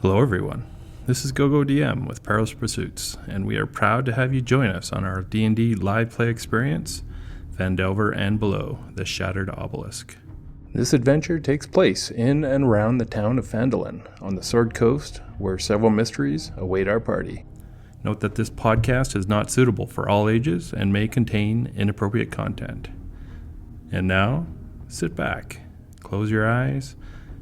Hello everyone, this is GoGoDM with Perilous Pursuits, and we are proud to have you join us on our D&D live play experience, Phandelver&Below, the Shattered Obelisk. This adventure takes place in and around the town of Phandelin, on the Sword Coast, where several mysteries await our party. Note that this podcast is not suitable for all ages and may contain inappropriate content. And now, sit back, close your eyes,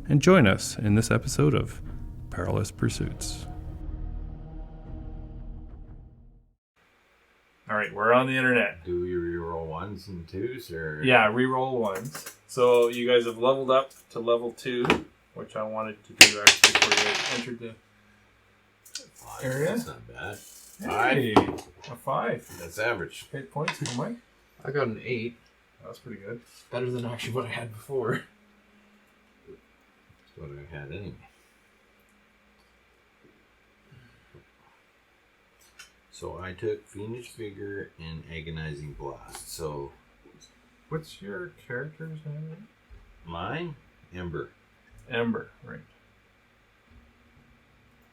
and join us in this episode of Perilous Pursuits. All right, we're on the internet. Do we reroll ones and twos, or? Yeah, reroll ones. So you guys have leveled up to level 2, which I wanted to do actually before you entered the area. That's not bad. Hey, 5. a 5. That's average. Hit points for Mike. I got an 8. That's pretty good. Better than actually what I had before. That's what I had anyway. So I took Fiendish Vigor and Agonizing Blast. So What's your character's name? mine, Ember. Ember, right.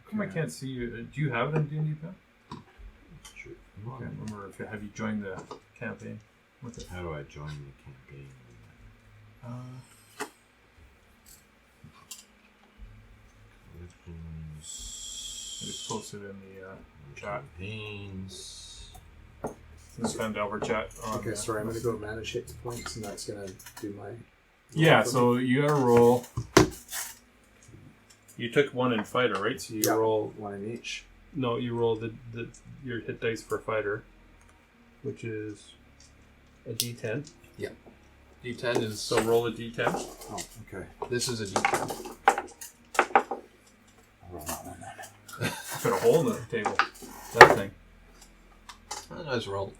How come I can't see you? Do you have it in D&D Pen? Sure. I can't remember if have you joined the campaign with it. How do I join the campaign? I just posted in the chat. Campaigns. In the Phandelver chat. Okay, sorry, I'm going to go manage hit points, and that's going to do my... Yeah, so you gotta roll. You took 1 in fighter, right? So you roll 1 in each. No, you roll your hit dice for fighter, which is a D10. Yeah. D10 is... So roll a D10. Oh, okay. This is a D10. I'll roll that one then. Put a hole in the table. That thing. I was rolling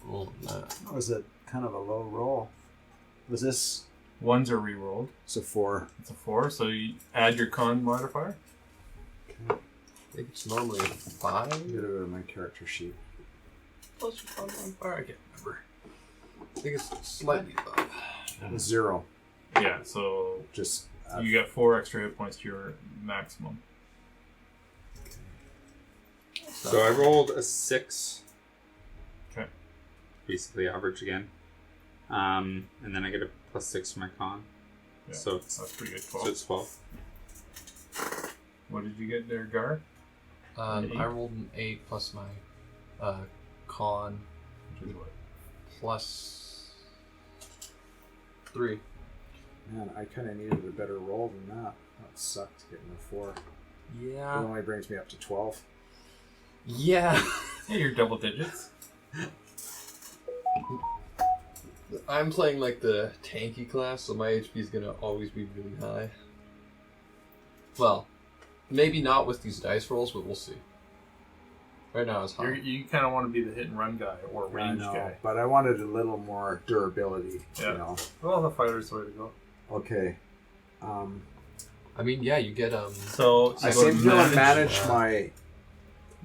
that. That was a kind of a low roll. Was this... 1s are re-rolled. It's a 4. It's a 4, so you add your con modifier. Okay. I think it's normally a 5. Get it out of my character sheet. Plus your con modifier? I can't remember. I think it's slightly above. 0. Yeah, so Just... you get 4 extra hit points to your maximum. So I rolled a 6. Okay. Basically average again. And then I get a +6 for my con. Yeah, So that's pretty good. so 12. it's 12. What did you get there, Gharr? I rolled an 8 plus my con Which is what? plus 3. Man, I kind of needed a better roll than that. That sucked, getting a 4. It Yeah. only brings me up to 12. Yeah. Yeah, you're double digits. I'm playing like the tanky class, so my HP is going to always be really high. Well, maybe not with these dice rolls, but we'll see. Right now it's high. You kind of want to be the hit and run guy or range guy. But I wanted a little more durability, Yeah. you know. Well, the fighter's the way to go. Okay. I mean, yeah, you get So I you go to seem to manage my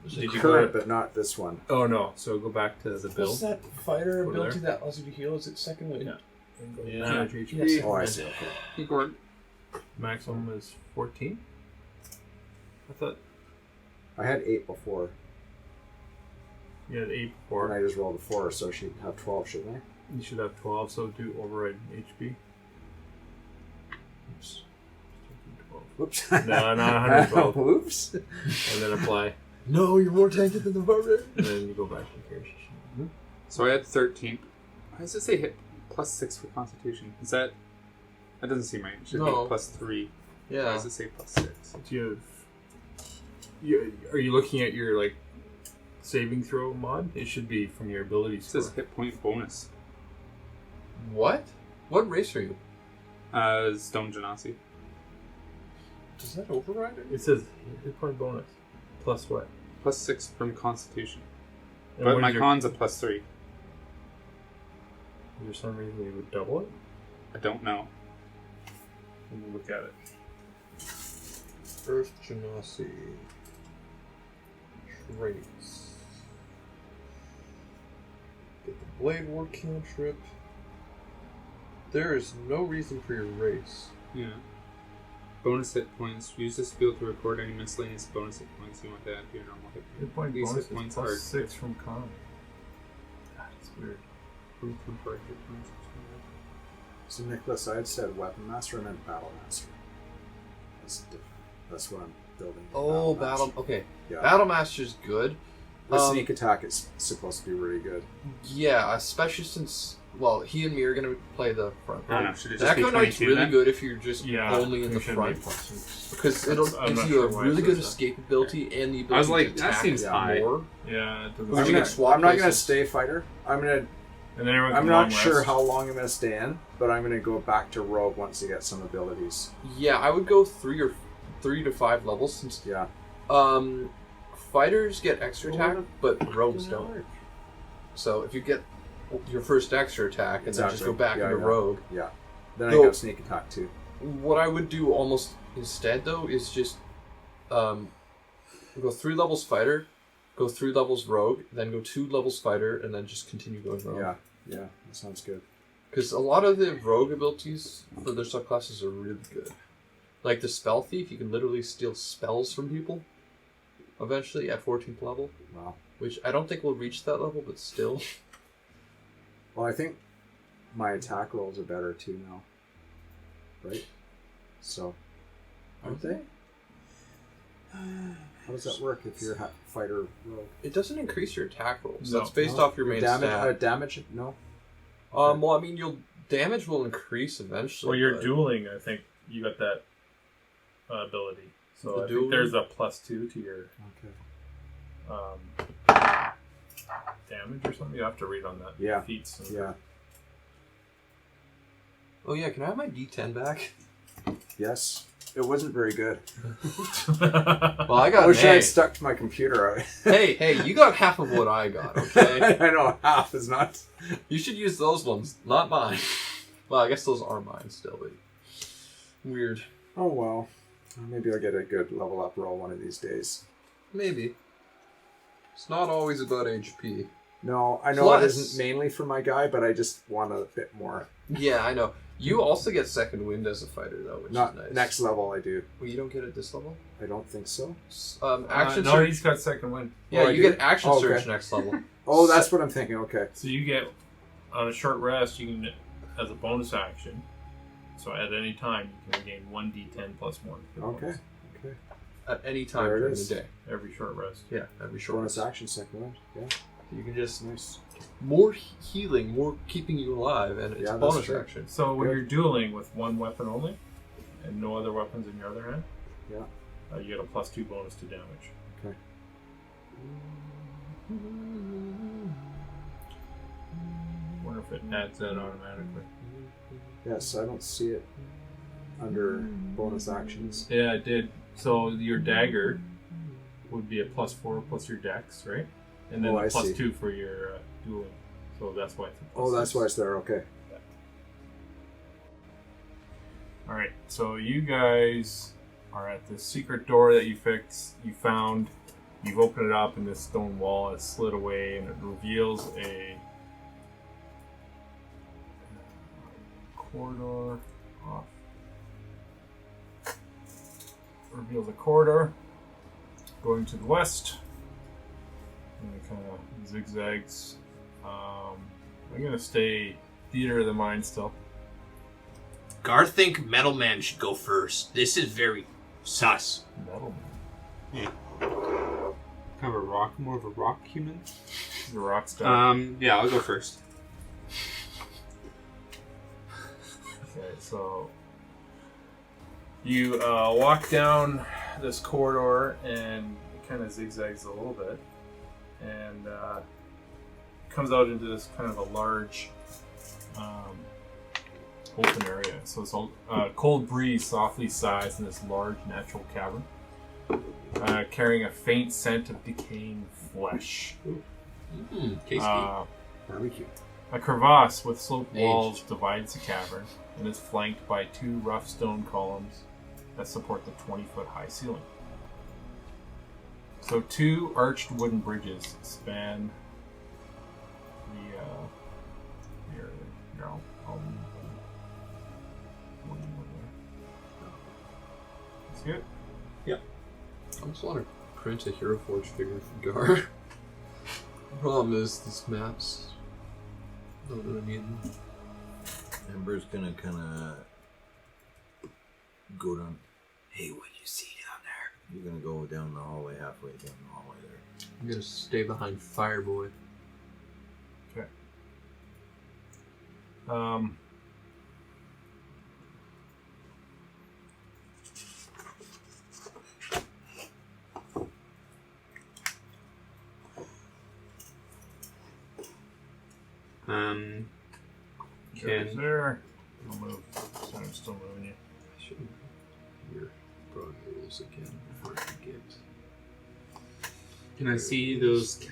Did you current, go? but not this one. Oh no! So go back to the build. What's that fighter Over ability there. that allows you to heal? Is it second wave? Yeah. Yeah. Manage HP. Yes. Oh, I see. Okay. Hey, Gordon. Maximum is 14. I thought I had 8 before, you had 8 and before. I just rolled a 4, so I should have 12, shouldn't I? You should have 12. So do override HP. Oops. 12. Whoops. No, not 112. Whoops. And then apply. No, you're more tanky than the barbarian. And then you go back to character sheet. So I had 13. Why does it say hit +6 for Constitution? Is that doesn't seem right? It should No. be +3. Why Yeah. does it say +6? Do are you looking at your like saving throw mod? It should be from your ability It score. says hit point bonus. What? What race are you? Stone Genasi. Does that override it? It says hit point bonus. Plus what? +6 from Constitution. And But what my is your- con's a +3. Is there some reason you would double it? I don't know. Let me look at it. Earth Genasi. Traits. Get the Blade War cantrip. There is no reason for your race. Yeah. bonus hit points. Use this field to record any miscellaneous bonus hit points you want to add to your normal hit Hit point These bonus hit is points plus are 6 from con. That's weird. from temporary hit points. So Nicholas, I had said Weapon Master and then Battle Master. That's different. That's what I'm building. Oh, Master. okay. Yeah. Battle Master's good. The sneak attack is supposed to be really good. Yeah, especially since, well, he and me are going to play the front. I don't know. Should it The just be Echo Knight's 22 really then? good if you're just only in it the should be front. plus 6. Because it'll I'm gives not you a sure why it really good says escape ability and the ability I was like, to that attack seems high. more. Yeah, it doesn't Would I'm, you gonna, get swap I'm not going to places? stay fighter. I'm And then not sure how long I'm going to stay in, but I'm going to go back to rogue once I get some abilities. Yeah, I would go 3 to 5 levels since Yeah. fighters get extra attack, but rogues don't. So if you get your first extra attack and then just go back into rogue. Yeah. Then Though- I got sneak attack too. What I would do almost instead though is just go 3 levels fighter, go 3 levels rogue, then go 2 levels fighter, and then just continue going rogue. Yeah. Yeah. That sounds good. Because a lot of the rogue abilities for their subclasses are really good. Like the Spell Thief, you can literally steal spells from people eventually at 14th level, Wow. which I don't think we'll reach that level, but still. Well, I think my attack rolls are better too now. Right? So, aren't they? How does that work if you're a fighter rogue? It doesn't increase your attack rolls. No. That's based No? off your main damage, stat. damage? No. Well, I mean, damage will increase eventually. Well, you're but- dueling, I think you got that ability. So The I dueling? think there's a +2 to your Okay. damage or something. You have to read on that. Yeah. Feats. and- Yeah. Oh yeah, can I have my D10 back? Yes. It wasn't very good. Well, I I got wish an I A. had stuck to my computer. Hey, you got half of what I got, okay? I know half is not. You should use those ones, not mine. Well, I guess those are mine still, but weird. Oh well. Maybe I'll get a good level up roll one of these days. Maybe. It's not always about HP. No, I know Plus- it isn't mainly for my guy, but I just want a bit more. Yeah, I know. You also get second wind as a fighter, though, which Not is nice. next level, I do. Well, you don't get it this level? I don't think so. Action no, search. he's got second wind. Yeah, Oh, I you do? get action Oh, search okay. next level. Oh, that's what I'm thinking. Okay. So you get, on a short rest, you can, as a bonus action, so at any time, you can gain 1d10 plus 1. Okay. Okay. At any time There it during the is. day. Every short rest. Yeah, every short Bonus rest. action, second one. Yeah. You can just Nice. more healing, more keeping you alive, and it's Yeah, a that's bonus true. action. So when Good. you're dueling with one weapon only, and no other weapons in your other hand, Yeah. you get a +2 bonus to damage. Okay. Wonder if it adds that automatically. Yes, I don't see it under bonus actions. Yeah, it did. So your dagger would be a +4 plus your dex, right? And then Oh, a I see. +2 for your dueling. So that's why it's a Oh, that's +6. why it's there. Okay. All right, so you guys are at the secret door that you found. You've opened it up, and this stone wall has slid away, and it reveals a corridor off. Reveals a corridor going to the west, and it kind of zigzags. I'm gonna stay theater of the mind still. Gharr think Metal Man should go first. This is very sus. Metal Man. Kind of a rock, more of a rock human. The rock star. Yeah, I'll go first. Okay, so you walk down this corridor, and it kind of zigzags a little bit, and comes out into this kind of a large open area. So it's a cold breeze softly sighs in this large natural cavern, carrying a faint scent of decaying flesh. Tasty. Barbecue. A crevasse with sloped Aged. walls divides the cavern and is flanked by 2 rough stone columns that support the 20-foot high ceiling. So 2 arched wooden bridges span the area. Here, I'll move one there. good. I just want to print a Hero Forge figure for Gharr. The problem is these maps don't really need them. Ember's gonna kind of go down. Hey, what do you see down there? You're gonna go down the hallway, halfway down the hallway there. I'm gonna stay behind Fireboy. Okay. There's there. I'll move. Sorry, I'm still moving you. I should your broad rules again before I forget. Can I see those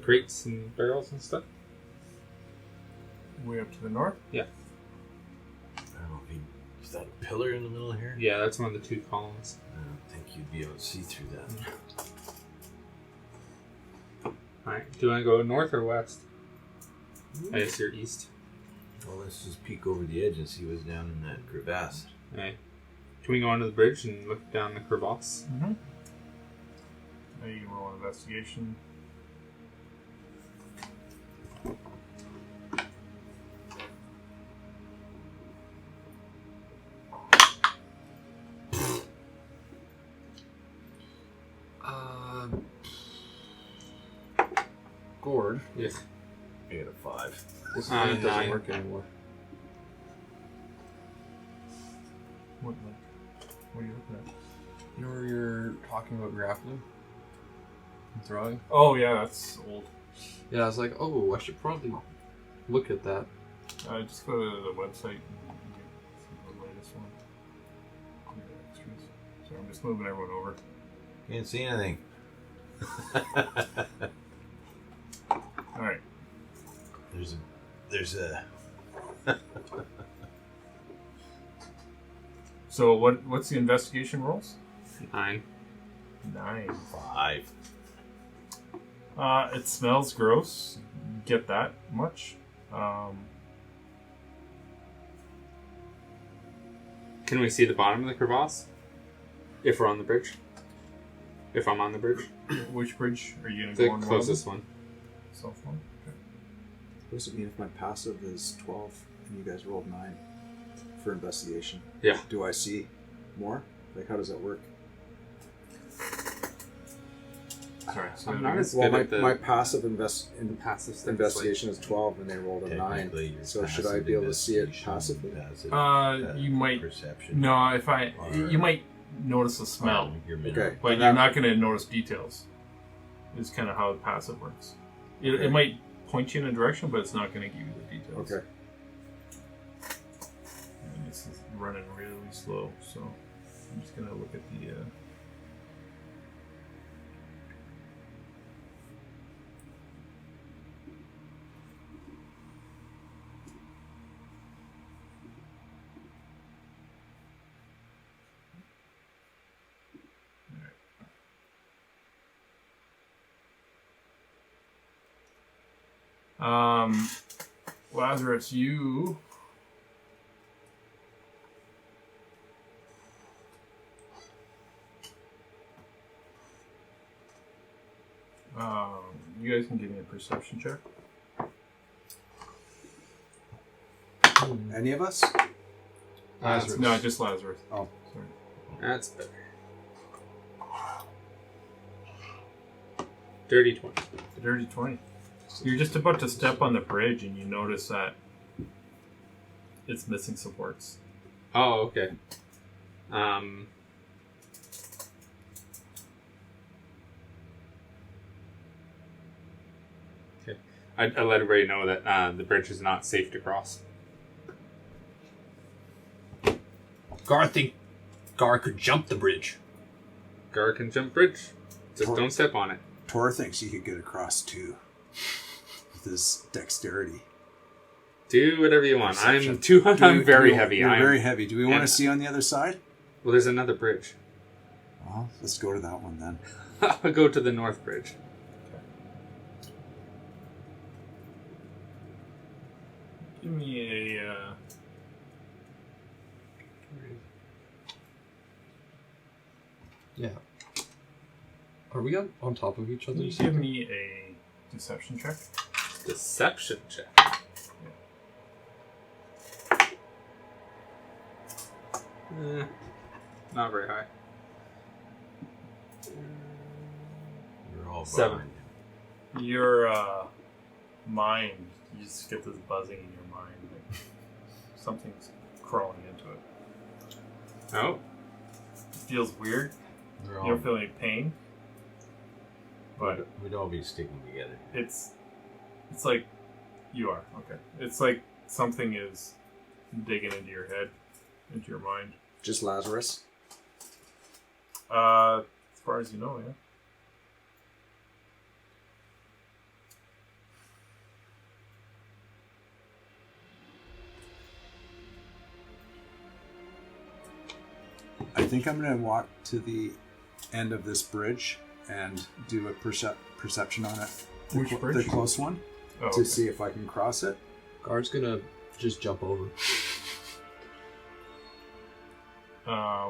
crates and barrels and stuff? Way up to the north. Yeah. I don't know if is that a pillar in the middle here? Yeah, that's one of the 2 columns. I don't think you'd be able to see through that. Alright, do you want to go north or west? I guess you're east. Well, let's just peek over the edge and see what's down in that crevasse. Alright. Can we go onto the bridge and look down the crevasse? Mm-hmm. Now you can roll investigation. Gord. Yes. 8 of 5. This doesn't 9. work anymore. What are you looking at? You know where you're talking about grappling? And throwing? Oh yeah, that's old. Yeah, I was like, oh, I should probably look at that. Just go to the website and see the latest one. Clear the extras. Sorry, I'm just moving everyone over. Can't see anything. All right. There's a. So what's the investigation rolls? 9. 9. 5. It smells gross. Get that much. Can we see the bottom of the crevasse? If we're on the bridge? If I'm on the bridge? Which bridge are you gonna The go on? closest one. South one. Okay. What does it mean if my passive is 12 and you guys rolled 9 for investigation? Yeah. Do I see more? Like, how does that work? Sorry. So I'm not as Well, good at my the passive passive stuff. investigation is 12 and they rolled a 9. Technically, your So should I be able to see it passive passively? investigation, you might. Perception. No, you might notice the smell, Your Okay. but you're not going to notice details. Is kind of how the passive works. It might point you in a direction, but it's not going to give you the details. Okay. And it's running really slow, so I'm just going to look at the. Lazarus, you you guys can give me a perception check. Any of us? Lazarus. No, just Lazarus. Oh. Sorry. That's better. Dirty 20. The dirty 20. You're just about to step on the bridge and you notice that it's missing supports. Oh, okay. Okay. I let everybody know that the bridge is not safe to cross. Gharr could jump the bridge. Gharr can jump bridge. Just don't step on it. Tor thinks he could get across too. With his dexterity. Do whatever you want. Perception. I'm very heavy. You're I'm very heavy. Do we want to and- see on the other side? Well, there's another bridge. Well, let's go to that one then. I'll go to the north bridge. Give me a Yeah. Are we on top of each other? Can you give me a deception check? Deception check. Not very high. You're all 7. behind. Your mind, you just get this buzzing in your mind. Like something's crawling into it. Oh. It feels weird. We're You all, don't feel any pain. But we'd all be sticking together. it's like you are. Okay. It's like something is digging into your head, into your mind. Just Lazarus. As far as you know, yeah. I think I'm going to walk to the end of this bridge and do a perception on it. Which bridge? The close one. Oh, To okay. see if I can cross it. Gharr's gonna just jump over.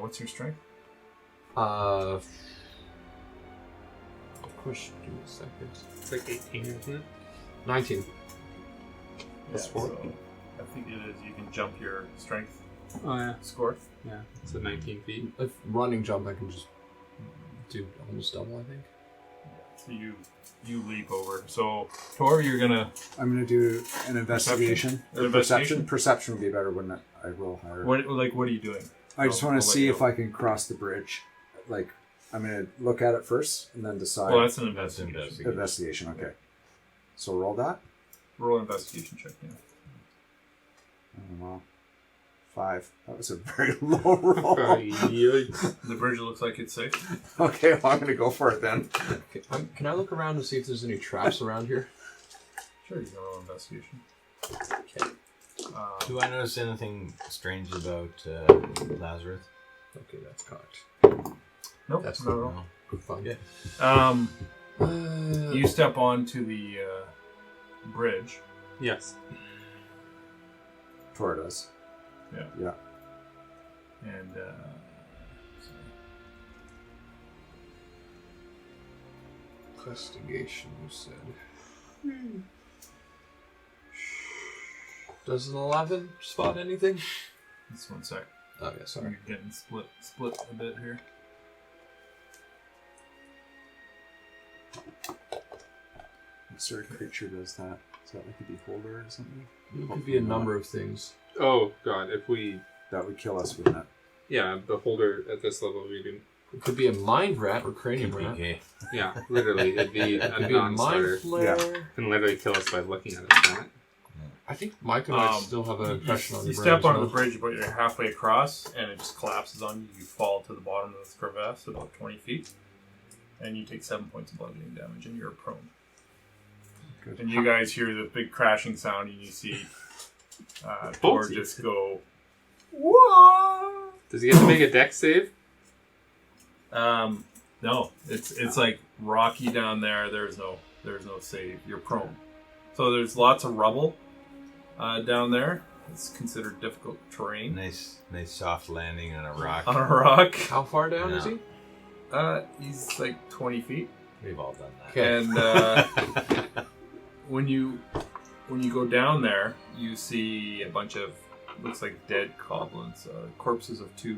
What's your strength? Of course, give me a second. It's like 18, isn't it? 19. That's four. So I think it is. You can jump your strength Oh, yeah. score. Yeah. It's at 19 feet. If running jump, I can just do almost double, I think. So you leap over. So Tor, you're gonna. I'm going to do an investigation. An investigation? Perception would be better, wouldn't it? I roll higher. What are you doing? I just want I'll to let see you if know. I can cross the bridge. Like, I'm going to look at it first and then decide. Well, that's an That's investigation. Investigation, okay. So roll that. Roll an investigation check. Yeah. Oh, well, 5. That was a very low roll. Yikes. The bridge looks like it's safe. Okay, well, I'm going to go for it then. Okay, can I look around and see if there's any traps around here? Sure, you can roll an investigation. Okay. Do I notice anything strange about Lazarus? Okay, that's cocked. Nope, That's not at all. No. Fine. Yeah. You step onto the bridge. Yes. Toward us. Yeah. Yeah. And Investigation, you said. Does an 11 spot anything? just one sec. Oh, yeah, sorry. You're getting split a bit here. What sort of creature does that? Is that like a beholder or something? It could be a number of things. Oh, God. If we... That would kill us, wouldn't it? Yeah, beholder at this level, we do... It could be a mind rat or cranium rat. Okay. Yeah, literally. It'd be a Could be a non-starter. mind flare. It can literally kill us by looking at its stat. I think Mike and I still have an impression on You your step brain as onto well. the bridge, but you're halfway across, and it just collapses on you. You fall to the bottom of this crevasse about 20 feet, and you take 7 points of bludgeoning damage, and you're prone. Good. And you guys hear the big crashing sound, and you see Thor Bolty. just go, "Whoa!" Does he get to make a dex save? No, it's like rocky down there. There's no save. You're prone. So there's lots of rubble down there. It's considered difficult terrain. Nice soft landing on a rock. On a rock. How far down is he? He's like 20 feet. We've all done that. Okay. And when you go down there, you see a bunch of looks like dead goblins, corpses of 2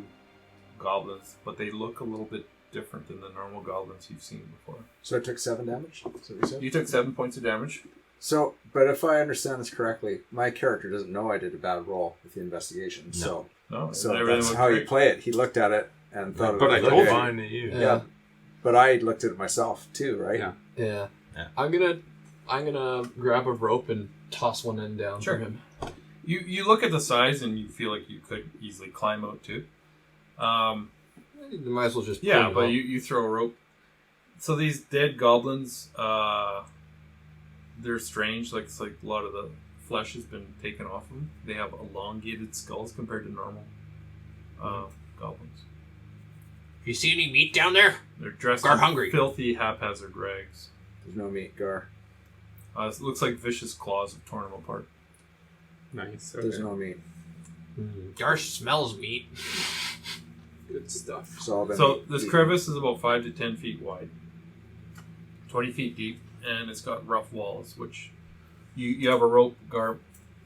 goblins, but they look a little bit different than the normal goblins you've seen before. So I took 7 damage? Is that what you said? You took 7 points of damage. So, but if I understand this correctly, my character doesn't know I did a bad roll with the investigation. No. No, So everything that's looked how you great. play it. He looked at it and thought But it I was told okay. Fine to you. Yeah. But I looked at it myself too, right? Yeah. Yeah. Yeah. I'm gonna grab a rope and toss one end down Sure. for him. You look at the size and you feel like you could easily climb out too. You might as well just Yeah, pull him but up. you throw a rope. So these dead goblins, they're strange. Like it's like a lot of the flesh has been taken off them. They have elongated skulls compared to normal goblins. You see any meat down there? They're dressed Gharr in hungry. filthy, haphazard rags. There's no meat, Gharr. It looks like vicious claws have torn them apart. Nice. There's Okay. no meat. Gharr smells meat. Good stuff. So, then So this crevice is about 5 to 10 feet wide, 20 feet deep, and it's got rough walls, which you have a rope, Gharr,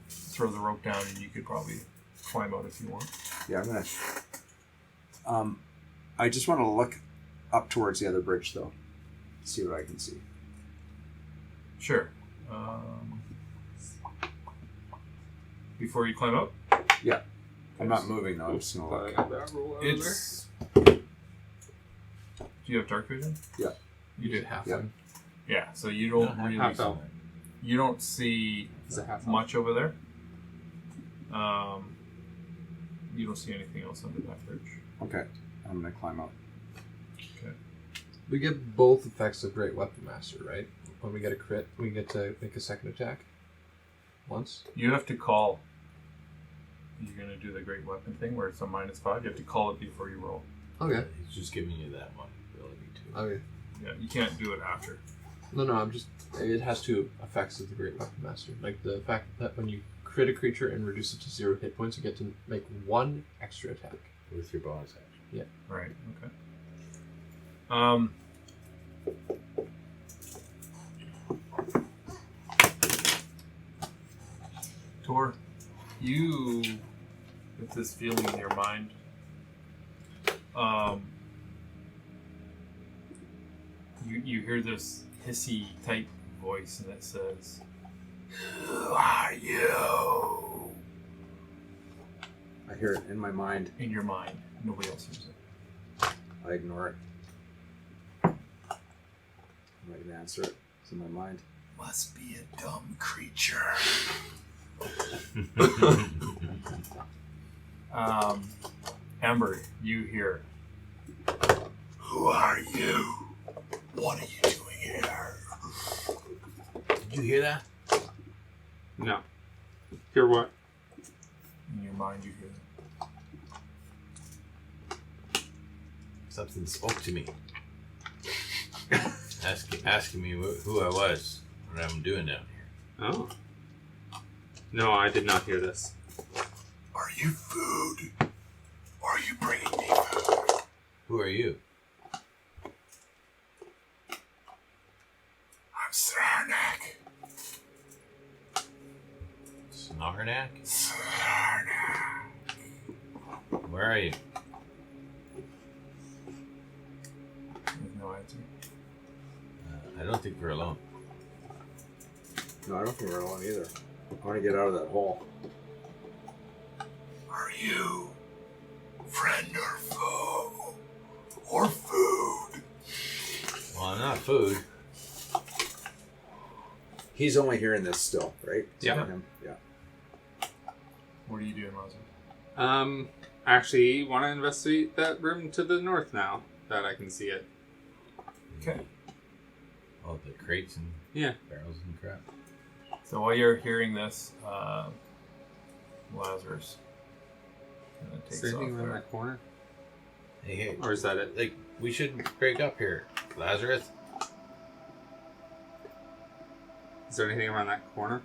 throw the rope down, and you could probably climb out if you want. Yeah, I'm gonna. I just want to look up towards the other bridge, though. See what I can see. Sure. Before you climb up? Yeah. I'm not moving, though. I'm just gonna look. It's... Do you have dark vision? Yeah. You do. half Yeah. one. Yeah, so you don't really... half elf. You don't see Is it half elf? much over there. You don't see anything else under that bridge. Okay. I'm gonna climb up. Okay. We get both effects of Great Weapon Master, right? When we get a crit, we get to make a second attack. Once. You have to call. You're going to do the great weapon thing where it's a -5. You have to call it before you roll. Okay. He's just giving you that one ability too. Okay. Yeah, you can't do it after. No, I'm just. It has two effects of the Great Weapon Master. Like the fact that when you crit a creature and reduce it to 0 hit points, you get to make 1 extra attack. With your bonus action. Right, okay. Tor, you get this feeling in your mind. You hear this hissy type voice, and it says, "Who are you?" I hear it in my mind. In your mind. Nobody else hears it. I ignore it. I'm not gonna answer it. It's in my mind. Must be a dumb creature. Amber, you hear. Who are you? What are you doing here? Did you hear that? No. Hear what? In your mind, you hear. Something spoke to me. Asking me who I was, what I'm doing down here. Oh. No, I did not hear this. Are you food? Or are you bringing me food? Who are you? I'm Sarnak. Snarnak? Sarnak. Where are you? There's no answer. I don't think we're alone. No, I don't think we're alone either. I want to get out of that hole. Are you friend or foe? Or food? Well, I'm not food. He's only hearing this still, right? Yeah. Him? Yeah. What are you doing, Lazarus? Actually, want to investigate that room to the north now that I can see it. Okay. Oh, the crates and Yeah. barrels and crap. So while you're hearing this, Lazarus kind of Is takes there off anything around there. that corner? Hey, Or is that it? like, we should break up here. Lazarus? Is there anything around that corner?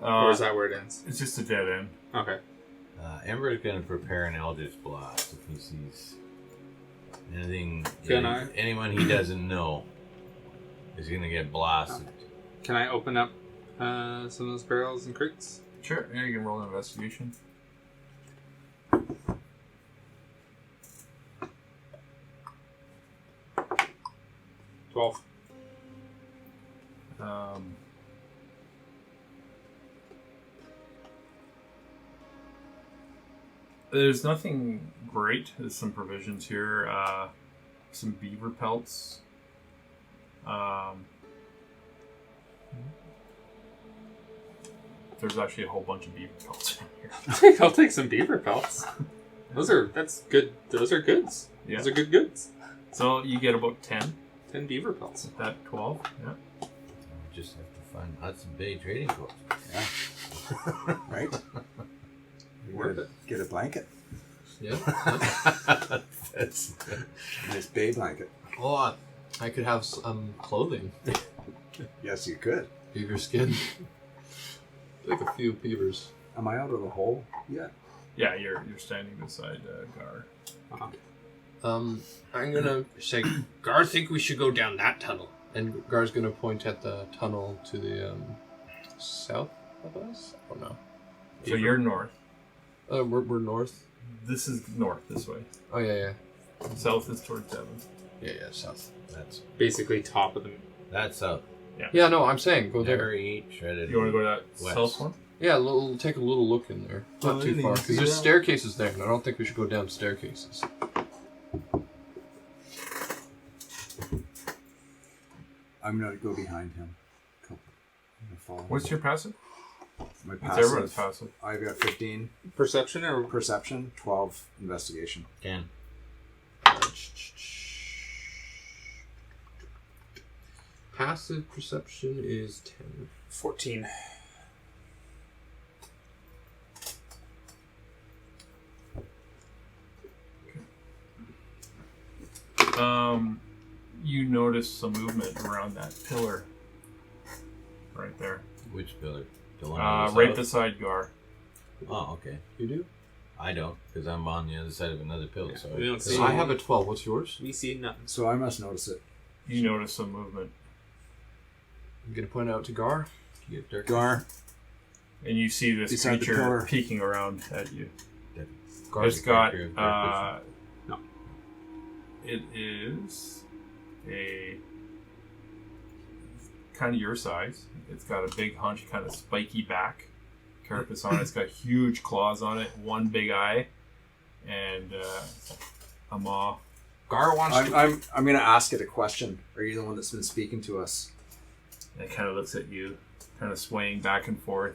Or is that where it ends? It's just a dead end. Okay. Ember's gonna prepare an Eldritch Blast if he sees anything. Can I? Anyone he doesn't know is gonna get blasted. Can I open up some of those barrels and crates? Sure. Yeah, you can roll an investigation. $12. There's nothing great. There's some provisions here. Some beaver pelts. There's actually a whole bunch of beaver pelts in here. I'll take some beaver pelts. That's good. Those are goods. Yeah. Those are good goods. So you get about 10. 10 beaver pelts. Is that 12? Yeah. We just have to find Hudson Bay trading post. Yeah. Right? Worth it. Get a blanket. Yeah. That's Nice bay blanket. Hold on. I could have some clothing. Yes, you could. Beaver skin. Like a few beavers. Am I out of the hole yet? Yeah, you're standing beside Gharr. Uh-huh. I'm gonna say, Gharr, think we should go down that tunnel. and Gar's gonna point at the tunnel to the south of us. Oh no. So you're north. We're north. This is north this way. Oh yeah. South is towards Devon. Yeah, south. That's Basically top of the... that's up. Yeah, no, I'm saying go there. Very shredded. You want to go to that West. south one? Yeah, take a little look in there. Oh, Not I too didn't far, even because see there's that. staircases there, and I don't think we should go down staircases. I'm gonna go behind him. I'm gonna follow What's him. your passive? My It's passive? everyone's passive. I've got 15 Perception or... perception, 12 investigation. 10. Passive perception is 10. 14. You notice some movement around that pillar. Right there. Which pillar? The one on the Right south? beside Gharr. Oh, okay. You do? I don't, because I'm on the other side of another pillar. So we don't I- see- I have a 12. What's yours? We see nothing. So I must notice it. You notice some movement. I'm gonna point out to Gar. You get dirt. Gharr. And you see this Beside the creature pillar. peeking around at you. Gar's It's got, character of No. it is a kind of your size. It's got a big hunch, kind of spiky back carapace on it. It's got huge claws on it, one big eye, and a maw. Gharr wants to. I'm gonna ask it a question. Are you the one that's been speaking to us? And it kind of looks at you, kind of swaying back and forth.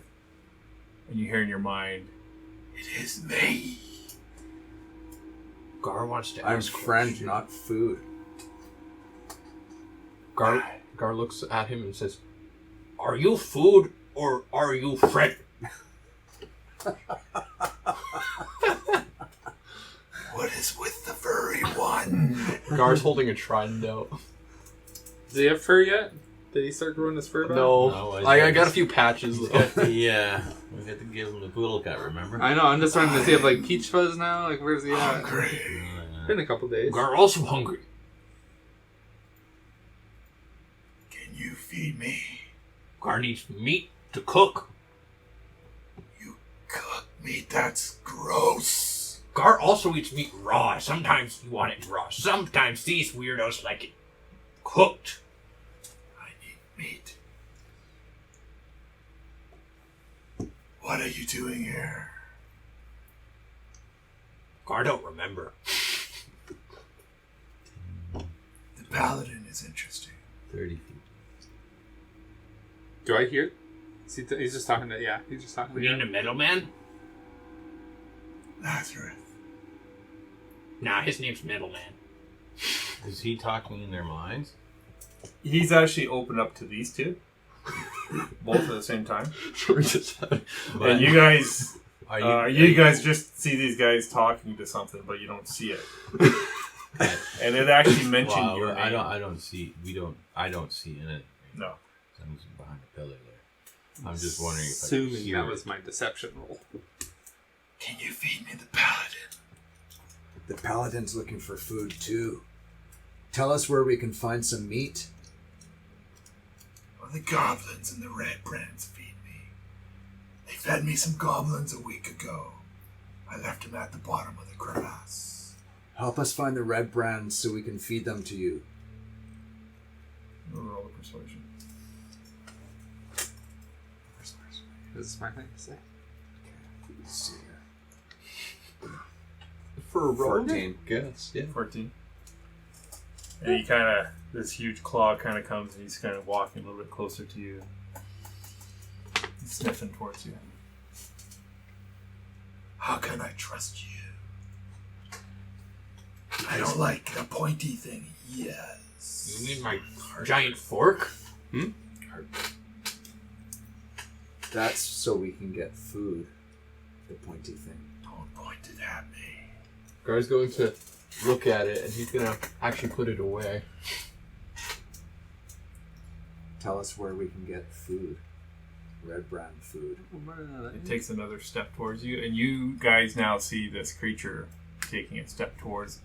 And you hear in your mind, "It is me." Gharr wants to I'm ask a friend, question. not food. Gar looks at him and says, Are you food or are you friend? What is with the furry one? Gar's holding a trident out. Does he have fur yet? Did he start growing his fur back? No. No, I got a few patches We though. got the, we got to give him the poodle cut, remember? I know, I'm just trying to see if like peach fuzz now. Like, where's he at? Hungry. Been a couple days. Gharr also hungry. Can you feed me? Gharr needs meat to cook. You cook meat? That's gross. Gharr also eats meat raw. Sometimes you want it raw. Sometimes these weirdos like it cooked. I need meat. What are you doing here? Gharr don't remember. The paladin is interesting. 30 feet. Do I hear? He's just talking to... Yeah, he's just talking to We need you. a middleman? Lazarus. Nah, his name's Middleman. Is he talking in their minds? He's actually opened up to these two. Both at the same time. But And you guys... are you guys just see these guys talking to something, but you don't see it. And it actually mentioned Well, your name. I don't see anything. No. I'm just behind the pillar there. I'm just wondering if I Assuming hear that it. was my deception roll. Can you feed me the paladin? The paladin's looking for food too. Tell us where we can find some meat. Well, the goblins and the Redbrands feed me. They fed me some goblins a week ago. I left them at the bottom of the crevasse. Help us find the Redbrands so we can feed them to you. Roll a persuasion. This is my thing to say. Let's see here. For a 14. Guess, yeah. 14. And he kind of, this huge claw kind of comes and he's kind of walking a little bit closer to you. He's sniffing towards you. How can I trust you? I don't like the pointy thing. Yes. You mean my giant fork? That's so we can get food. The pointy thing. Don't point it at me. Gar's going to look at it and he's gonna actually put it away. Tell us where we can get food. Redbrand food. It takes another step towards you, and you guys now see this creature taking a step towards.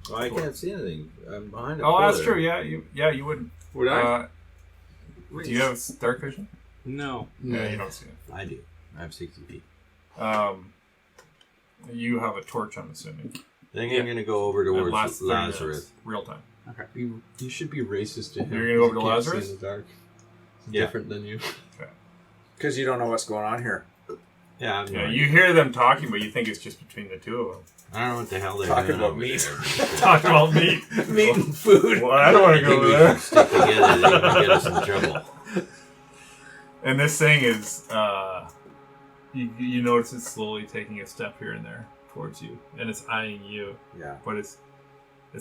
Well, I can't see anything. I'm behind a Oh, that's pillar. true. Yeah, you wouldn't. Would I? Do you have dark vision? No. Yeah, you don't see it. I do. I have 60 feet. You have a torch, I'm assuming. I think I'm going to go over towards Last 30 minutes, Lazarus. real time. Okay. You should be racist to him. You're gonna go over to 'cause he can't Lazarus? see in the dark. He's Yeah. different than you. Because you don't know what's going on here. Yeah, I'm Yeah, not- you hear them talking, but you think it's just between the two of them. I don't know what the hell they're Talking doing about over meat. there. Talk about meat. Meat and food. Well, I don't want I to think go we there. should stick together. They can get us in trouble. And this thing is, you notice it's slowly taking a step here and there towards you, and it's eyeing you, Yeah. but it's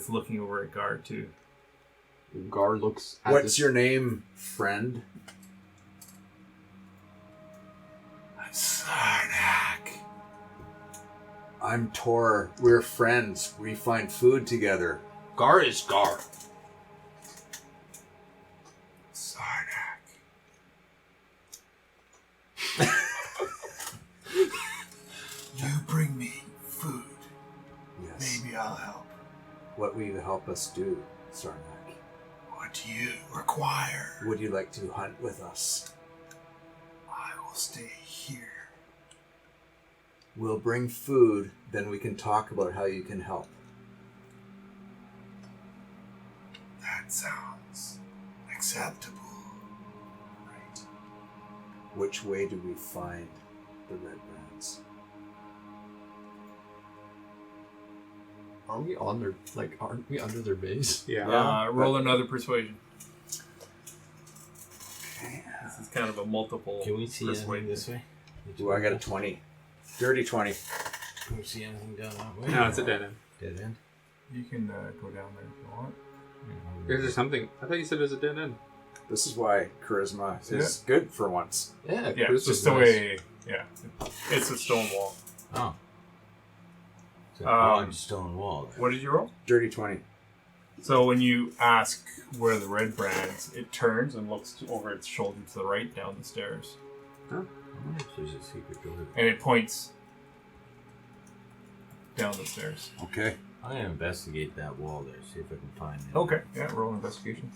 looking over at Gharr too. Gharr looks at What's this. your name, friend? Sarnak. I'm Tor. We're friends. We find food together. Gharr is Gharr. Sarnak. You bring me food. Yes. Maybe I'll help. What will you help us do, Sarnak? What do you require? Would you like to hunt with us? I will stay here. We'll bring food, then we can talk about how you can help. That sounds acceptable. Right. Which way do we find the Redbrands? Aren't we on their aren't we under their base? Yeah. Roll another persuasion. Okay. This is kind of a multiple. Can we see anything persuasion. this way? Ooh, I got a 20. Dirty 20. Can we see anything down that way? No, it's a dead end. Dead end? You can go down there if you want. Is there something? I thought you said it was a dead end. This is why charisma is good for once. Yeah, Yeah, Chris it's was just the nice. way. Yeah, it's a stone wall. Oh. It's a Um, broad stone wall. There. What did you roll? Dirty 20. So when you ask where the Redbrands, it turns and looks over its shoulder to the right down the stairs, I wonder if there's a secret door. and it points down the stairs. Okay. I'm going to investigate that wall there, see if I can find it. Okay, yeah, roll investigation.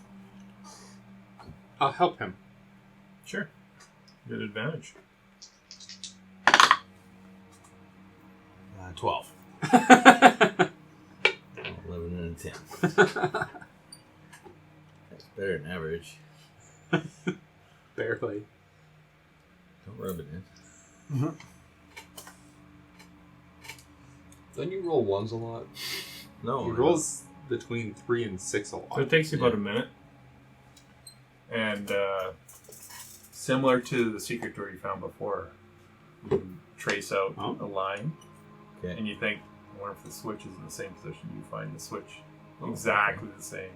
I'll help him. Sure. Good advantage. 12. 11 and a 10. That's better than average. Barely. Don't rub it in. Don't you roll ones a lot? No. He rolls between 3 and 6 a lot. So it takes you about a minute. And similar to the secret door you found before, you trace out a line, Okay. and you think, I wonder if the switch is in the same position. You find the switch exactly the same.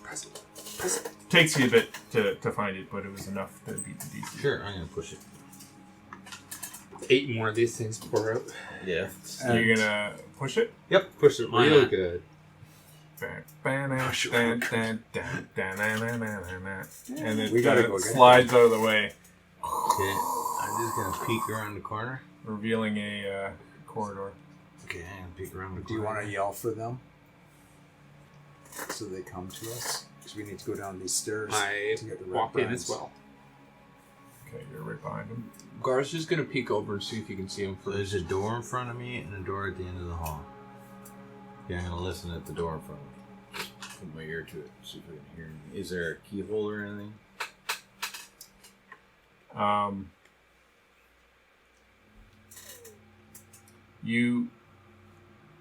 Press it. Press it. Takes you a bit to find it, but it was enough to beat the DC. Sure, I'm going to push it. 8 more of these things pour out. Yeah. So you're gonna push it? Yep. Push it Why real not? good. And it We gotta go get slides out of the way, Okay. I'm just going to peek around the corner. revealing a corridor. Okay, I'm going to peek around the corner. Do you want to yell for them? So they come to us? Because we need to go down these stairs I to get the walk in Redbrands. as well. Okay, you're right behind him. Gar's just gonna peek over and see if you can see him So first. there's a door in front of me and a door at the end of the hall. Yeah, I'm going to listen at the door in front of me. Put my ear to it, see if I can hear anything. Is there a keyhole or anything?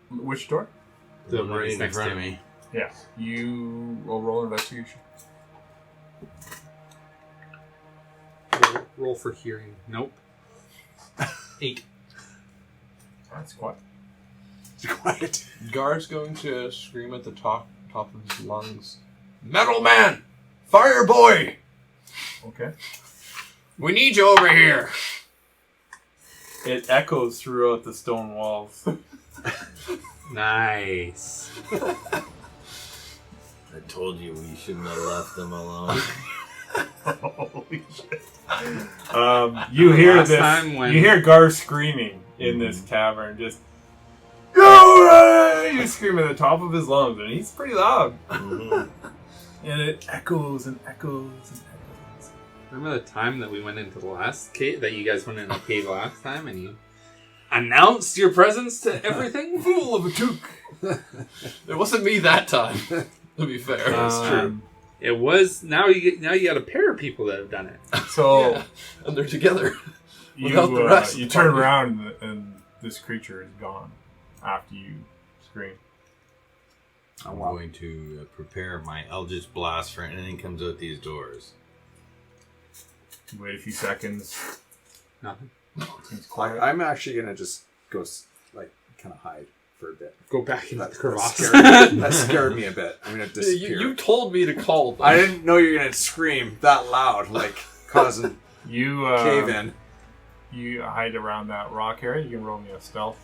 Which door? The one one right that's in next front to of me. me. Yeah. You will roll investigation. Roll for hearing. Nope. 8. That's quiet. Quiet. Gar's going to scream at the top of his lungs. Metal Man! Fire boy! Okay. We need you over here. It echoes throughout the stone walls. Nice. I told you we shouldn't have left them alone. Holy shit. You hear Last this. time when- You hear Gharr screaming in this cavern. Just You scream at the top of his lungs, and he's pretty loud. Mhm. And it echoes and echoes and echoes. Remember the time that we went into the last cave, that you guys went in the cave last time, and you announced your presence to everything? Fool of a took. It wasn't me that time. To be fair, It's true. It was. Now you got a pair of people that have done it. So yeah. And they're together. you Without the rest of you the turn party. around and this creature is gone after you scream. I'm going to prepare my Eldritch Blast for anything comes out these doors. You wait a few seconds. Nothing. Seems quiet. I'm actually gonna just go kind of hide for a bit. Go back into the That crevasse. scared me a bit. I'm gonna disappear. You told me to call them. I didn't know you were gonna scream that loud, like causing You cave in. You hide around that rock area. You can roll me a stealth.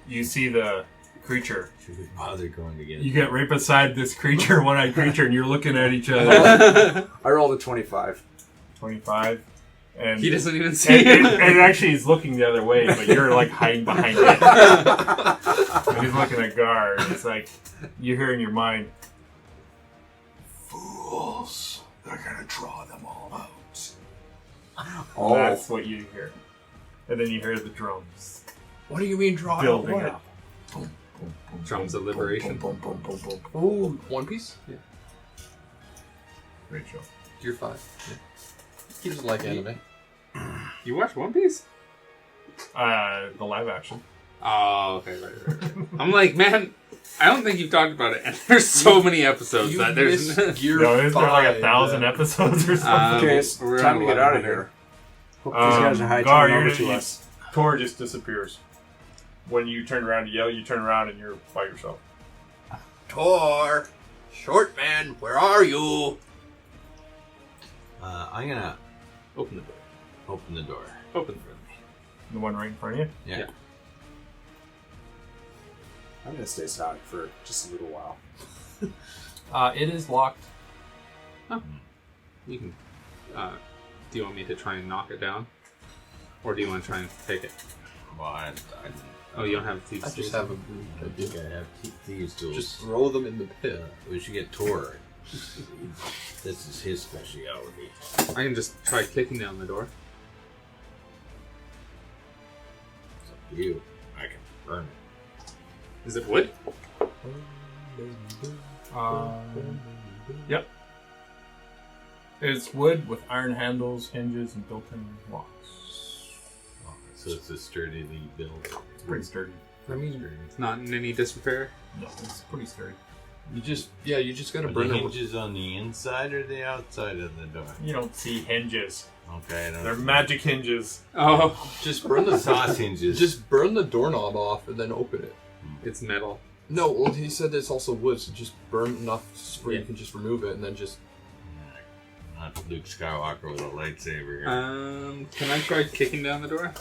You see the creature. Should we bother going to get You get right beside this creature, one-eyed creature, and you're looking at each other. I rolled a 25. 25. And He doesn't even see and it. actually he's looking the other way, but you're like hiding behind it. And he's looking at Gharr, and it's like you hear in your mind, "Fools! They're gonna draw them all out." Oh. That's what you hear, and then you hear the drums What do you mean draw building what? up. Boom, boom, boom, Drums boom, of liberation. Boom, boom, boom, boom, boom. Ooh, One Piece? Yeah. Great show. Year 5. Yeah. He doesn't like anime. You watch One Piece? The live action. Oh, okay, right. I'm like, man, I don't think you've talked about it, and there's so many episodes You that there's. missed Year No, isn't there like 5, 1,000 yeah. episodes or something? Okay, it's we're time on to get out of 1100. here. Hope these guys are Gharr, high over you're- to you- us. Tor just disappears. When you turn around to yell, you turn around and you're by yourself. Tor, short man, where are you? I'm gonna Open the door. open the door. Open for me. The one right in front of you. Yeah. Yeah. I'm gonna stay silent for just a little while. It is locked. You can. Do you want me to try and knock it down, or do you want to try and take it? Well, I Oh, you don't have thieves' I just tools? have a I think I have thieves tools. Just throw them in the pit. We should get Tor. This is his specialty. I can just try kicking down the door. It's up to you. I can burn it. Is it wood? Yep. It's wood with iron handles, hinges, and built-in locks. Oh, so it's a sturdily built. It's pretty sturdy. I mean, It's not in any disrepair. No, it's pretty sturdy. you just gotta Are burn the it. hinges on the inside or the outside of the door? You don't see hinges. Okay, I don't They're magic hinges. Oh, Just burn the sauce hinges. Just burn the doorknob off and then open it. it's metal. No, well, he said it's also wood, so just burn enough where Yeah. you can just remove it and then just. Not Luke Skywalker with a lightsaber here. Can I try kicking down the door?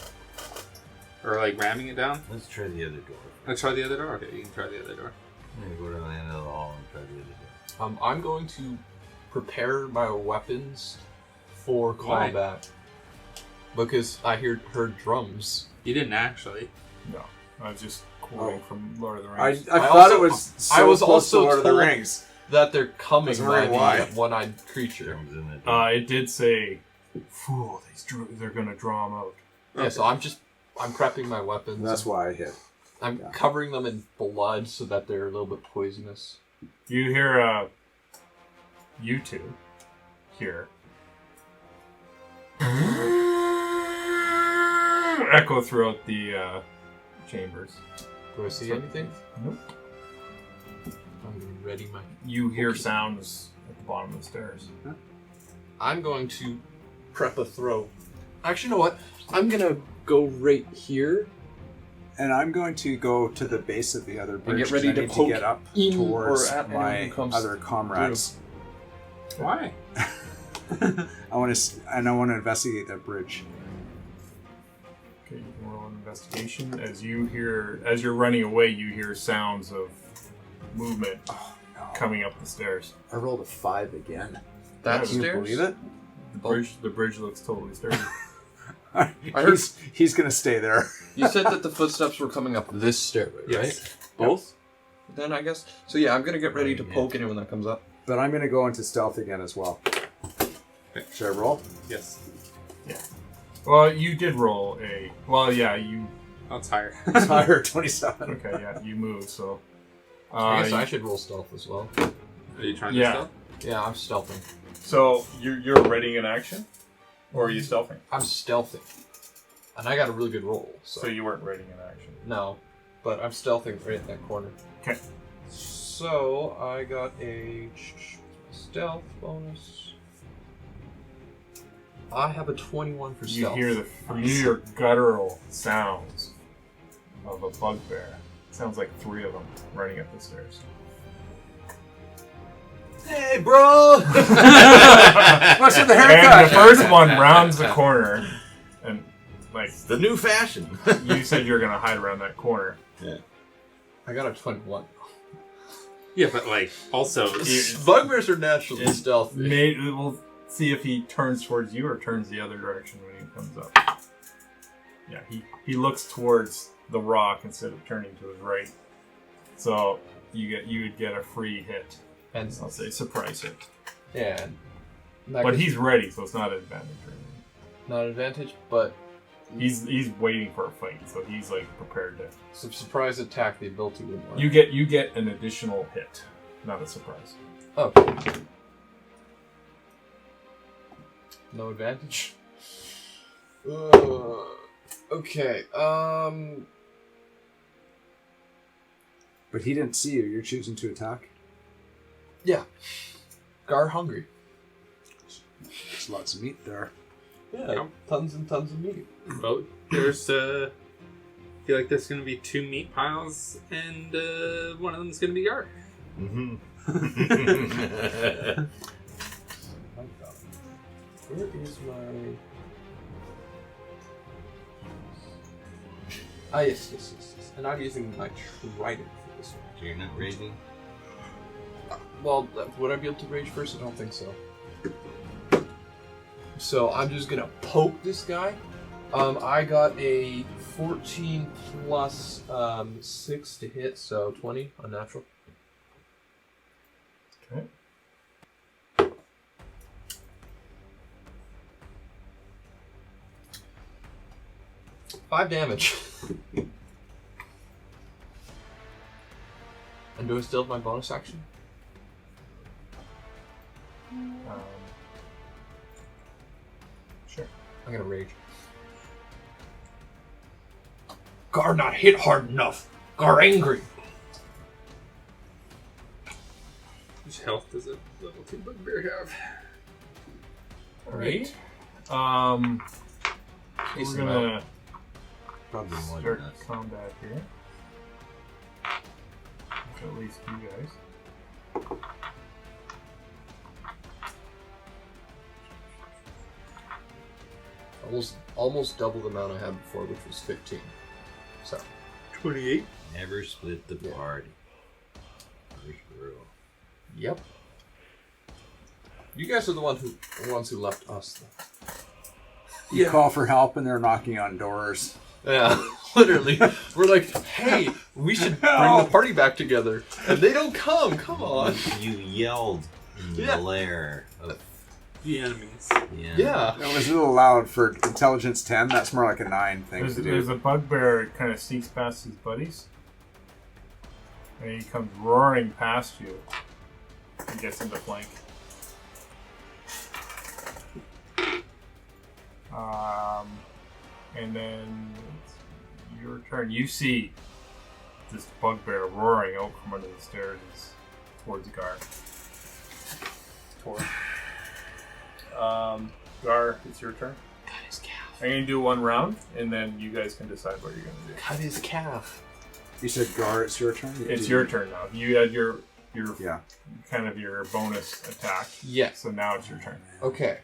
Or like ramming it down? Let's try the other door. Let's try the other door? Okay, you can try the other door. I'm gonna go to the end of the hall and try the other door. I'm going to prepare my weapons for Why? combat because I heard drums. You didn't actually. No, I was just quoting from Lord of the I Rings. thought also- it was so I was close also to Lord of the told- Rings. That they're coming Doesn't by really why. the one-eyed creature. Drums in the door. It did say, "Fool, they're gonna draw them out." Yeah, so I'm prepping my weapons. That's why I hit. I'm yeah. covering them in blood so that they're a little bit poisonous. You hear, you two hear echo throughout the chambers. Do I see anything? Nope. I'm ready my. You hear sounds at the bottom of the stairs. I'm going to prep a throw. Actually, you know what? I'm gonna go right here. And I'm going to go to the base of the other bridge. get ready 'cause I to need poke get up in towards or at anyone my who comes other comrades. Why? I want to investigate that bridge. Okay, you can roll an investigation. As you're running away, you hear sounds of movement Oh no! coming up the stairs. I rolled a 5 again. That Can you stairs. believe it? The bridge looks totally sturdy. heard- He's gonna stay there. You said that the footsteps were coming up this stairway, Yes. right? Both? Then I guess. So yeah, I'm gonna get ready to poke anyone that comes up. But I'm going to go into stealth again as well. Okay. Should I roll? Yes. Well, you did roll a. Well, yeah, you. Oh, it's higher. It's higher, 27. Okay, yeah, you moved, so. I guess I should roll stealth as well. Are you trying Yeah. to stealth? Yeah, I'm stealthing. So you're readying an action, or are you stealthing? I'm stealthing, and I got a really good roll. So you weren't readying an action. No, but I'm stealthing right in that corner. Okay. So I got a stealth bonus. I have a 21 for You stealth. hear the familiar guttural sounds of a bugbear. Sounds like 3 of them running up the stairs. Hey, bro! What's with the haircut? And the first one rounds the corner, and like The new fashion. you said, you're gonna hide around that corner. Yeah. I got a 21. Yeah, but like also Bugbears are naturally stealthy. We'll see if he turns towards you or turns the other direction when he comes up. Yeah, he looks towards the rock instead of turning to his right. So you would get a free hit. And I'll say surprise hit. yeah, But he's ready, so it's not an advantage or anything. not an advantage, but He's waiting for a fight, so he's like prepared to. some surprise attack. The ability wouldn't work. You get an additional hit, not a surprise. Okay. No advantage. Okay. But he didn't see you. You're choosing to attack. Yeah. Gharr hungry. There's lots of meat there. Yeah. Tons and tons of meat. well, there's I feel like there's gonna be 2 meat piles, and one of them's gonna be Gharr. Mm-hmm. Where is my? Ah, yes. And I'm using my trident for this one. So you're not raging? Well, would I be able to rage first? I don't think so. So I'm just gonna poke this guy. I got a 14 plus 6 to hit, so 20 unnatural. Okay. Five damage. And do I still have my bonus action? Sure. I'm gonna rage. Gharr not hit hard enough. Gharr angry. Which health does a level 2 bugbear have? Alright. We're Decent gonna Probably more start than us. combat here. With at least you guys. Almost double the amount I had before, which was 15. So 28. Never split the party. First rule. yep. You guys are the ones who left us. Though. You call for help and they're knocking on doors. Yeah, literally. We're like, hey, we should bring the party back together, and they don't come. Come on. You yelled in the Yeah. lair of The enemies. Yeah. It was a little loud for intelligence 10. That's more like a 9 thing to There's do. a bugbear that kind of sneaks past his buddies. And he comes roaring past you. He gets into flank. And then it's your turn. You see this bugbear roaring out from under the stairs towards Gharr. Gharr, it's your turn. Cut his calf. I'm gonna do one round, and then you guys can decide what you're gonna do. Cut his calf. You said Gharr, it's your turn? It's your turn now. You had your Yeah. kind of your bonus attack. Yes. So now it's your turn. Okay.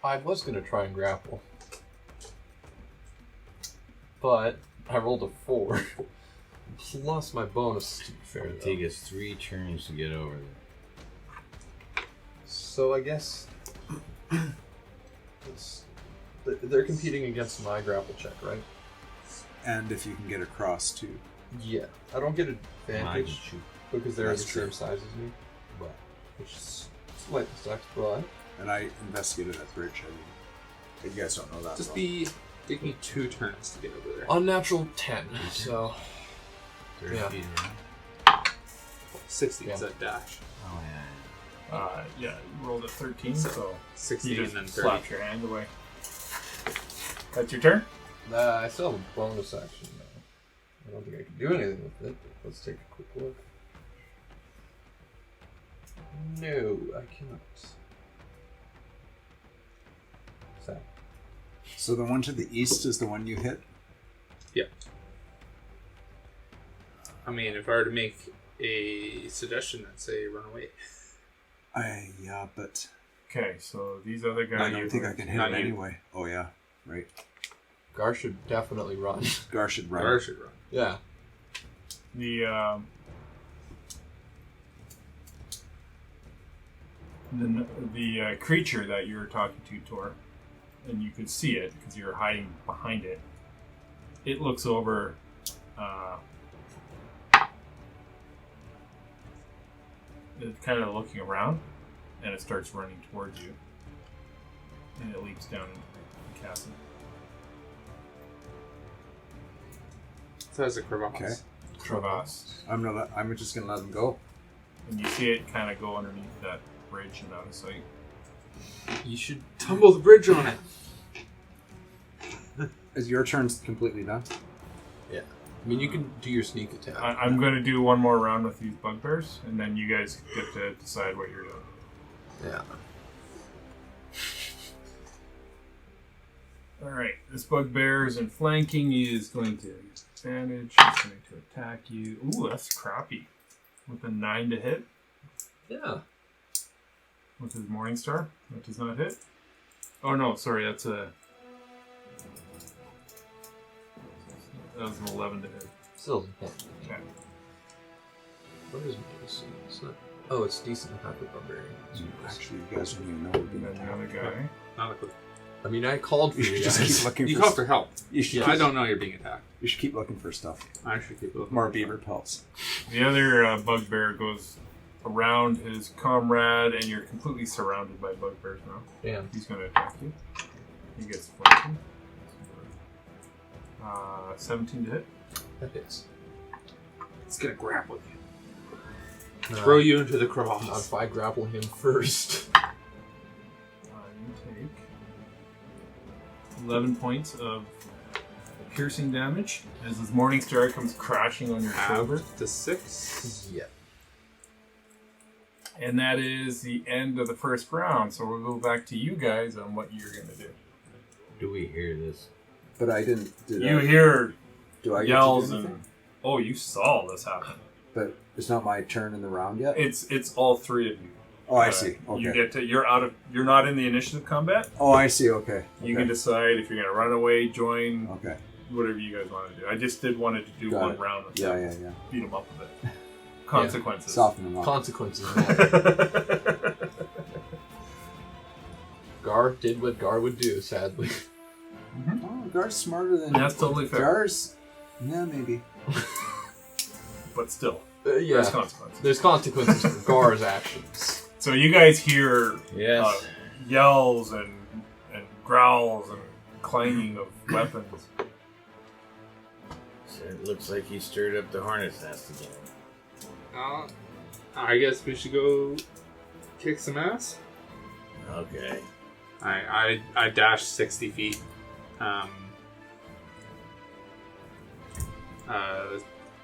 I was gonna try and grapple, but I rolled a 4 plus my bonus. To be fair, It'll though. take us 3 turns to get over there. So I guess they're competing against my grapple check, right? And if you can get across too. Yeah. I don't get I can advantage shoot. because they're That's the true. same size as me. But which is slightly sucks, but And I investigated that bridge. I mean, you guys don't know that. Just well. take me 2 turns to get over there. unnatural 10. So 30 Yeah. feet around. 60 Yeah. is that dash. Oh, yeah. Yeah, you rolled a 13, so 60 you and just then 30. slapped your hand away. That's your turn? I still have a bonus action though. I don't think I can do anything with it. But let's take a quick look. No, I cannot. Sad. So the one to the east is the one you hit? I mean, if I were to make a suggestion, I'd say run away. Yeah, but Okay, so these other guys. I don't think I can hit Not him you. anyway. Oh yeah, right. Gharr should definitely run. Gharr should run. Gharr should run. Yeah. The creature that you were talking to, Tor, and you could see it because you were hiding behind it. It looks over. It's kind of looking around, and it starts running towards you, and it leaps down into the chasm. So that's a crevasse. Okay. Crevasse. I'm just gonna let him go. And you see it kind of go underneath that bridge and out of sight. You should tumble the bridge on it. Is your turn completely done? Yeah. I mean, you can do your sneak attack. I'm going to do one more round with these bugbears, and then you guys get to decide what you're doing. Yeah. Alright, this bugbear is in flanking. He is going to use advantage. He's going to attack you. Ooh, that's crappy. With a 9 to hit. Yeah. With his Morningstar. That does not hit. Oh no, sorry, that's a... That was an 11 to hit. Still doesn't hit. Okay. What is my AC? It's not. Oh, it's decent to have a barbarian. Actually, you guys don't even know. And then the other guy. Not a clue. I mean, I called for You you should just guys. keep looking You for call for help. You should, I don't know you're being attacked. You should keep looking for stuff. I should keep looking. More beaver pelts. The other bugbear goes around his comrade, and you're completely surrounded by bugbears now. Damn. He's going to attack you. He gets flanking. 17 to hit. That hits. It's gonna grapple you. No, Throw you into the Not crevasse. if I grapple him first. You take 11 points of piercing damage as his Morningstar comes crashing on your shoulder. Half to 6. Yeah. And that is the end of the first round. So we'll go back to you guys on what you're going to do. Do we hear this? But I didn't. Did You I, hear do I get yells to do anything? and... Oh, you saw this happen. But it's not my turn in the round yet. It's all three of you. Oh, I see. Okay. You get to... You're not in the initiative combat. Oh, I see. Okay. You Okay. can decide if you're going to run away, join, Okay. whatever you guys want to do. I just wanted to do Got one it. round with Yeah, them. yeah. Beat them up a bit. Consequences. Soften them up. Consequences. Gharr did what Gharr would do, sadly. Oh, Ghar's smarter than. That's totally fair. Ghar's. Yeah, maybe. But still, Yeah. there's consequences. There's consequences for Ghar's actions. So you guys hear Yes. yells and growls and clanging of weapons. So it looks like he stirred up the hornet's nest again. I guess we should go kick some ass. Okay. I dashed 60 feet.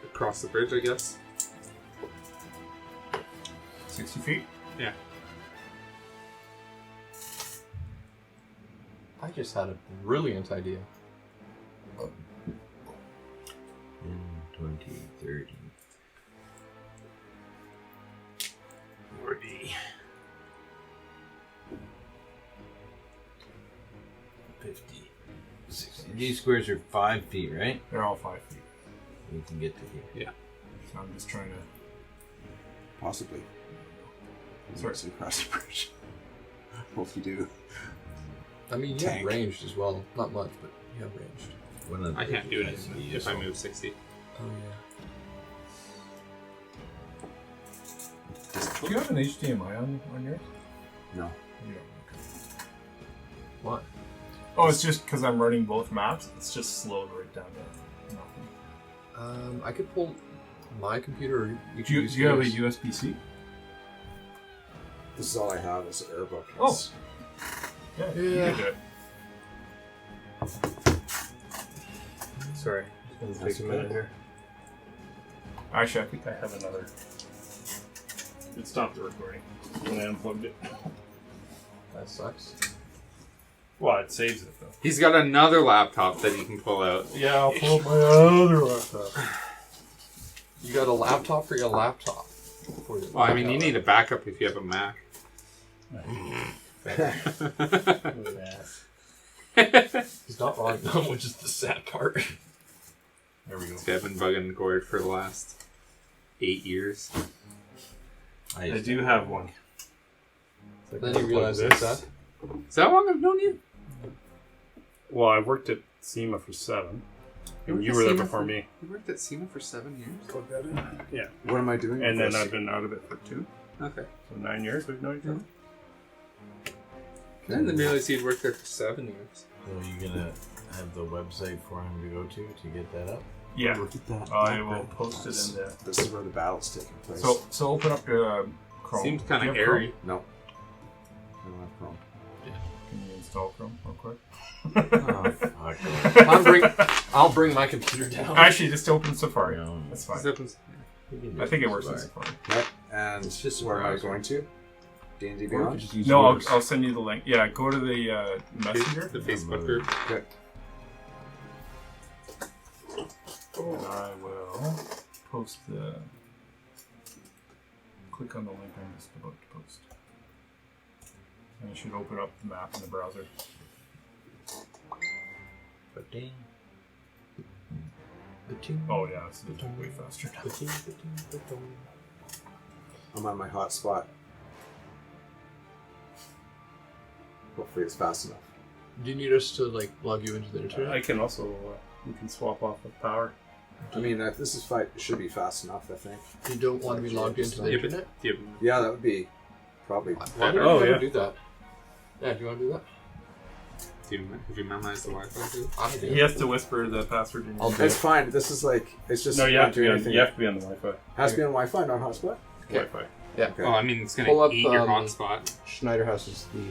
Across the bridge, I guess. 60 feet? Yeah. I just had a brilliant idea. 10, 20, 30. 40. 50. 60. These squares are 5 feet, right? They're all 5 feet. We can get to here. So I'm just trying to... Possibly. Sorry. So across the bridge. Hope you do. I mean, you have Tank. ranged as well. Not much, but you have ranged. I can't do anything if I move 60. Oh Do you have an HDMI on yours? No. You don't. What? Oh, it's just because I'm running both maps. It's just slowed right down to nothing. I could pull my computer. Or you Do you have a USB-C? This is all I have is Airbook. Oh. Yeah. You Yeah. can do it. Sorry. It's gonna take a minute here. Actually, I think I have another. It stopped the recording when I unplugged it. That sucks. Well, it saves it though. He's got another laptop that he can pull out. Yeah, I'll pull up my other laptop. You got a laptop for your laptop. Well, I mean, you need a backup if you have a Mac. He's not wrong though, which is the sad part. There we go. I've been bugging Gharr for the last 8 years. I do have one. Then you realize Plug it's this. that. Is that how long I've known you? Well, I worked at SEMA for 7. And you were there before me. You worked at SEMA for 7 years? Plug that in. Yeah. What am I doing? And with then this? I've been out of it for 2. Okay. So 9 years we've known each other. I didn't realize you'd worked there for 7 years. So are you gonna have the website for him to go to get that up? Yeah. Look at that. I will post it in there. This is where the battle's taking place. So open up the Chrome. Seems kind Do of you have Chrome? airy. No. I don't have Chrome. Can you install Chrome real quick? Oh, fuck. I'll bring my computer down. Actually, just open Safari. No. That's fine. Is that- I think it works in Safari. Yep. And It's just a where am I browser. going to? D&D Or you Beyond? could just use No, yours. I'll send you the link. Yeah, go to the messenger. The Facebook group. Okay. And I will post the. Click on the link I'm just about to post. And it should open up the map in the browser. Ba-ding. Oh, yeah, it's way faster. I'm on my hotspot. Hopefully it's fast enough. Do you need us to like plug you into the internet? I can also. You can swap off with power. I mean, this is it should be fast enough, I think. You don't want to be logged into the Yeah, but- internet? yeah, Yeah, that would be probably. Why don't Oh, you yeah. ever do that? Yeah, do you want to do that? have you memorized the Wi-Fi too? I do. He has to whisper the password in. I'll your do It's fine. This is like it's just No, you not have to doing be on. anything. You have to be on the Wi-Fi. Has to be on Wi-Fi, not hotspot. Okay. Wi-Fi. Yeah. Okay. Well, I mean, it's going Pull to up, eat your um, hotspot. Schneider House is the.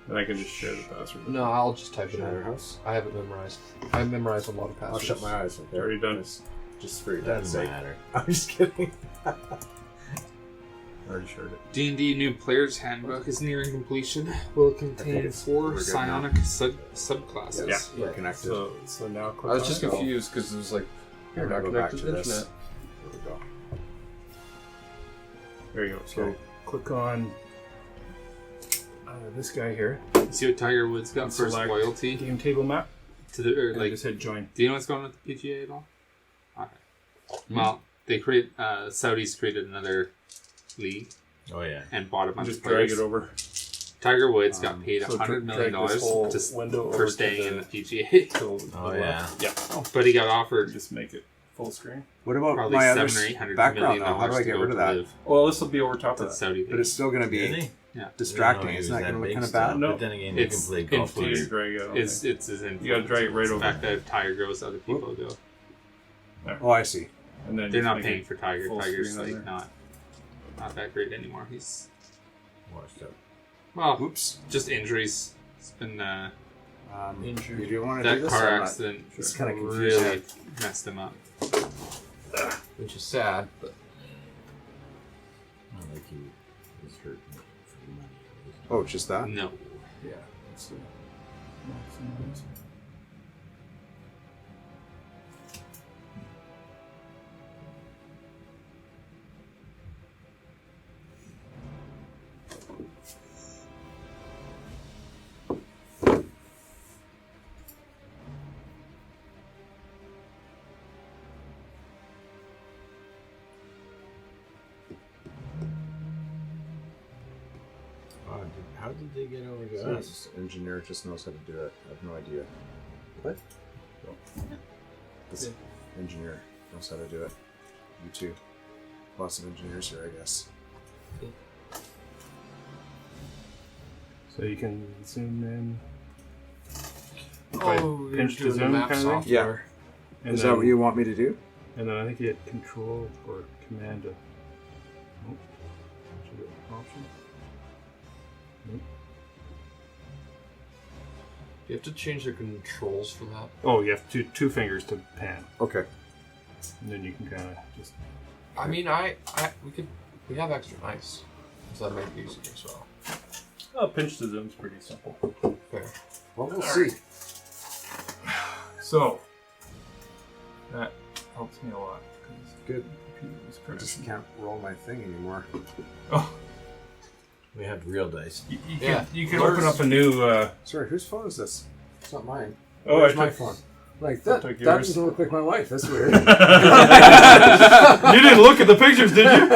And I can just share the password. No, I'll just type it Schneider in. House. I have it memorized. I memorized a lot of I'll passwords. shut my eyes. Okay. Already done. Just for your dad's Doesn't sake. matter. I'm just kidding. Already shared it. D&D New Player's Handbook is nearing completion. Will contain it's- 4 we're good psionic subclasses. Yeah. We're connected. So now click I was on just it. confused because it was like, Here, you're now not go back connected to to the this. internet. There we go. There you go. So Okay. click on this guy here. See what Tiger Woods got for his Select loyalty game table map. to the or And like. just hit join. Do you know what's going on with the PGA at all? Okay. Well, they Saudis created another league Oh yeah. and bought a bunch Just of players. drag it over. Tiger Woods got paid So $100 million drag this whole just window over for to staying in the- the PGA. To Oh the yeah. left. Yeah. But he got offered Just make it full screen. What about probably my other $700 or $800 background million now? How do I to get go rid of to that? live. Well, this will be over top of That's that. Saudi. But it's still going to be Really? Yeah. distracting. No, he Isn't was that going to look big kind of still. bad? No. But then again, you It's can play golf influence. too. Drag it. It's his influence. You gotta drag it right It's over. The fact that Tiger goes, other people go. Oh, I see. And then They're just not make paying it for Tiger. full Tiger's screen on like there. not that great anymore. He's Washed up. well, Oops. just injuries. It's been You do want to do that this? car or not? accident It's kinda confusing. really messed him up. Which is sad, but Not like he was hurt for money. Oh, just that? No. Yeah. Let's see. Maximize. How did they get over to So us? this engineer just knows how to do it. I have no idea. What? This engineer knows how to do it. You too. Lots of engineers here, I guess. So you can zoom in. Oh, you're pinch to doing the zoom map kind of thing? software. And Is then, that what you want me to do? And then I think you hit Control or Command to. Oh, should it option? Nope. You have to change the controls for that. Oh, you have two fingers to pan, Okay. and then you can kind of just. I mean, we have extra nice, so that make it easier as well. Oh, pinch to zoom's pretty simple. Fair. Well, we'll see. So that helps me a lot. 'Cause Good. the computer was I just crashing. can't roll my thing anymore. Oh, We have real dice. you can open up a new. Sorry, whose phone is this? It's not mine. Oh, Where's I my took- phone? Like I that. took That yours. doesn't look like my wife. That's weird. You didn't look at the pictures, did you?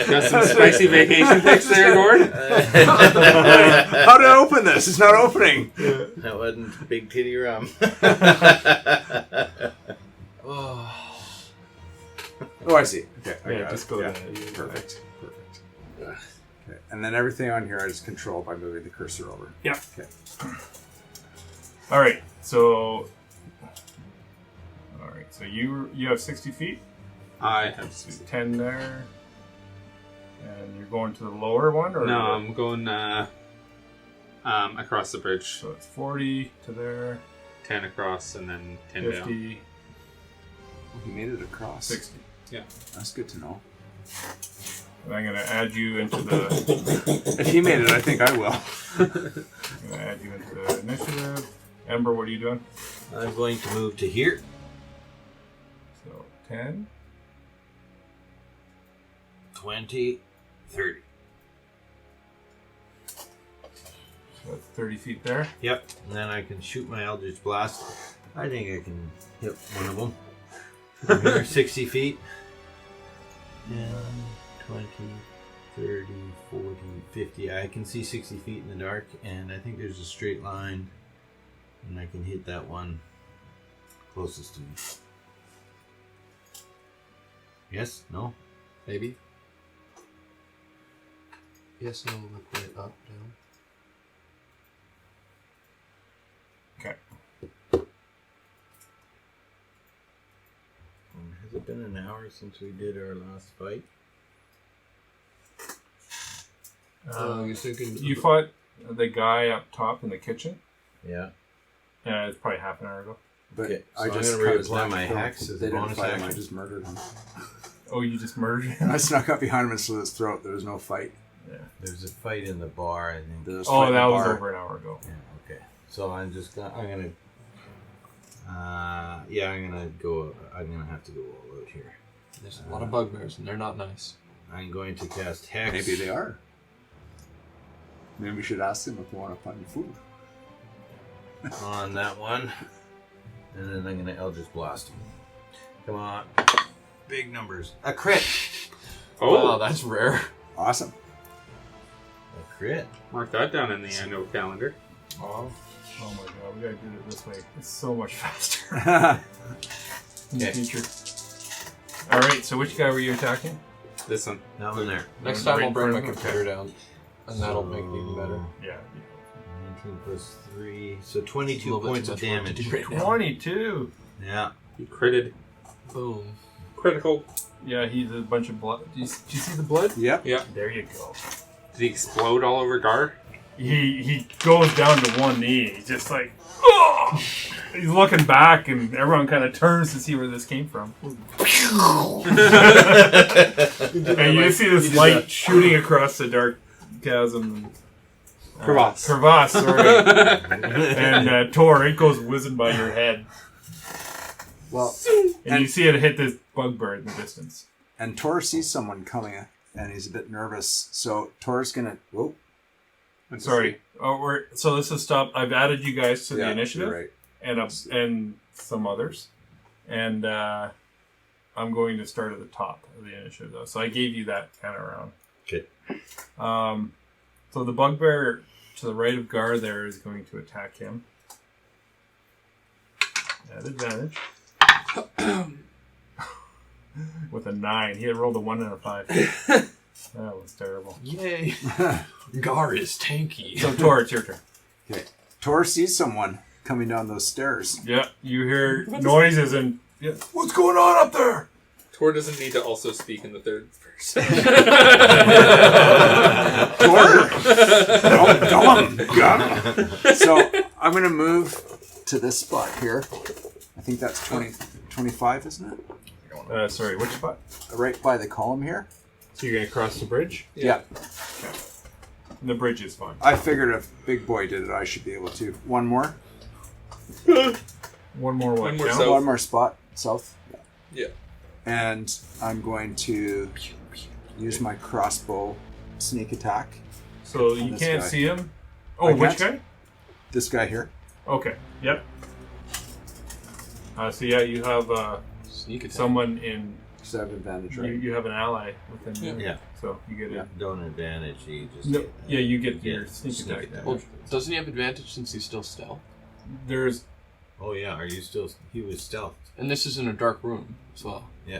Got some spicy vacation pics there, Gord? How did I open this? It's not opening. That wasn't big titty rum. Oh, Oh, I see. Okay. I Yeah, got just it. go Yeah. to that. Perfect. Okay. And then everything on here I just control by moving the cursor over. Yeah. Okay. All right. So you have 60 feet. I have. 10 there. And you're going to the lower one, or No, I'm going across the bridge. So it's 40 to there. 10 across and then 10 down. 50, He made it across. 60. That's good to know. And I'm going to add you into the. If he made it, I think I will. I'm going to add you into the initiative. Ember, what are you doing? I'm going to move to here. So 10. 20, 30. So that's 30 feet there. Yep. And then I can shoot my Eldritch Blast. I think I can hit one of them. From here, 60 feet. 10, 20, 30, 40, 50. I can see 60 feet in the dark, and I think there's a straight line, and I can hit that one closest to me. Yes? No? maybe. Yes, no, look right up, down. Okay. Has it been an hour since we did our last fight? You're thinking You fought the guy up top in the kitchen. Yeah. It's probably half an hour ago. But Okay, so I I'm just gonna cut his reapply leg my throat. hacks as a They didn't bonus fight him. I action. just murdered him. Oh, you just murdered him? I snuck up behind him and slit his throat. There was no fight. Yeah. There's a fight in the bar, I think. There was Oh, fight in that the was bar. over an hour ago. Yeah, okay. So I'm gonna have to go all out here. there's a lot of bugbears, and they're not nice. I'm going to cast Hex. Maybe they are. Maybe we should ask them if they want to find food. on that one. And then I'm going to Eldritch Blast him. Come on. Big numbers. A crit. Oh, Wow, that's rare. Awesome. A crit. mark that down in the annual calendar. Oh my god, we gotta do it this way. It's so much faster in the Okay. future. Alright, so which guy were you attacking? This one. That one there. Next time I'll bring my Okay. computer down, and that'll make it even better. Yeah. 19 plus 3. So 22 A little bit points too of much work to damage. do right now. 22! Yeah. He critted. Boom. Critical. Yeah, he's a bunch of blood. Do you see the blood? Yep. Yeah. There you go. Did he explode all over Gharr? He goes down to one knee. He's just like, oh! He's looking back, and everyone kind of turns to see where this came from. And you see this light shooting across the dark chasm. Crevasse. Crevasse, sorry. And Tor, it goes whizzing by your head. Well, And you see it hit this bugbear in the distance. and Tor sees someone coming, and he's a bit nervous. So Tor's gonna. Whoa. Sorry. So this is stop. I've added you guys to the Yeah, initiative. you're right. And some others. And I'm going to start at the top of the initiative, though. So I gave you that kind of round. Okay. So the bugbear to the right of Gharr there is going to attack him. At advantage. With a 9. He had rolled a 1 and a 5. That was terrible. Yay. Gharr is tanky. So, Tor, it's your turn. Okay. Tor sees someone coming down those stairs. Yeah, you hear noises and... Yeah, what's going on up there? Tor doesn't need to also speak in the third person. Tor! So, I'm going to move to this spot here. I think that's 25, isn't it? Sorry, which spot? Right by the column here. So you're going to cross the bridge? Yeah. Okay. And the bridge is fine. I figured if Big Boy did it, I should be able to. One more. One more what? One more count? south. One more spot. South. Yeah. And I'm going to use my crossbow sneak attack. So you this can't guy. see him? I Oh, which can't. guy? This guy here. Okay, yep. So yeah, you have Sneak attack. someone in... Because I have advantage, right? You have an ally within there. Yeah. So you get it. Don't advantage. You just No, get, yeah, you get Yeah, your sneak sneak attack. attack. damage. Well, doesn't he have advantage since he's still stealth? There's... Oh yeah, are you still? He was stealth. And this is in a dark room as well. Yeah.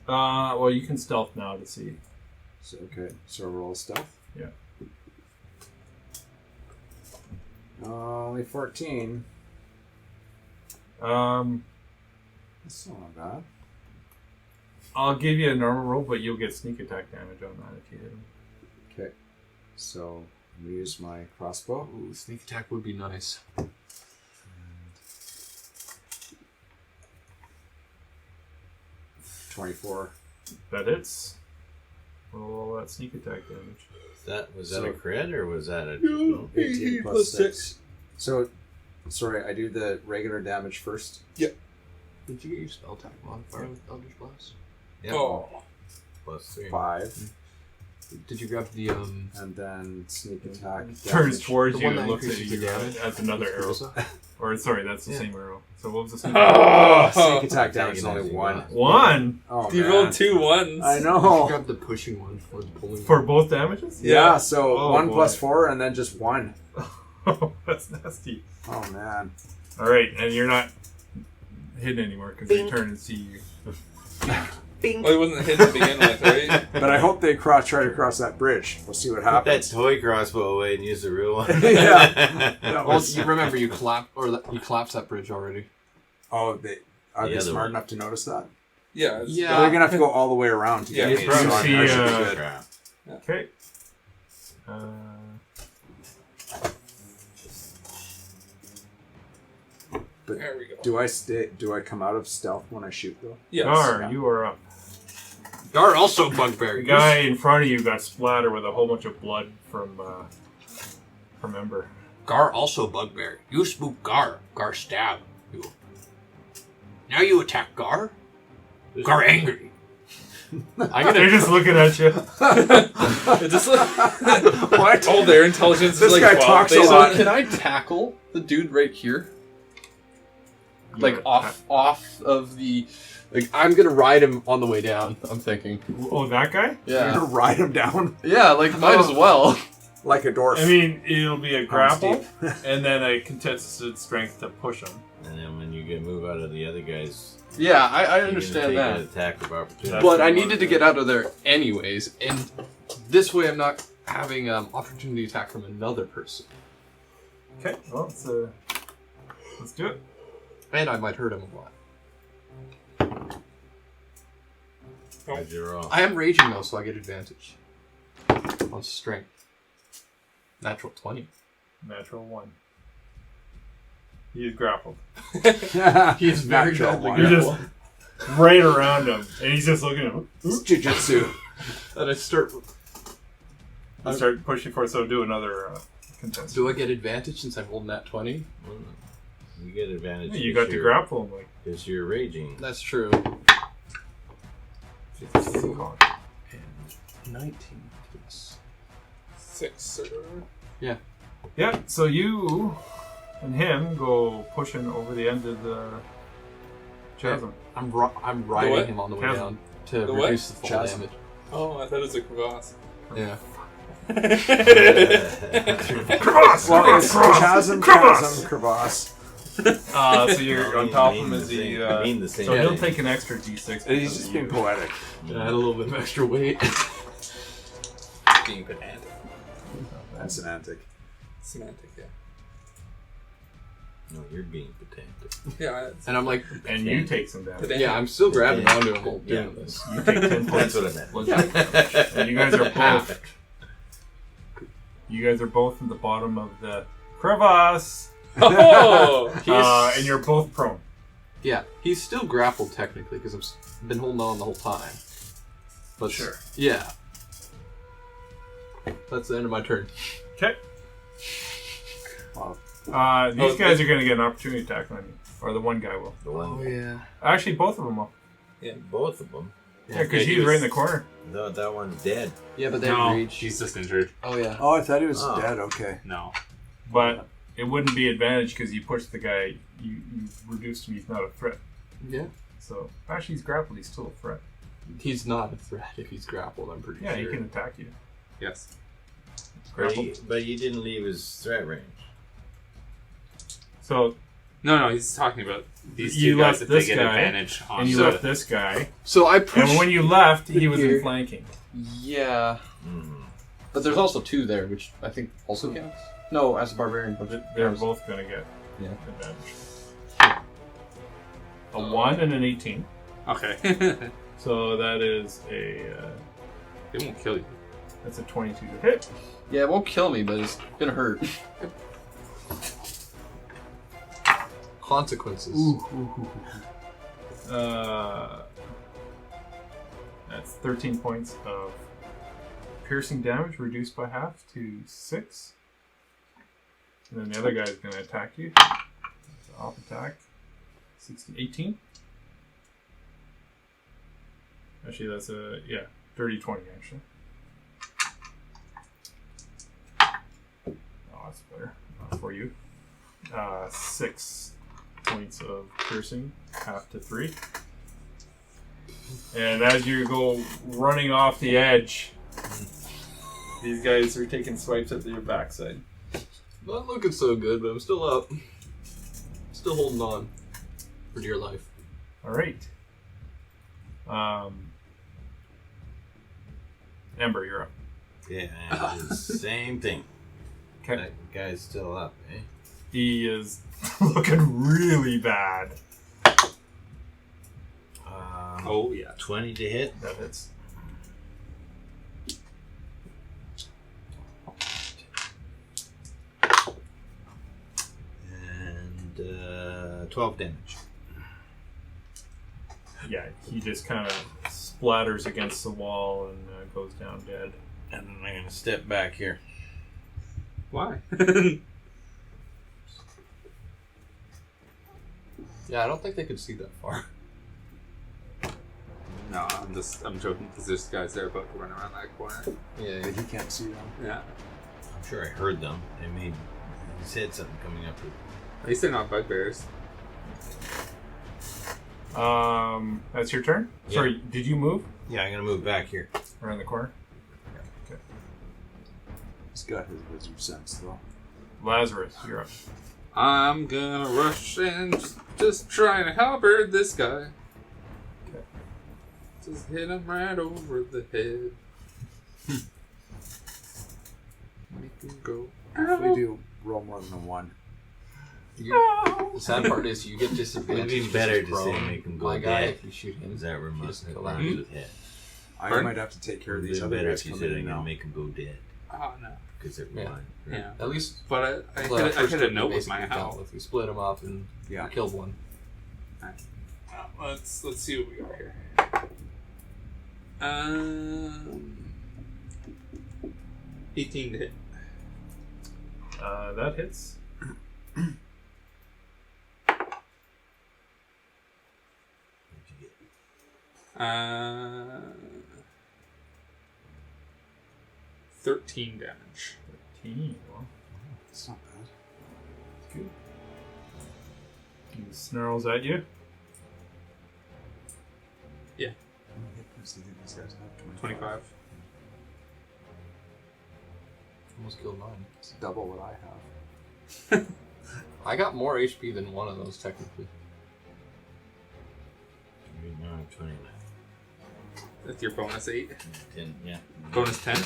well, you can stealth now to see. So, okay. So roll stealth. Yeah. Only 14. That's not bad. I'll give you a normal roll, but you'll get sneak attack damage on that if you hit him. Okay. So I'm gonna use my crossbow. Ooh, sneak attack would be nice. 24. That hits. Roll all that sneak attack damage. Was that So- a crit or was that a? 18 plus 6. So, sorry, I do the regular damage first. Did you get your spell attack modifier with Eldritch Blast? Yeah. Oh. Plus 3. 5. Did you grab the And then sneak attack. Turns damage. towards The you one and that looks at increases you the damage? as another arrow. Or, sorry, that's the Yeah. same arrow. So what was the sneak Oh, Sneak attack damage is only 1. One? Oh, you man. rolled 2 1s. I You know. grab the pushing one for the pulling For one. both damages? Yeah, so Oh, 1 boy. plus 4 and then just 1. Oh, that's nasty. Oh, man. Alright, and you're not hidden anymore because they turn and see you. Well, it wasn't hidden to begin with, right? But I hope they try to cross that bridge. We'll see what Put that happens. toy crossbow away and use the real one. Yeah. That Well, was, you remember you collapsed that bridge already. are The they other smart one. enough to notice that? Yeah. It's, Yeah. They're gonna have to go all the way around to Yeah, get you me. So I see, should be good. Crap. Okay. But There we go. do I come out of stealth when I shoot though? Yes. Gharr, you are up. Gharr also bugbear. The guy in front of you got splattered with a whole bunch of blood from Ember. Gharr also bugbear. You spook Gharr. Gharr stab you. Now you attack Gharr. Gharr angry. They're just looking at you. It just what? All their intelligence This is like guy 12. talks a They- lot. Can I tackle the dude right here? Like You- off of the, like I'm gonna ride him on the way down. I'm thinking. Oh, that guy? You're Yeah. gonna ride him down Yeah, like might as well. like a dwarf. I mean, it'll be a grapple steep. and then a contested strength to push him. And then when you get move out of the other guys, Yeah, I you're gonna understand take that. an attack of opportunity. That's But I what needed to get out of there anyways, and this way I'm not having opportunity attack from another person, Okay, well, let's do it. and I might hurt him a lot. How'd you roll? I am raging though, so I get advantage on strength. Natural 20. Natural 1. He is grappled. He is very Natural badly one. You're grappled. just right around him, and he's just looking at him. It's jujitsu. And I start. I start pushing for it, so do another contest. Do I get advantage since I rolled nat 20? You get advantage. You got to grapple him, like. Because you're raging. That's true. Come And 19 plus. 6, sir. Yeah, so you and him go pushing over the end of the chasm. I'm what? riding him on the way Chasm. down to The what? reduce the fall Chasm. damage. Oh, I thought it was a crevasse. Yeah. Crevasse! Well, it's Crevasse! chasm, Crevasse! crevasse. So you're on top of him as he. mean the same So he'll thing. take an extra d6. He's just being poetic. Add a little bit of extra weight. Being pedantic. That's semantic. Semantic, yeah. No, you're being pedantic. Yeah, And I'm like, And you take some damage. pedantic. yeah, I'm still grabbing Yeah. onto him while Yeah. doing this. You take 10 points. That's what I meant. Bludgeoning. And you guys are both. You guys are both at the bottom of the crevasse. Oh! And you're both prone. Yeah, he's still grappled technically because I've been holding on the whole time. But Sure. Yeah. That's the end of my turn. Okay. Wow. These guys are going to get an opportunity attack on you. Or the one guy will. The one, yeah. Actually, both of them will. both of them. Yeah, because Yeah, he he's right in was- the corner. No, that one's dead. Yeah, but they No, reach. she's just injured. Oh yeah. Oh, I thought he was Oh. dead. Okay. No. But it wouldn't be advantage because you pushed the guy. You reduced him. He's not a threat. Yeah. So, actually, he's grappled. He's still a threat. He's not a threat if he's grappled. I'm pretty Yeah, sure. he can attack you. Yes. Grappled. But you didn't leave his threat range. So, No, he's talking about these You two guys left if they this get guy, advantage on and you the... left this guy. So I pushed. And when you left, he was Here. in flanking. Yeah, Mm. but there's also two there, which I think also counts. No, as a barbarian, but They're both going to get Yeah. advantage. A 1 and an 18. Okay. So that is a They won't kill you. that's a 22 to hit. Yeah, it won't kill me, but it's gonna hurt. Consequences. That's 13 points of piercing damage, reduced by half to 6. And then the other guy's going to attack you. So off attack. 16, 18. Actually, that's a, yeah, 30, 20 actually. Oh, that's better for you. 6 points of piercing, half to 3. And as you go running off the edge, these guys are taking swipes at your backside. Not looking so good, but I'm still up. Still holding on for dear life. All right. Ember, you're up. Yeah, and it's the same thing. Okay. That guy's still up, eh? He is looking really bad. Oh, yeah. 20 to hit. That hits. And 12 damage. Yeah, he just kind of splatters against the wall and goes down dead. And then I'm going to step back here. Why? Yeah, I don't think they could see that far. No, I'm joking because there's guys there about to run around that corner. Yeah, He can't see them. Yeah. I'm sure I heard them. He said something coming up. At least they're not bugbears. That's your turn? Yeah. Sorry, did you move Yeah, I'm going to move back here. around the corner? Okay. He's got his wizard sense, though. Lazarus, you're up. I'm gonna rush and just try and halberd this guy. Okay. Just hit him right over the head. Make him go. If we do roll more than a 1. the sad part is you get disadvantage. It'd be because better he's to say prone. make him go My guy, dead. if you shoot him, Is that where my doesn't go rhymes out. with head? I Pardon? might have to take care of these It'd other be better guys if you coming said in now. make him go dead. Oh no. Because they're Yeah. blind. Yeah. At least But I the hit a first one note with basically my dealt howl. with. We split them up and Yeah. killed one. Let's see what we got here. 18 to hit. That hits. What'd you get? 13 damage. 13. Well, It's not bad. that's good. He snarls at you. How many hit points do you think these guys have? 25. Almost killed 9. It's double what I have. I got more HP than one of those, technically. Right now I'm 29. That's your bonus 8. 10, yeah. Bonus 10?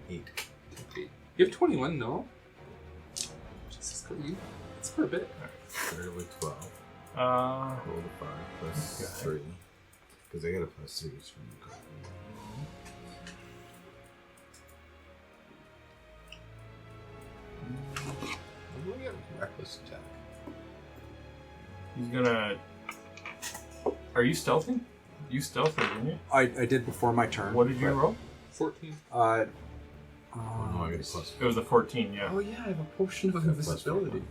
8. You have 21, no? Jesus, it's for a bit. Started with 12. Uh, Rolled a 5 plus 3. Because I got a plus 3 from the card. I'm going to get reckless attack. he's gonna. Are you stealthing? You stealthed, didn't you? I did before my turn. What did you roll? 14. Oh no, I got a plus It was a 14, yeah. Oh yeah, I have a potion of invisibility.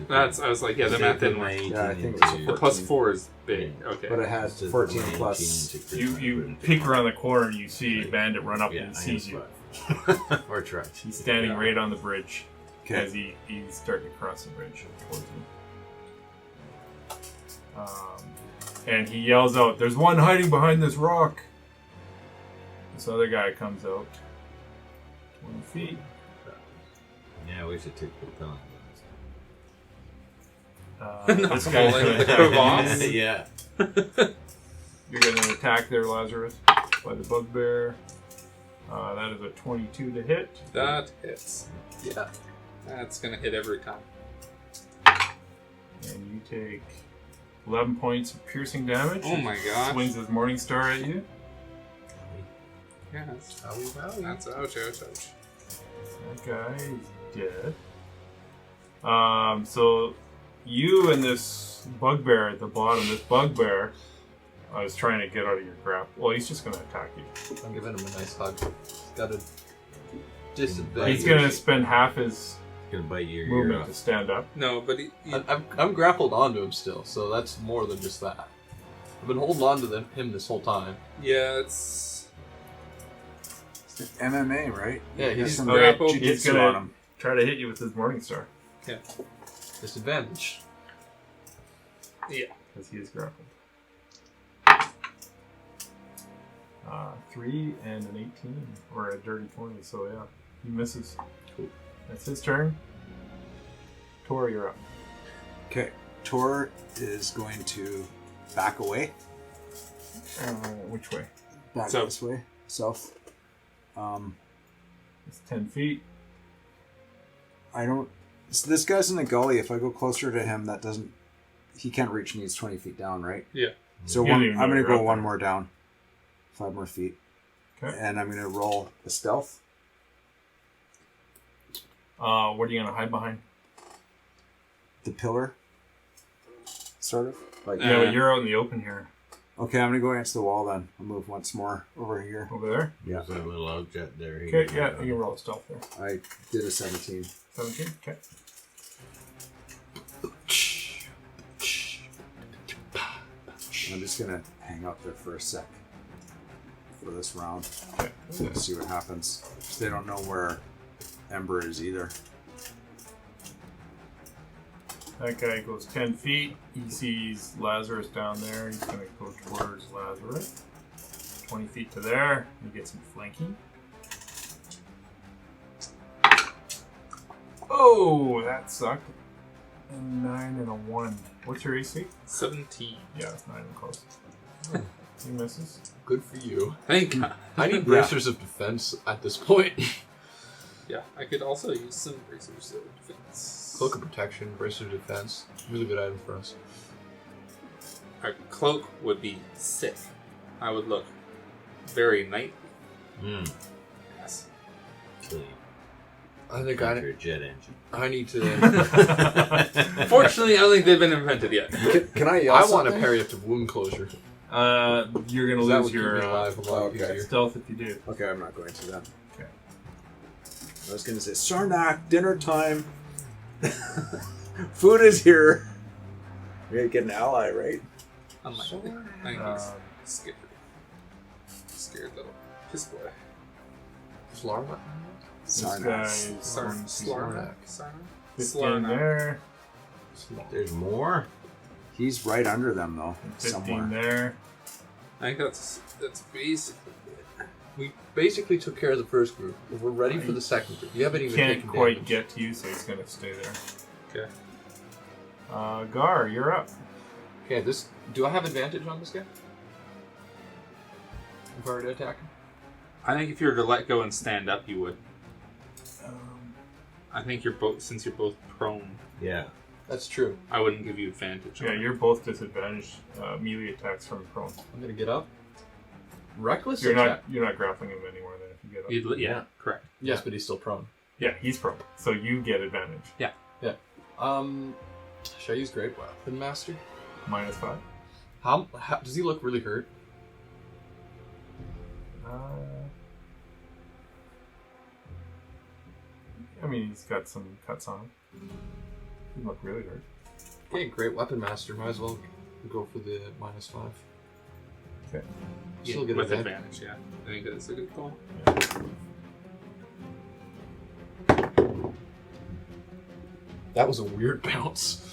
I was like, yeah, the math didn't work. Yeah, I think it's The plus 4 is big. Okay. But it has 14 plus. You peek around the corner and you see Bandit run up and sees you. Or try. He's standing right on the bridge Okay. as he's starting to cross the bridge towards you. And he yells out, "There's one hiding behind this rock!" This other guy comes out. 20 feet. Yeah, we should take the gun. This guy's Like gonna the boss? attack you. Yeah. You're going to attack there, Lazarus, by the bugbear. That is a 22 to hit. That hits. Yeah. That's going to hit every time. And you take 11 points of piercing damage. Oh my gosh. Swings his morning star at you. Yes. Owie. That's ouch, ouch, ouch. That guy is dead. So you and this bugbear at the bottom, this bugbear, I was trying to get out of your grapple. Well, he's just going to attack you. I'm giving him a nice hug. He's got a disadvantage. He's going to spend half his Gonna bite your ear movement off. to stand up. No, but he I'm grappled onto him still, so that's more than just that. I've been holding on to him this whole time. yeah, it's... MMA, right? Yeah, He has he's some grappled. jiu-jitsu He's going on to him. try to hit you with his morning star. Disadvantage. Because he is grappled. 3 and an 18, or a dirty 20, so yeah, he misses. Cool. That's his turn. Tor, you're up. Okay, Tor is going to back away. Which way? Back South. this way. South. It's 10 feet. I don't... So this guy's in the gully. If I go closer to him, that doesn't... He can't reach me. He's 20 feet down, right? Yeah. So You don't even I'm know going to you're go up one there. more down. 5 more feet. Okay. And I'm going to roll a stealth. What are you going to hide behind? The pillar. Sort of. Like, Yeah, but you're out in the open here. okay, I'm going to go against the wall then. I'll move once more over here. Over there? Yeah. There's a little object there. Okay, yeah, you can roll a stealth there. I did a 17. 17? Okay. I'm just going to hang out there for a sec. For this round. Okay. See what happens. They don't know where Ember is either. That guy goes 10 feet. He sees Lazarus down there. He's going to go towards Lazarus. 20 feet to there. He gets some flanking. Oh, that sucked. A 9 and a 1. What's your AC? 17. Yeah, it's not even close. He misses. Good for you. Thank God. I need bracers of defense at this point. Yeah, I could also use some bracers of defense. Cloak of protection, bracer of defense. Really good item for us. A cloak would be sick. I would look very knightly. Yes. I think Got your jet engine. I need to. Fortunately, I don't think they've been invented yet. Can I yell I want to something? parry up to wound closure. You're going to That lose would your keep me alive a lot okay. easier. stealth if you do. Okay, I'm not going to then. Okay. I was going to say, Sarnak, dinner time. Food is here. We gotta get an ally, right? Unlikely. I think he's scared. Scared little piss boy. Slarma? This guy Sarnak. is going to Slarnak. 15 there. There's more? He's right under them, though. 15 Somewhere. there. I think that's basically it. we basically took care of the first group. We're ready for the second group. You haven't even Can't taken quite damage. get to you, so he's gonna stay there. Okay. Gharr, you're up. Okay, do I have advantage on this guy? If I were to attack him? I think if you were to let go and stand up, you would. I think since you're both prone, Yeah. That's true. I wouldn't give you advantage. Yeah, on it. you're both disadvantaged. Melee attacks from prone. I'm gonna get up. Reckless You're attack. not grappling him anymore then if you get up. Yeah, correct. Yes, but he's still prone. Yeah, he's prone, so you get advantage. Yeah. Should I use Great Weapon Master? -5. How does he look really hurt? I mean, he's got some cuts on him. He look really hurt. Okay, Great Weapon Master. Might as well go for the -5. Okay. Still get with advantage. advantage. Yeah, I think that's a good call. That was a weird bounce.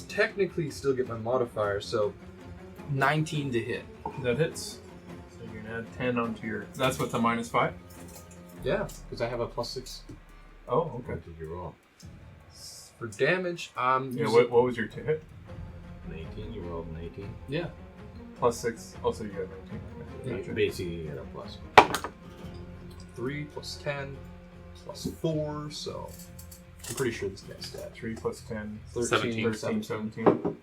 Technically still get my modifier, so 19 to hit. That hits. So you're gonna add 10 onto your. That's with the -5. Yeah, because I have a +6 Oh, okay. What did you roll? for damage. Yeah. Using- What was your to hit? 19. You rolled an 18. Yeah. +6. Also, you got 19. Yeah, Okay. basically, you got a plus. 3 + 10 + 4, so I'm pretty sure this guy's dead. 3 + 10. 13, 13, 17. 17.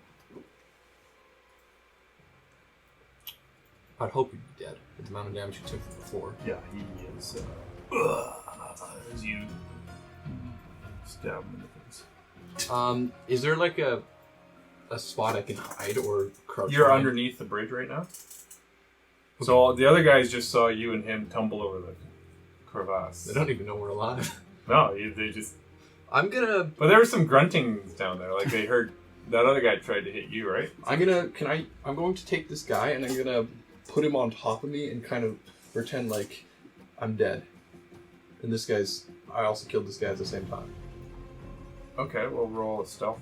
I'd hope he'd be dead with the amount of damage he took before. Yeah, he is. As you stab him in the face. Is there like a spot I can hide or crouch? You're behind? underneath the bridge right now. So the other guys just saw you and him tumble over the crevasse. They don't even know we're alive. No, they just. I'm gonna. But there was some gruntings down there. Like they heard that other guy tried to hit you, right? I'm going to take this guy and I'm gonna put him on top of me and kind of pretend like I'm dead. And I also killed this guy at the same time. Okay, we'll roll a stealth.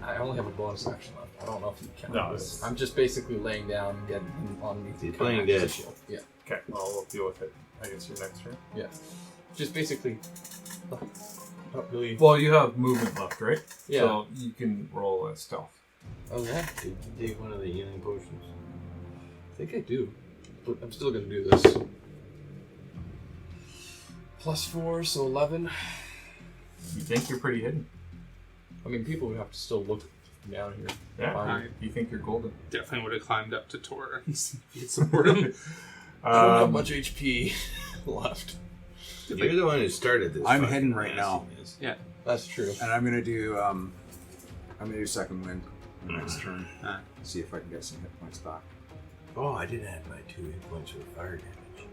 I only have a bonus action left. I don't know if you count No, this. it's- I'm just basically laying down and getting him on me. He's to playing act as a dead. shield. Yeah. Okay, well, we'll deal with it. I guess your next turn. Yeah. Just basically. Not really. Well, you have movement left, right? Yeah. So you can roll a stealth. Oh yeah. Did you take one of the healing potions? I think I do. But I'm still gonna do this. +4, so 11. You think you're pretty hidden? I mean, people would have to still look down here. Yeah. Fine. You think you're golden? Definitely would have climbed up to Tor and see if he'd support him. I don't have much HP left. You're the one who started this. I'm fucking hidden right now. nastiness. Yeah. That's true. And I'm gonna do second wind the next turn. Ah. See if I can get some hit points back. Oh, I did add my 2 hit points with fire damage.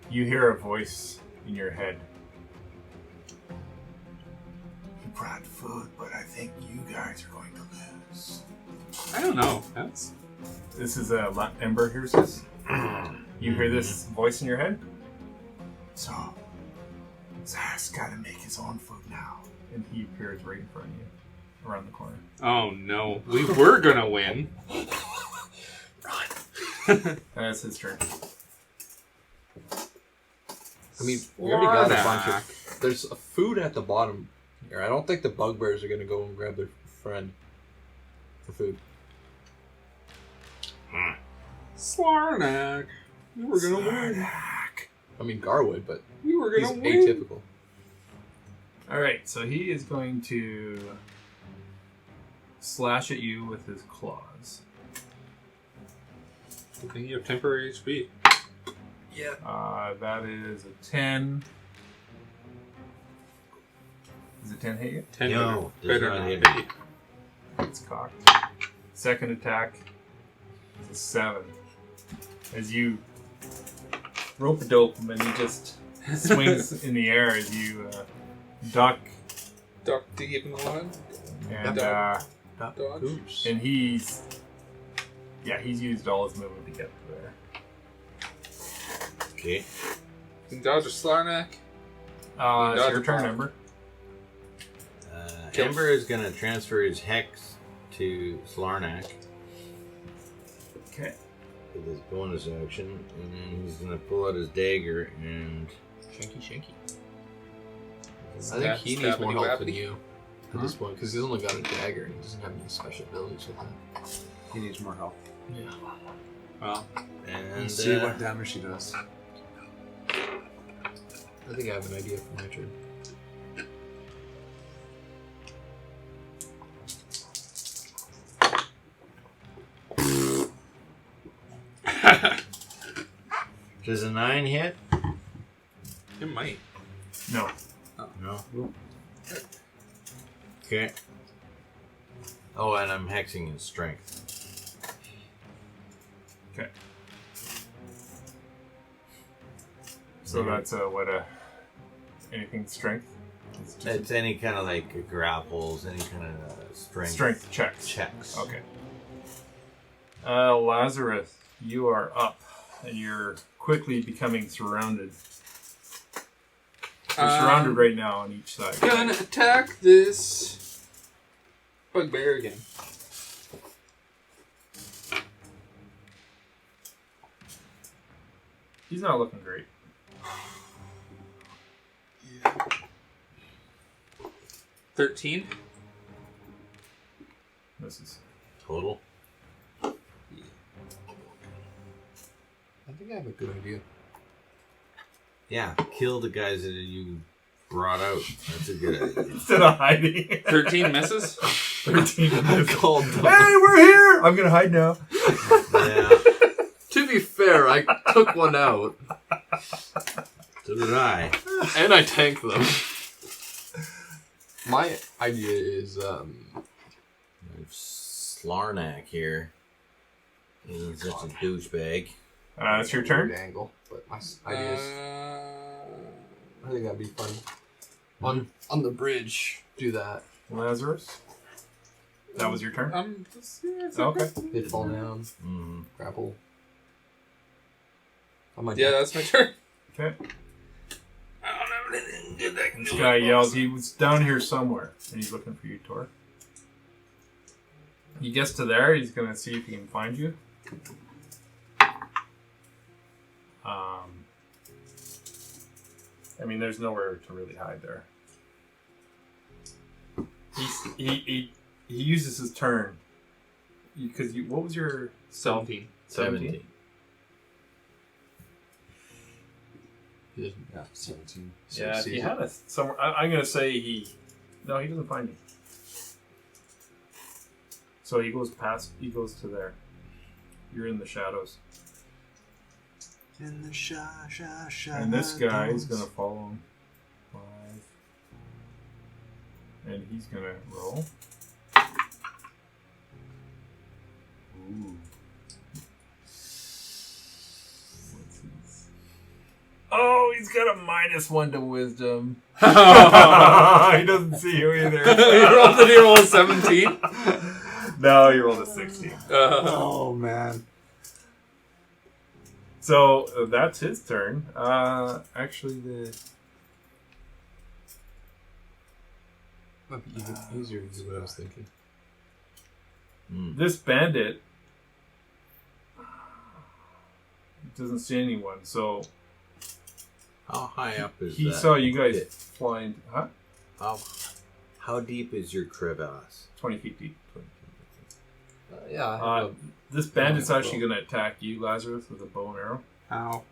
You hear a voice in your head. You brought food, but I think you guys are going to lose. I don't know. This is Ember hears this. You hear this voice in your head? So, Zach's got to make his own food now. And he appears right in front of you, around the corner. Oh no, we were gonna win. That's his turn. I mean, we already got a bunch Warlock. of. There's a food at the bottom here. I don't think the bugbears are gonna go and grab their friend for food. Slarnak. We were gonna win. I mean, Gharr would, but We were he's gonna win. atypical. Alright, so he is going to slash at you with his claws. I think you have temporary HP. Yeah. That is a 10. Does a 10 hit you? 10 No, does better not not hit hit me. you. It's cocked. Second attack is a 7. As you rope-a-dope him and he just swings in the air as you duck Duck deep in the line. and Dodge. he's used all his movement to get there. Okay. You can dodge a Slarnak. It's Dodge your a turn, bomb. Ember. Ember is going to transfer his hex to Slarnak. with his bonus action, and then he's gonna pull out his dagger and Shanky. I think he needs more help than you at this point, because he's only got a dagger and he doesn't have any special abilities with that. He needs more help. Yeah. Well, and See what damage she does. I think I have an idea for my turn. Does a 9 hit? it might. No. No. Okay. Oh, and I'm hexing in strength. Okay. So that's anything strength? It's any kind of like grapples, any kind of Strength checks. Okay. Lazarus, you are up, and you're quickly becoming surrounded. You're surrounded right now on each side. Gonna attack this bugbear again. He's not looking great. Yeah. 13. Misses. Total. I think I have a good idea. Yeah, kill the guys that you brought out. That's a good idea. Instead of hiding. 13 misses. 13 misses. Called Hey, we're here! I'm gonna hide now. Yeah. To be fair, I took one out. So did I. And I tanked them. My idea is, Slarnak here. He's such a douchebag. It's your turn. weird angle, but my idea is, I think that'd be fun. On the bridge, do that. Lazarus. That was your turn? It's Okay. They'd fall down, Mm. grapple. Yeah, that's my turn. Okay. I don't have anything good that can This do guy it. yells, he was down here somewhere, and he's looking for you, Tor. He gets to there, he's gonna see if he can find you. I mean, there's nowhere to really hide there. He uses his turn. Because what was your 17. 17. Yeah, 17. So Yeah, if see he it. had a somewhere. I'm gonna say he doesn't find you. So he goes to there. You're in the shadows. In the shadows. And this guy is gonna follow him. 5. And he's gonna roll. Ooh. What's his? Oh, he's got a -1 to wisdom. He doesn't see you either. Did he roll a 17? No, he rolled a 16. Oh, man. So that's his turn. Actually, Might be even easier to do what I was thinking. this bandit doesn't see anyone. So How high up is he that saw you guys pit? flying. Huh? How deep is your crevasse? 20 feet deep. Yeah. I have This bandit's actually going to attack you, Lazarus, with a bow and arrow. Ow.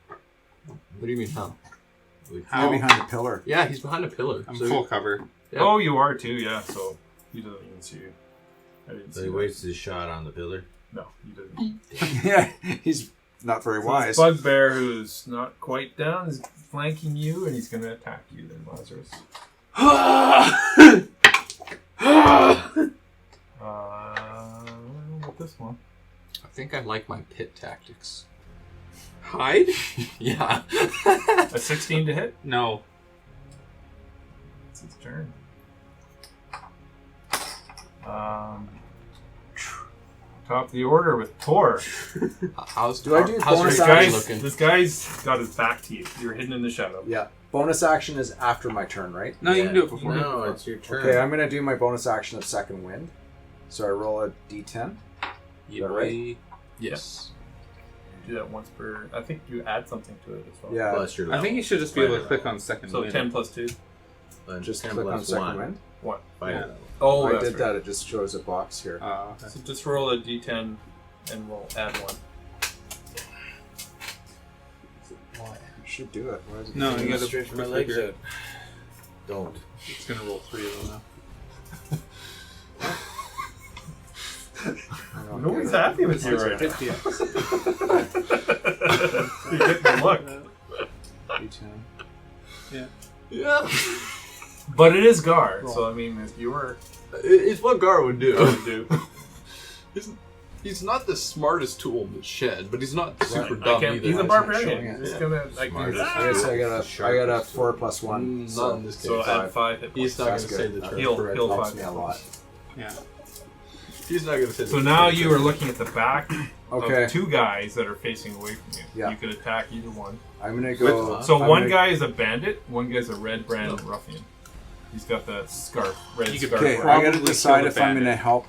what do you mean, how? I'm behind the pillar. Yeah, he's behind a pillar. I'm so full cover. Yeah. Oh, you are too, yeah. So he doesn't even see you. I didn't So see he that. wastes his shot on the pillar. No, he doesn't. Yeah, he's not very So wise. this bugbear who's not quite down is flanking you, and he's going to attack you then, Lazarus. With this one. I think I like my pit tactics. Hide? Yeah. A 16 to hit? No. It's his turn. Top of the order with Tor. How's Do I do how's bonus your action? guy looking? This guy's got his back to you. You're hidden in the shadow. Yeah. Bonus action is after my turn, right? No, you can do it before. No, it's your turn. Okay, I'm going to do my bonus action of second wind. So I roll a d10. Is that right? Yes. You do that once per. I think you add something to it as well. Yeah. Plus your I think you should just be able to click on second So wind. 10 plus 2. Just 10 click on plus second 1. wind. What? Yeah. Oh, I that's did right. that. It just shows a box here. Okay. So just roll a d10 and we'll add 1. You should do it. Why is it No, you gotta Stretch my click legs here. out. Don't. It's gonna roll 3 of them now. I don't Nobody's get it. happy with you right now. 50x. You're getting the look. D10. Yeah. But it is Gharr, so I mean, if you were. It's what Gharr would do. do. He's not the smartest tool in the shed, but he's not super Right. dumb He's a either. showing barbarian. it. He's Yeah. gonna. Like, Smartest. I guess I got a 4 plus 1. Not in this case. so add 5 hit points. He's not going That's to say good. the term Heal correctly. helps 5 me a hit lot. points. Yeah. He's not going to say the So term now you are correctly. looking at the back Okay. of 2 guys that are facing away from you. Yeah. You could attack either one. I'm gonna go. So I'm one gonna- guy is a bandit, one guy's a Redbrand ruffian. He's got the scarf, red You could scarf. Okay, around. I gotta Probably decide kill if the I'm gonna bandit. help.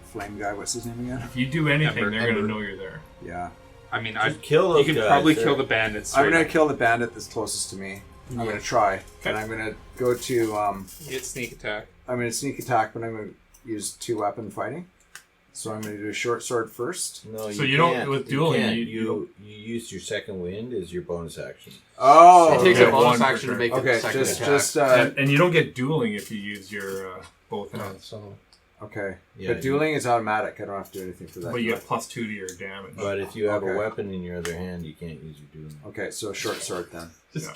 Flame guy. What's his name again? If you do anything, Ember. they're gonna know you're there. Yeah. I mean, Just kill those you can guys, probably sir. kill the bandits. I'm straight gonna up. kill the bandit that's closest to me. I'm gonna try, Okay. and I'm gonna go to. Get sneak attack. I'm gonna sneak attack, but I'm gonna use 2-weapon fighting. So I'm gonna do a short sword first. No, So you don't- can't. with You dueling, can't. you- you use your second wind as your bonus action. Oh. It takes okay. a bonus One per action to turn. make Okay, the second attack. just And you don't get dueling if you use your both hands. So okay. Yeah, But dueling is automatic. I don't have to do anything for that. But you do get +2 to your damage. But if you have Okay. a weapon in your other hand, you can't use your dueling. I? Okay, so short sword then. just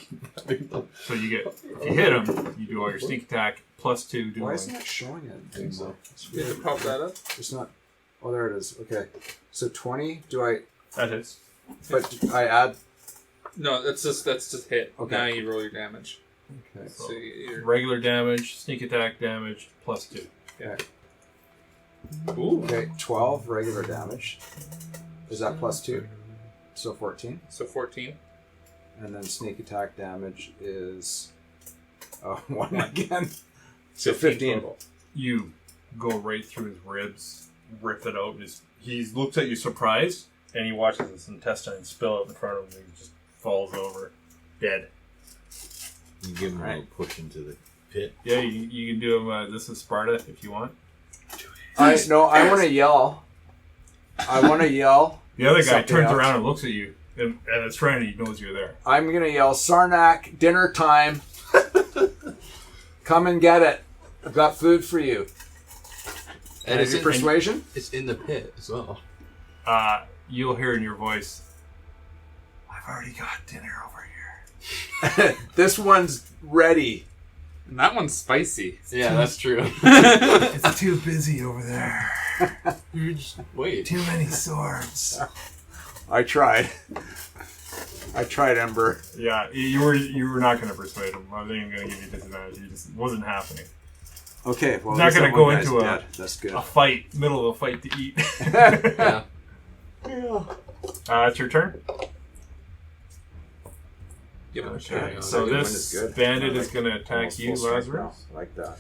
So you get, if you hit him, you do all your sneak attack +2 dueling. Why isn't it showing it anymore? It's You weird. can pop that up. It's not. Oh, there it is. Okay. So 20. Do I? That hits. But I add. No, that's just hit. Okay. Now you roll your damage. Okay. So So you're, regular damage, sneak attack damage +2. ooh. Okay. 12 regular damage. Is that +2? So 14. So 14. And then sneak attack damage is 1 again. So 15 15. total. You go right through his ribs, rip it out. And he looks at you surprised, and he watches his intestine spill out in front of him, and he just falls over, dead. You give him a Right. little push into the pit. Yeah, you can do him. This is Sparta if you want. I want to yell. I want to yell. The other guy Something turns else. around and looks at you, and it's friend. He knows you're there. I'm gonna yell, Sarnak, dinner time. Come and get it. I've got food for you. and Is it persuasion? it's in the pit as well. You'll hear in your voice, "I've already got dinner over here." This one's ready. And that one's spicy. Yeah, that's true. It's too busy over there. You just wait. Too many swords. I tried. Ember. Yeah, you were not going to persuade him. I wasn't even going to give you disadvantage. It just wasn't happening. Okay, well, Not at least gonna that go one guy's into a- dead. That's good. A fight, middle of a fight to eat. Yeah. It's your turn. Yep. Okay, Yeah, so second wind this is good. bandit I is going to attack Almost you, full strength Lazarus, now. I like that.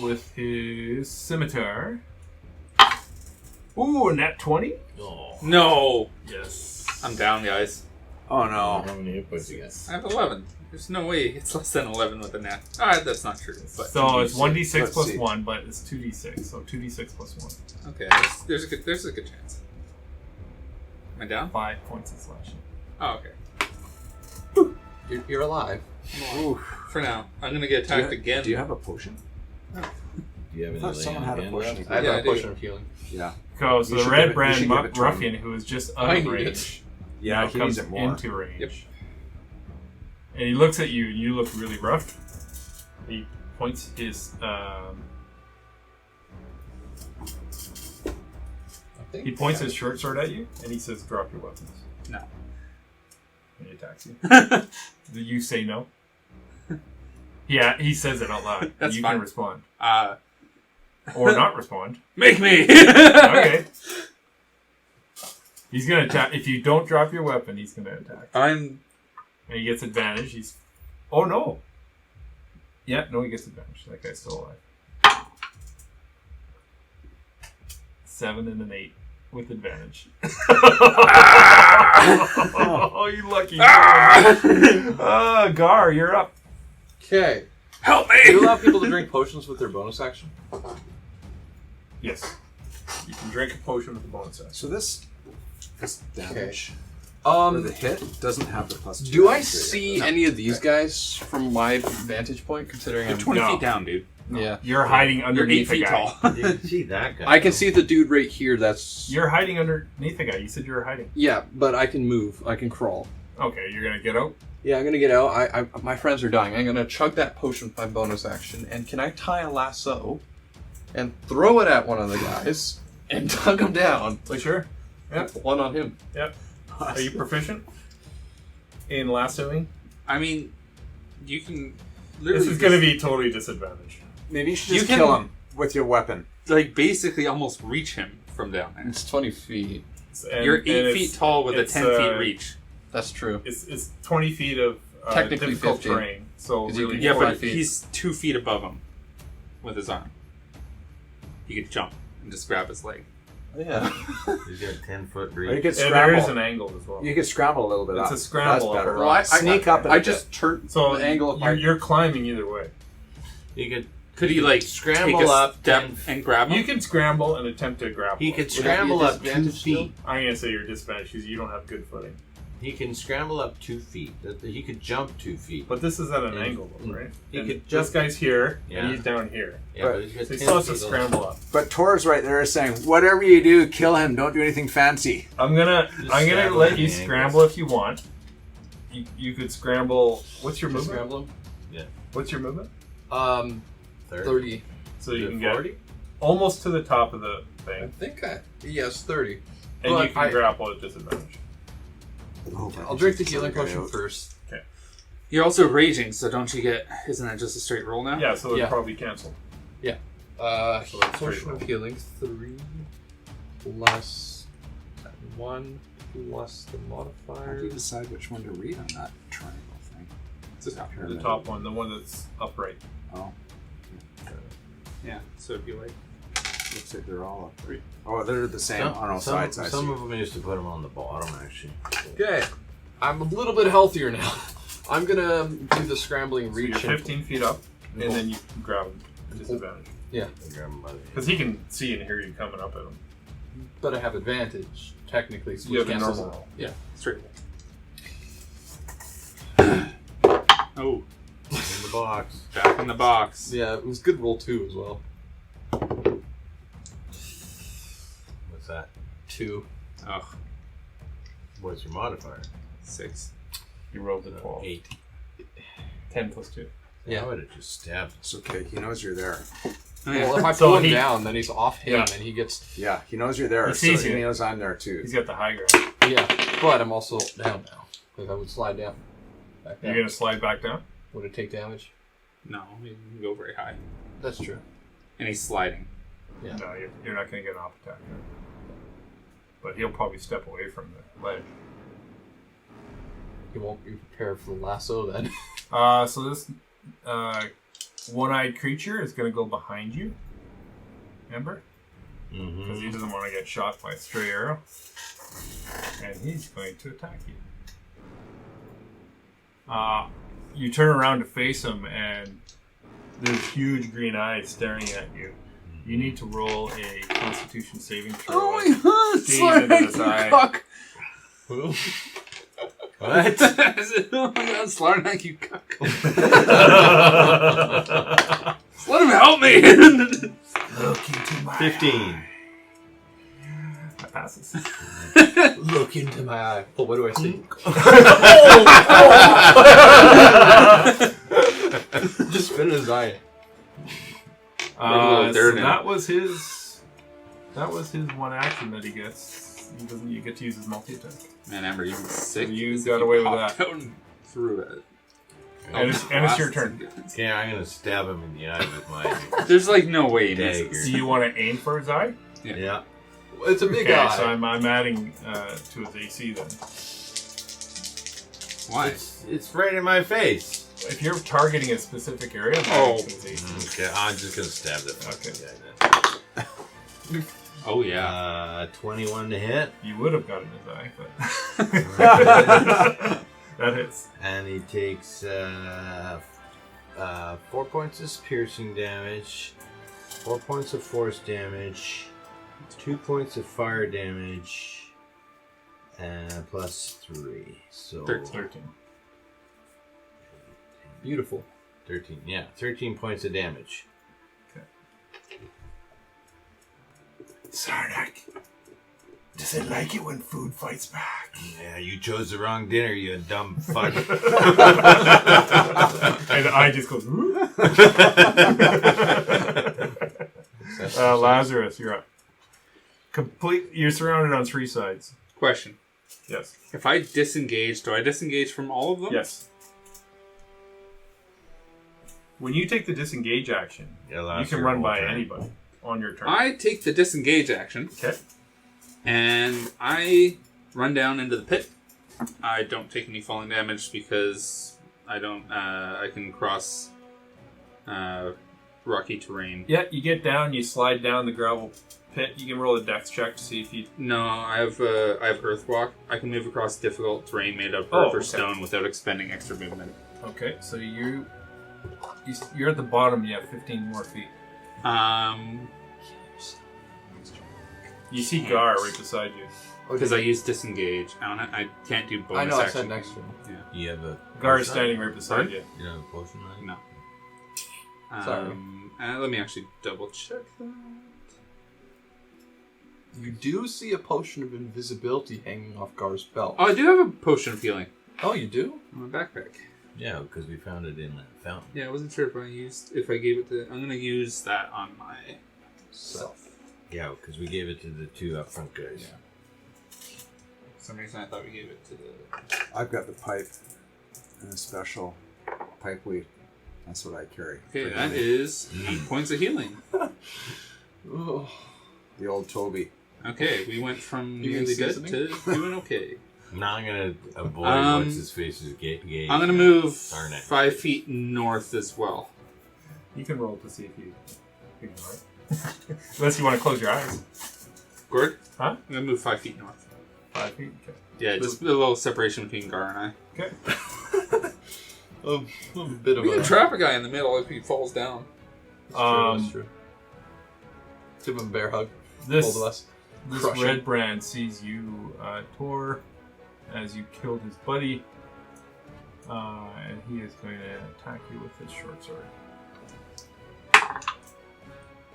with his scimitar. Ooh, nat 20? Oh. No! Yes. I'm down, guys. Oh no. How many hit points you got? I have 11. There's no way it's less than 11 with a nat. Alright, that's not true. But So it's 1d6 Let's plus see. 1, but it's 2d6. So 2d6 plus 1. okay, there's a good chance. Am I down? 5 points of slashing. Oh, okay. You're alive. Ooh. For now, I'm gonna get attacked again. Do you have a potion? Do you have I any thought someone had a hand potion. left? I have Yeah, I a do. potion of healing. Yeah. So You the should red give it- you brand should give it to ruffian who is just out I of need it. range Yeah, now he comes needs it more. into range. Yep. And he looks at you and you look really rough. He points his short sword at you and he says, "Drop your weapons." No. And he attacks you. Do you say no? Yeah, he says it out loud. That's you fine. can respond. Or Or not respond. make me! Okay. He's gonna attack. If you don't drop your weapon, he's gonna attack. I'm... And he gets advantage. Oh no! Yeah, no, he gets advantage. That guy's still alive. 7 and an 8 with advantage. Oh, you lucky. Gharr, you're up. Okay. Help Do you allow people to drink potions with their bonus action? Yes. You can drink a potion with a bonus action. So this damage Um, or the hit doesn't have the +2. do I see any of these guys from my vantage point? Considering You're I'm 20 No. feet down, dude. yeah, You're hiding You're 8 underneath a feet guy. tall. You can see that guy. I can see the dude right here. That's You're hiding underneath a guy. You said you were hiding. yeah, but I can move. I can crawl. Okay, you're gonna get out. Yeah, I'm gonna get out. I my friends are dying. I'm gonna chug that potion with my bonus action. And can I tie a lasso and throw it at one of the guys and tug him down? Are you sure? Yep. One on him. Yep. Are you proficient in lassoing? I mean, you can This literally is gonna be totally disadvantaged. Maybe you should You just can- kill him with your weapon. like basically almost reach him from down there. It's 20 feet. And- You're and 8 it's- feet tall with a it's, 10 feet reach. That's true. It's 20 feet of Technically difficult 15. terrain. So 'Cause you really, can- Yeah, 5 but feet. he's 2 feet above him with his arm. He could jump and just grab his leg. Yeah. He's got 10-foot Or you reach. could and there is scramble. an angle as well. You could scramble a little bit It's up. a scramble That's better. up. Well, I Sneak up and I just turned So the angle of my. you're climbing either way. He could Could he like scramble take a up step 10 and grab him? You can scramble and attempt to grapple. He could it. scramble be a up 2 disadvantage still? feet. I'm gonna say you're disadvantaged because you don't have good footing. He can scramble up 2 feet. He could jump 2 feet. But this is at an Yeah. angle, though, right? He And could this jump- guy's here, Yeah. and he's down here. Yeah, but he's got So he 10 still has to feet scramble up. But Tor's right there saying, whatever you do, kill him. Don't do anything fancy. I'm gonna scramble let in you the scramble angles. if you want. You could scramble. What's your Just movement? scramble him. What's your movement? 30. So you Is it can 40? get almost to the top of the I thing, think yes, 30. and But you can grapple at disadvantage. I'll drink the healing potion first. You're also raging, so don't you get? Isn't that just a straight roll now? Yeah, so it's Yeah. probably canceled. So that's Potion straight of healing 3 plus 1 plus the How do modifier. you decide which one to read on that triangle thing? It's the top. The top one, the one that's upright. Oh, Yeah. So it'd be like looks like they're all up. Oh, they're the same on all Some sides. I some see. of them used to put them on the bottom, actually. Okay. I'm a little bit healthier now. I'm gonna do the scrambling So you're reach. and- 15 feet up, and then you can grab him at disadvantage. They grab 'em by the Because he can see and hear you coming up at him. But I have advantage, technically. So You have a cancels normal it. roll. Yeah. straight roll. Oh, in the box. back in the box. Yeah, it was good roll 2 as well. What's that? 2. Oh, What's your modifier? 6. You rolled a 12. 8. 10 plus 2. Yeah. I would have just stabbed. It's okay. He knows you're there. Oh, yeah. Well, if I So pull him he- down, then he's off him, Yeah. and he gets. Yeah, he knows you're there. He sees so you. He knows I'm there too. He's got the high ground. Yeah, but I'm also down now because I would slide down. Back You're down. going to slide back down? Would it take damage? No, he didn't go very high, That's true. and he's sliding. Yeah. No, you're not going to get an off attack. But he'll probably step away from the ledge. He won't be prepared for the lasso then. So this one-eyed creature is going to go behind you. Remember? Because he doesn't want to get shot by a stray arrow. And he's going to attack you. You turn around to face him, and there's huge green eyes staring at you. You need to roll a Constitution saving throw. Oh my god! Gaze into his eye. Cock. What? Oh my god, Slarnak, you cock. Let him help me! Look into my 15. That passes. Look into my eye. Oh, what do I see? Just spin his eye. So that was his one action that he gets. He doesn't get to use his multi-attack. Man, Amber, you sick. You As if got away with popped that. out and threw it. And it's your turn. Yeah, I'm gonna stab him in the eye with my There's like no way he dagger. misses. Do you want to aim for his eye? Yeah. It's a big Okay, eye. so I'm adding to his AC then. Why? It's right in my face. If you're targeting a specific area, Okay, I'm just gonna stab the fucking guy then. Oh yeah. 21 to hit. You would have gotten his eye, but that hits. And he takes 4 points of piercing damage, 4 points of force damage, 2 points of fire damage, and plus 3. So 13. Beautiful. 13, yeah. 13 points of damage. Sarnak, does it like it when food fights back? Yeah, you chose the wrong dinner, you dumb fuck. And I just goes, Lazarus, you're up. You're surrounded on 3 sides. Question. Yes. If I disengage, do I disengage from all of them? Yes. When you take the disengage action, you can run by anybody on your turn. I take the disengage action. Okay. And I run down into the pit. I don't take any falling damage because I don't. I can cross rocky terrain. Yeah, you get down, you slide down the gravel pit. You can roll a dex check to see if you. No, I have Earthwalk. I can move across difficult terrain made of earth or stone without expending extra movement. Okay, so you're at the bottom. You have 15 more feet. You see Gharr right beside you. Because I use disengage. I can't do bonus I know, I action. said next to him. Yeah. You have a... Gharr is standing right beside you. You don't have a potion on? No. Sorry. Let me actually double check that. You do see a potion of invisibility hanging off Gar's belt. Oh, I do have a potion of healing Oh, you do? on my backpack. Yeah, because we found it in that fountain. Yeah, I wasn't sure if I gave it to... I'm going to use that on myself. Yeah, because we gave it to the 2 up front guys. Yeah. For some reason I thought we gave it to the... I've got the pipe and a special pipe weed. That's what I carry. Okay, that is 8 points of healing. Oh. The old Toby. Okay, we went from You nearly mean dead seasoning? to doing okay. Now I'm going to avoid what's his face's gate. I'm going to move Sarnak. 5 feet north as well. You can roll to see if you ignore it. Unless you want to close your eyes. Gord? Huh? I'm going to move 5 feet north. 5 feet? Okay. Yeah, just a little separation between Gharr and I. Okay. A bit of We a... can trap a guy in the middle if he falls down. That's true. Give him a bear hug. This Both of us. This Redbrand sees you, Tor, as you killed his buddy, and he is going to attack you with his short sword.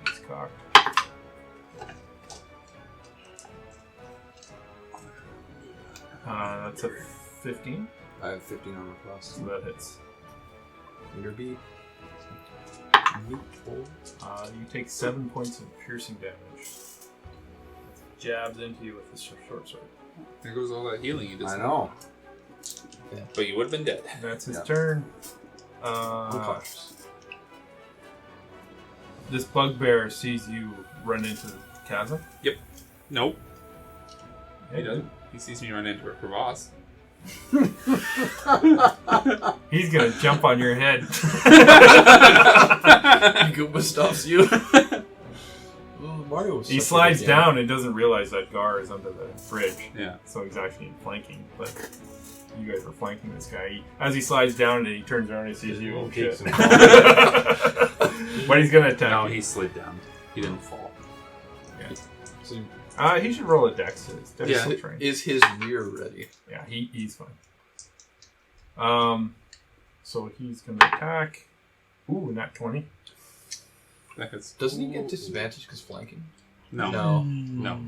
It's cocked. That's a 15, I have 15 armor plus. so that hits. Interbeat. You take 7 points of piercing damage. Jabs into you with his short sword. There goes all that healing you just I know. But you would have been dead. That's his Yeah. turn. Unconscious. This bugbear sees you run into the chasm. Nope. Yeah, He doesn't. He sees me run into a crevasse. He's gonna jump on your head. Goomba stops you. Oh, Mario was He such a slides good game. down and doesn't realize that Gharr is under the bridge. Yeah. So he's actually flanking. But you guys were flanking this guy. As he slides down and he turns around and he sees you. Oh Take shit. some But he's gonna attack No, you. he slid down. He didn't fall. So He should roll a dex. It's dex Yeah. train. is his rear ready? Yeah, he's fine. So he's gonna attack. Ooh, not 20. That's Doesn't he get disadvantage because flanking? no. No. No.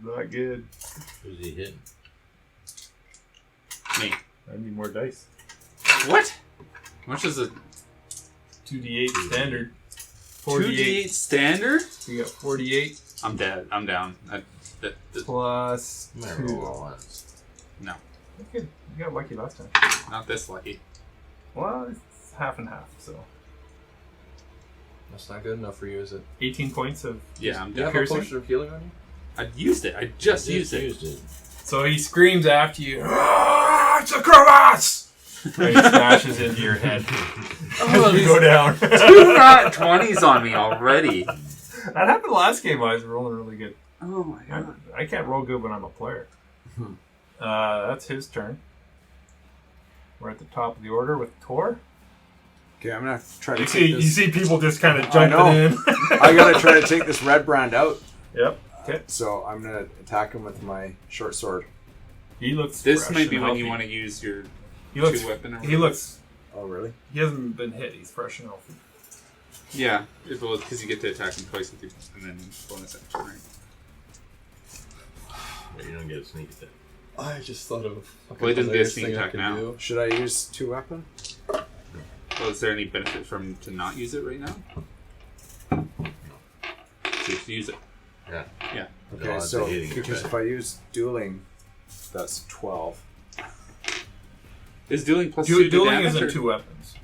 Not good. Who's he hitting? Me. I need more dice. What? How much is a 2d8 standard. 2d8 standard? So you got 48 I'm dead. I'm down. plus I'm going 2. to roll all once. No. You got lucky last time. Not this lucky. Well, it's half and half, so That's not good enough for you, is it? 18 points of. Yeah, I'm Do you dead. have a Piercing? potion of healing on you? I used it. I just used it. Used it. So he screams after you. "Ah, it's a crevasse! And he smashes into your head. Oh, You go down. 2 nat 20s on me already. That happened last game. I was rolling really good. Oh my god. I can't roll good when I'm a player. That's his turn. We're at the top of the order with Tor. Okay, I'm gonna try to You take see, this. you see people just kind of I jumping know. in. I gotta try to take this Redbrand out. Yep. Okay. So I'm gonna attack him with my short sword. He looks. This fresh might be and when healthy. you want to use your He looks. 2-weapon or He whatever. looks. Oh, really? He hasn't been hit. He's fresh and healthy. Yeah, because you get to attack him twice with your and then bonus action, right? Yeah, you don't get a sneak attack. I just thought of a fucking Well, he doesn't get a hilarious sneak thing I attack can now. do. Should I use 2 weapon? Well, is there any benefit from him to not use it right now? Just use it. Yeah. Yeah. Okay, No, so it's a hitting because effect. if I use dueling, that's 12. Is dueling plus 2 to Dueling damage? isn't or- 2 weapons.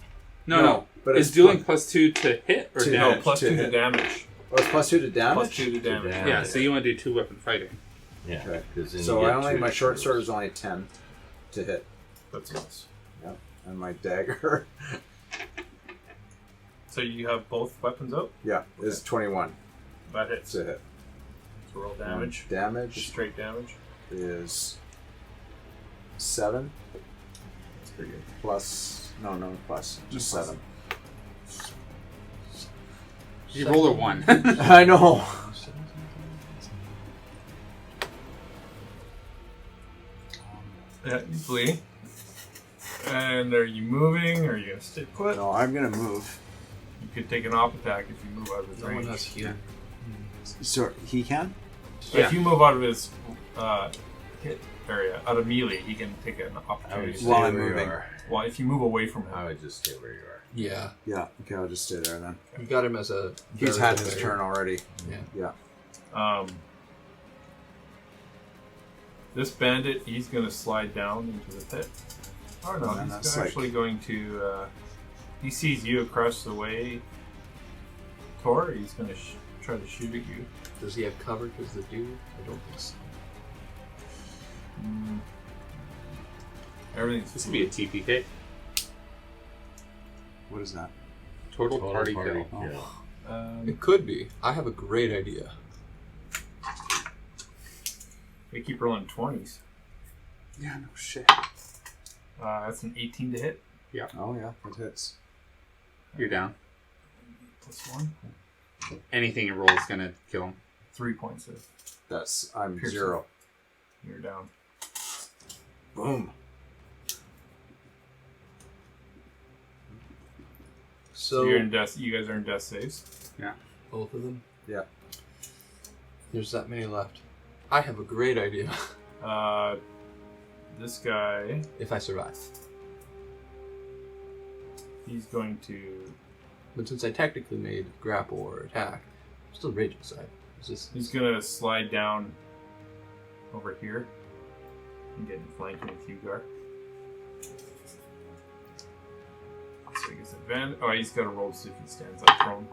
No. but Is it's dueling plus- plus 2 to hit or To- No, damage? plus to 2 to hit. damage. Oh, it's plus 2 to damage? Plus 2 to damage. damage. Yeah, so you want to do 2-weapon fighting. Yeah. Okay. 'cause then So you I get only 2 my short sword additional- is only 10 to hit. That's nice. Yep. And my dagger, So you have both weapons out. yeah, is 21 That hits. to hit. So roll damage. Just Damage straight damage. is 7 That's pretty good. plus. No plus. Just 7. You roll a 1. I know. Yeah, you flee. And are you moving? Or are you gonna stay put? No, I'm gonna move. You could take an op attack if you move out of his No one range. has heal. So he can? Yeah. If you move out of his hit area, out of melee, he can take an I would opportunity. stay While I'm where you moving. are. Well, if you move away from I him, would just stay where you are. Yeah, Yeah. Okay, I'll just stay there then. you got him as a. He's very had good his player. turn already. Yeah. Yeah. this bandit, he's gonna slide down into the pit. Oh no, And he's that's like- actually going to. He sees you across the way, Tor. He's gonna try to shoot at you. Does he have cover because the dude? I don't think so. Everything's. This would be a TPK. What is that? Total party kill. kill. It could be. I have a great idea. We keep rolling 20s. Yeah, no shit. That's an 18 to hit. Oh yeah, it hits. You're down. +1. Anything you roll is going to kill him. 3 points of. I'm Piercing. 0. You're down. Boom. So So you're in death. You guys are in death saves. both of them. Yeah. There's that many left. I have a great idea. This guy, If I survive. he's going to. But since I technically made grapple or attack, I'm still raging side. It's just He's gonna slide down over here and get in flanking with you, Gharr. So he gets advantage. Oh, he's got to roll to see if he stands up prone.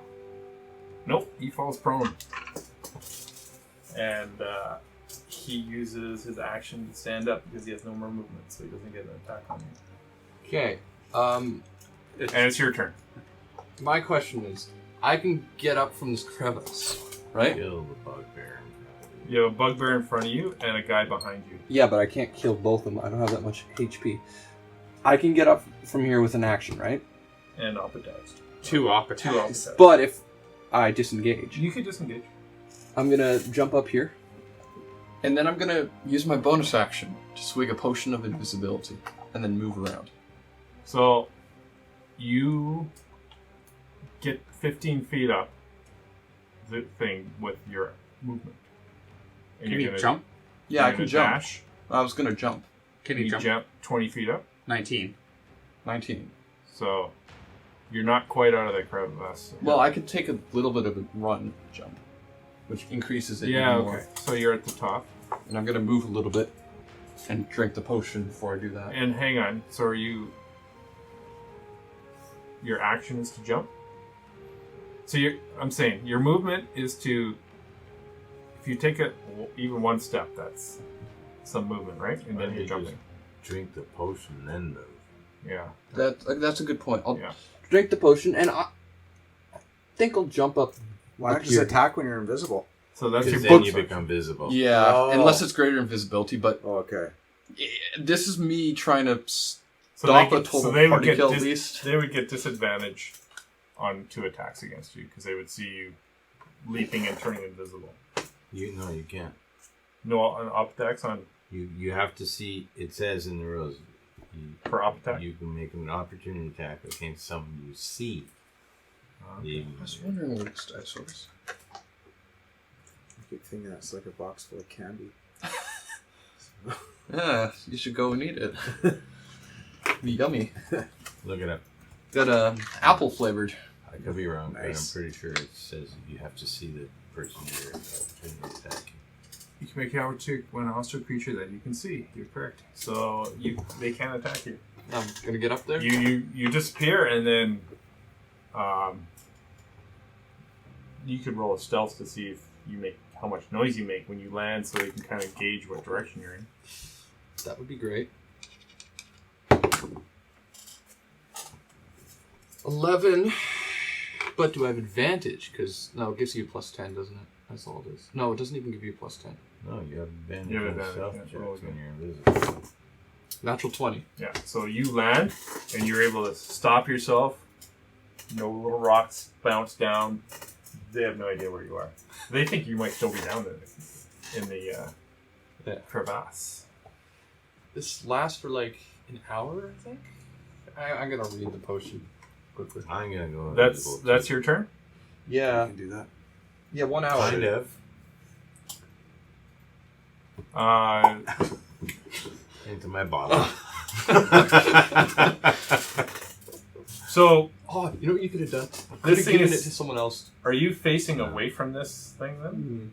Nope, he falls prone. And he uses his action to stand up because he has no more movement, so he doesn't get an attack on you. okay. And it's your turn. My question is, I can get up from this crevice, right? Kill the bugbear. You have a bugbear in front of you and a guy behind you. Yeah, but I can't kill both of them. I don't have that much HP. I can get up from here with an action, right? And op attacks. 2 op Two attacks. op attacks. But if I disengage, You could disengage. I'm gonna jump up here, and then I'm gonna use my bonus action to swig a potion of invisibility, and then move around. So you get 15 feet up the thing with your movement. And Can you're you gonna- jump? Yeah, you're I can gonna jump. Dash. I was gonna jump. Can You you jump? 20 feet up. 19. 19. So you're not quite out of the crevasse. Well, I could take a little bit of a run jump, which increases it Yeah, even okay. more. So you're at the top. And I'm gonna move a little bit and drink the potion before I do that. And hang on. So are you... Your action is to jump? So I'm saying, your movement is to... If you take it even one step, that's some movement, right? And Why then don't you're you jumping. Drink the potion, then move. Yeah. That's a good point. I'll Yeah. drink the potion, and I think I'll jump up. Why not Up just here. attack when you're invisible? So that's your Because book then you search. become visible. Yeah, Oh. unless it's greater invisibility. But Oh, okay. this is me trying to So stop they a get- total so they would party get kill at least. They would get disadvantage on 2 attacks against you because they would see you leaping and turning invisible. You can't. No up attacks on You have to see. It says in the rules. for up attack. You can make an opportunity attack against someone you see. Okay. I was wondering where this dice was. I keep thinking that's like a box full of candy. Yeah, you should go and eat it. Be yummy. Look it up. Got apple flavored. I could be wrong, but I'm Nice. pretty sure it says you have to see the person you're opportunity attacking. You can make an check when a hostile creature that you can see. You're correct. So they can't attack you. I'm gonna get up there. You disappear and then you could roll a stealth to see if you make how much noise you make when you land, so you can kind of gauge what direction you're in. That would be great. 11. But do I have advantage? Because, no, it gives you a plus 10, doesn't it? That's all it is. No, it doesn't even give you a plus 10. No, you have advantage You have on advantage, stealth yeah, checks roll when again. you're invisible. Natural 20. Yeah. So you land and you're able to stop yourself. No little rocks bounce down. They have no idea where you are. They think you might still be down there in the crevasse. This lasts for like an hour, I think? I'm going to read the potion quickly. I'm gonna go. That's your turn. You Yeah. can do that. Yeah, 1 hour. Kind of. Into my bottle. So Oh, you know what you could have done? Could this have thing given is. it to someone else. Are you facing away from this thing then?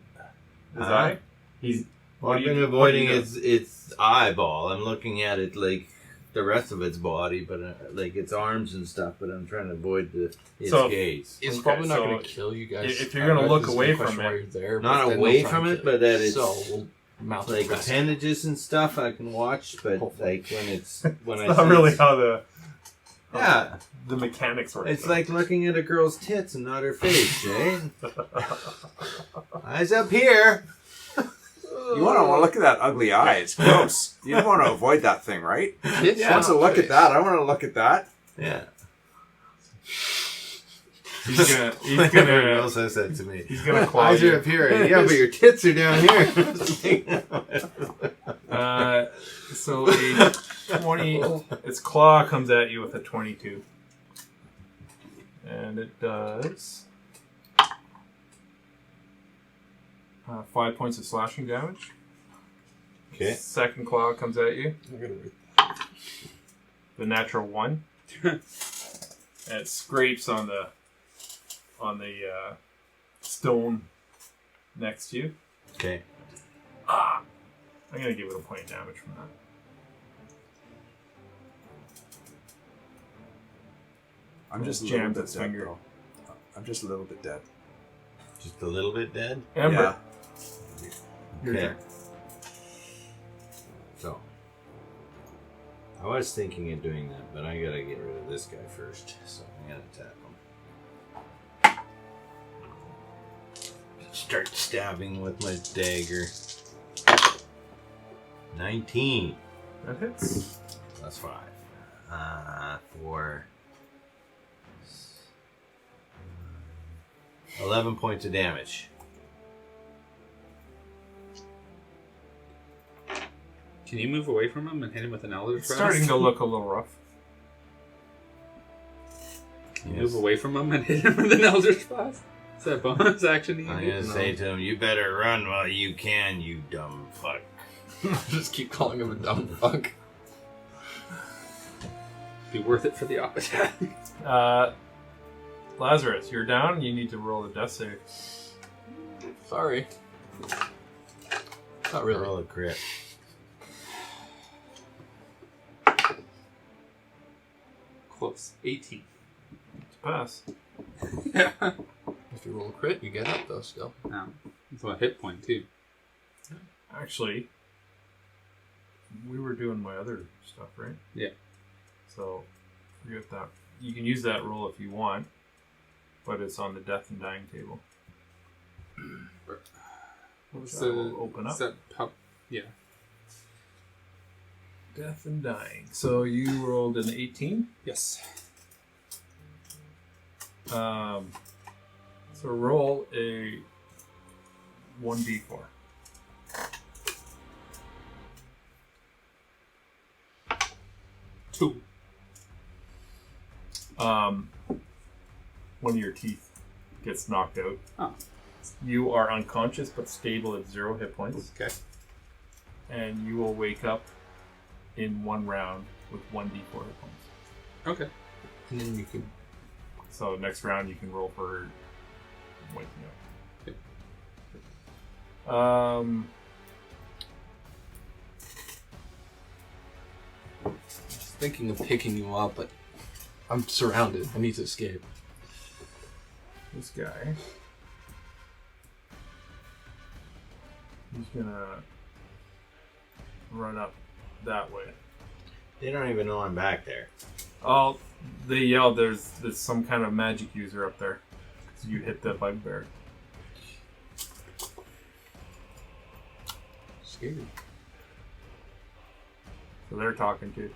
His Huh? eye? He's. Well, I've what do been you- avoiding what do you do? its eyeball. I'm looking at it like the rest of its body, but like its arms and stuff. But I'm trying to avoid its So- gaze. It's Okay, probably not so going to kill you guys. if you're gonna outright. look This is away a question from why it- you're there, Not but then away they'll try from and it, kill but that it's So, we'll mouth like the rest. appendages and stuff I can watch. But Hopefully. like when It's I not see really it's- how the the mechanics work. It's though. like looking at a girl's tits and not her face, Jay. Eyes up here. You want to look at that ugly eye. It's gross. You don't want to avoid that thing, right? It's I want to not look face. at that. I want to look at that. Yeah. he's gonna Everyone else says that to me. he's gonna claw Eyes are you. up here. Yeah, but your tits are down here. So a 20. Its claw comes at you with a 22, and it does 5 points of slashing damage. Okay. Second claw comes at you. I'm gonna read. The natural 1. And it scrapes on the stone next to you. Okay. I'm gonna give it a point of damage from that. I'm just a Jammed little bit its dead, finger. though. I'm just a little bit dead. Just a little bit dead. Ember, your Okay. turn. So, I was thinking of doing that, but I gotta get rid of this guy first. So I'm gonna attack him. Start stabbing with my dagger. 19 That hits. plus 5. For 11 points of damage. Can you move away from him and hit him with an Elder It's Thrust? starting to look a little rough. Can you move away from him and hit him with an Elder Thrust? Is that a bonus action? I'm gonna say to him, "You better run while you can, you dumb fuck." Just keep calling him a dumb fuck. Be worth it for the op attack. Lazarus, you're down. You need to roll a death save. Sorry. Not really. Roll a crit. Close. 18. To pass. If you roll a crit, you get up though still. No. It's a hit point, too. Actually, we were doing my other stuff, right? Yeah. So forget that. You can use that roll if you want, but it's on the death and dying table. What's Which I will open up. Is that yeah. Death and dying. So you rolled an 18. Yes. So roll a 1d4. Two. One of your teeth gets knocked out. Oh. You are unconscious but stable at 0 hit points. Okay. And you will wake up in 1 round with 1d4 hit points. Okay. And then you can. So next round you can roll for waking up. Just thinking of picking you up, but I'm surrounded. I need to escape. This guy. He's gonna run up that way. They don't even know I'm back there. Oh, they yelled, there's some kind of magic user up there. So you hit the bugbear. Scared. So they're talking to.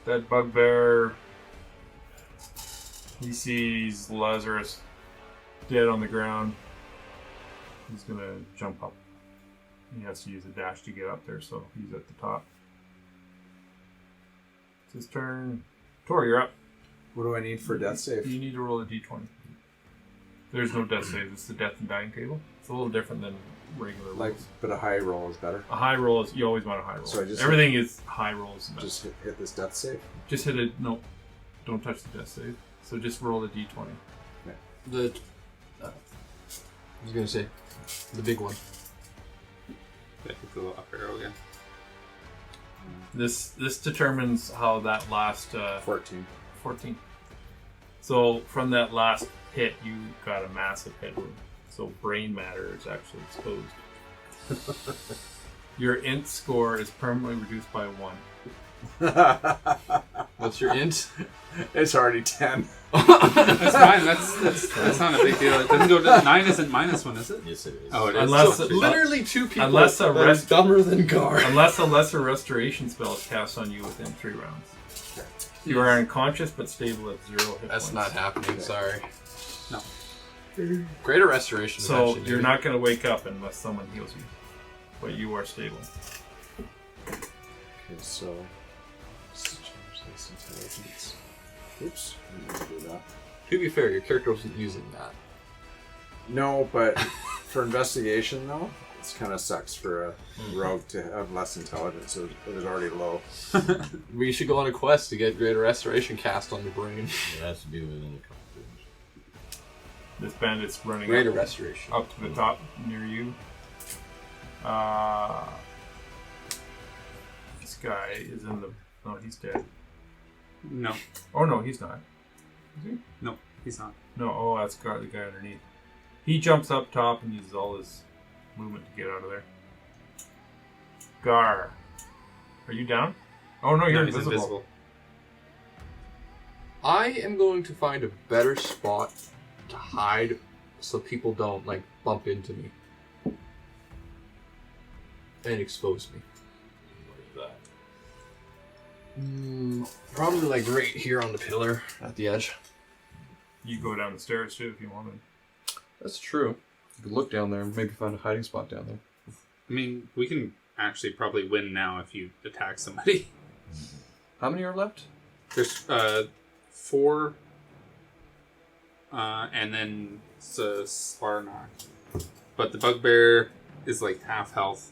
That bugbear, he sees Lazarus dead on the ground. He's gonna jump up. He has to use a dash to get up there, so he's at the top. It's his turn. Tor, you're up. What do I need for death save? You need to roll a d20. There's no death save. It's the death and dying table. It's a little different than regular rolls. But a high roll is better. A high roll is, you always want a high roll. So I just everything is high rolls. Just hit this death save. Just hit it. No, don't touch the death save. So just roll a d20. I was gonna say the big one. I could go up arrow again. This determines how that last 14. 14. So from that last hit, you got a massive head wound. So brain matter is actually exposed. Your int score is permanently reduced by 1. What's your int? It's already 10. That's fine. That's not a big deal. It doesn't go to 9. Isn't -1, is it? Yes, it is. Oh, it is. Unless So literally 2 people unless a that are rest- dumber than Gharr. Unless a lesser restoration spell is cast on you within 3 rounds. You are unconscious but stable at 0 hit That's points. not happening. Sorry. No. Greater restoration. So eventually, you're maybe. not going to wake up unless someone heals you. But you are stable. Okay, so let's change this intelligence. Oops, I didn't mean to do that. To be fair, your character wasn't using that. No, but for investigation though, it's kind of sucks for a rogue to have less intelligence. So it was already low. We should go on a quest to get greater restoration cast on your brain. It has to be within a couple of rooms. This bandit's running Greater up, restoration. up to the top near you. This guy is in the... No, he's dead. No. Oh, no, he's not. Is he? No, he's not. No, oh, that's Gharr, the guy underneath. He jumps up top and uses all his movement to get out of there. Gharr. Are you down? Oh, no, you're He's invisible. I am going to find a better spot to hide so people don't, like, bump into me. And expose me. What is that? Probably, like, right here on the pillar at the edge. You go down the stairs, too, if you wanted. That's true. You could look down there and maybe find a hiding spot down there. I mean, we can actually probably win now if you attack somebody. How many are left? There's 4, and then it's a Sparnock. But the bugbear is like half health.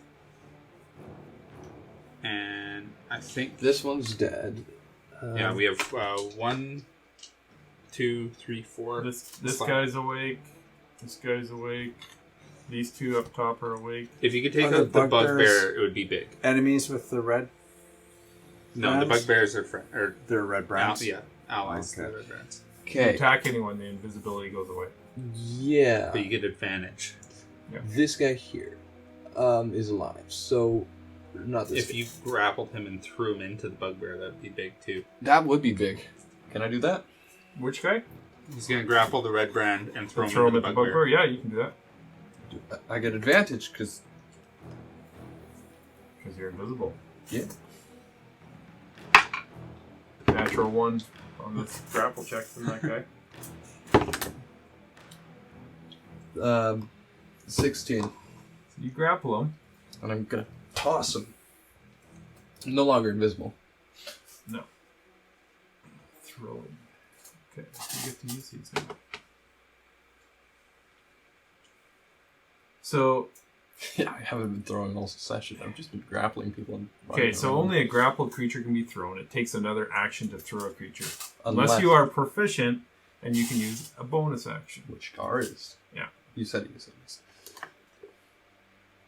And I think... This one's dead. yeah, we have 1, 2, 3, 4. This guy's awake. This guy's awake. These 2 up top are awake. If you could take Are the out the bugbears- bugbear, it would be big. Enemies with the red. No, the brands? bugbears are or They're red brands. yeah, allies. Okay. To the red brands. Okay. Attack anyone, the invisibility goes away. Yeah. But you get advantage. This guy here is alive. So Not this. If you grappled him and threw him into the bugbear, that would be big too. That would be big. Can I do that? Which guy? He's going to grapple the Redbrand and throw him Throw him into at the the bugbear? bugbear. Yeah, you can do that. I get advantage because You're invisible. yeah. Natural 1 on this grapple check from that guy. 16, So you grapple him. and I'm gonna toss him. I'm no longer invisible. No. Throw him. Okay, you get to use these now. So, Yeah, I haven't been throwing all session. I've just been grappling people. And okay, running so around. only a grappled creature can be thrown. It takes another action to throw a creature. Unless you are proficient, and you can use a bonus action. Which Gharr is. Yeah. You said he is.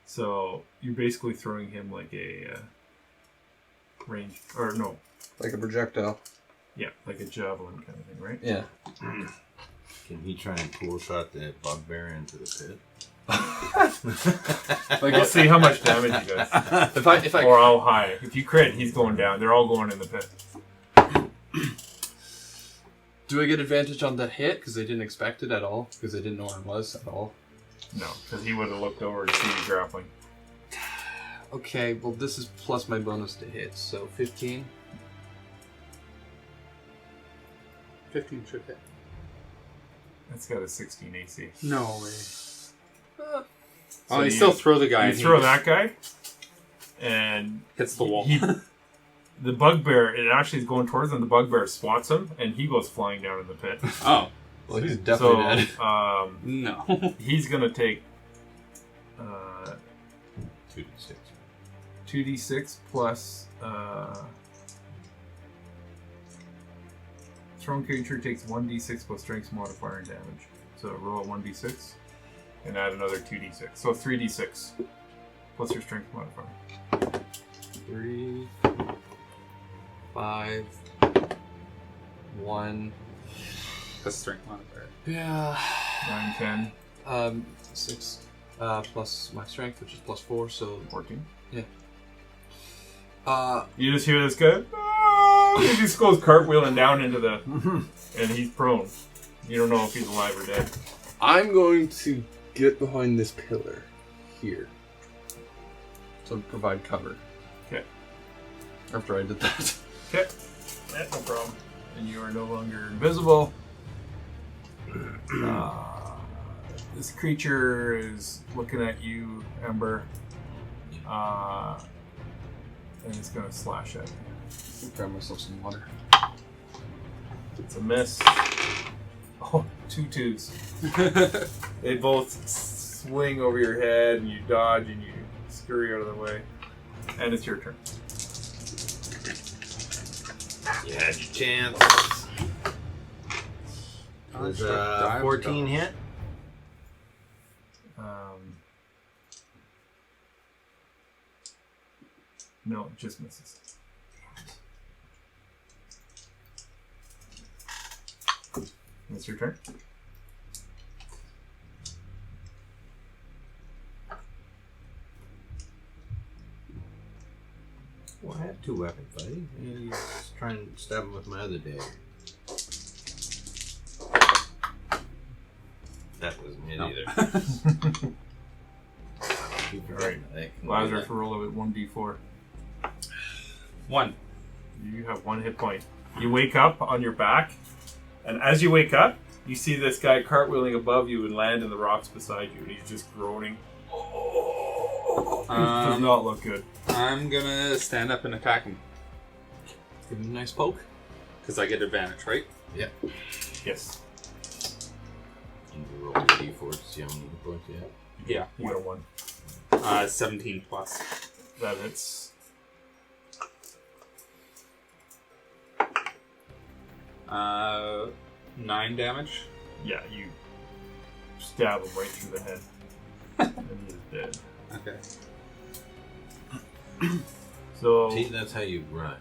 So, you're basically throwing him like a range... Or no. Like a projectile. Yeah, like a javelin kind of thing, right? Yeah. Can he try and cool shot the bugbear into the pit? We'll see how much damage he does. If I Or how high. If you crit, he's going down. They're all going in the pit. do I get advantage on the hit because they didn't expect it at all? Because they didn't know where I was at all. No, because he would have looked over to see you grappling. Okay, well this is plus my bonus to hit, so 15. 15 should hit. That's got a 16 AC. No way. So Oh, you you- still throw the guy. You and throw he that guy, and hits the wall. the bugbear, it actually is going towards him. The bugbear swats him, and he goes flying down in the pit. Oh, Well, he's definitely So, dead. no. he's going to take 2d6. 2d6 plus... thrown creature takes 1d6 plus strength modifier and damage. So roll a 1d6 and add another 2d6. So 3d6 plus your strength modifier. 3, 5, 1. That's strength modifier. Yeah. 9, 10, 6 plus my strength, which is plus 4, so 14. you You just hear this guy. "Ah!" He just goes cartwheeling down into the... and he's prone. You don't know if he's alive or dead. I'm going to get behind this pillar here to provide cover. Okay. After I did that. Okay. Yeah, no problem. And you are no longer invisible. This creature is looking at you, Ember. And it's going to slash at you. Grab myself some water. It's a miss. Oh, 2 twos. They both swing over your head, and you dodge, and you scurry out of the way. And it's your turn. You had your chance. Does Dive 14 hit? No, it just misses. It's your turn. Well, I have 2 weapons, buddy. You just try and stab him with my other dagger. That wasn't it either. Alright. Lazarus, roll a 1d4. 1. You have 1 hit point. You wake up on your back, and as you wake up, you see this guy cartwheeling above you and land in the rocks beside you, and he's just groaning. Does not look good. I'm gonna stand up and attack him Give him a nice poke. because I get advantage, right? Yes. You can roll a d4 to see how many hit points you have. Yeah. You got a 1. 17 plus. That hits. 9 damage. Yeah, you stab him right through the head. And he's dead. Okay. So, See, that's how you run.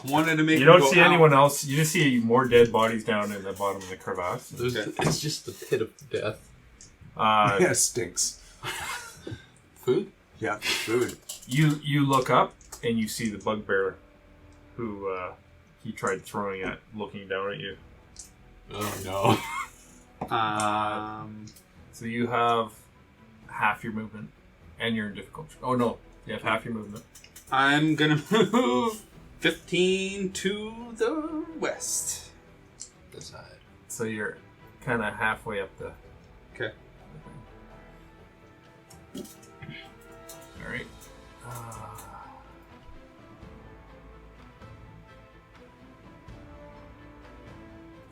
Wanted to make you him don't go see out. anyone else. You just see more dead bodies down in the bottom of the crevasse. It's just the pit of death. Yeah, stinks. Food? Yeah, food. You look up and you see the bugbear who he tried throwing at, looking down at you. Oh no. So you have half your movement, and you're in difficult. Oh no, you have half your movement. I'm gonna move 15 to the west. This side. So you're kind of halfway up the. Okay. All right.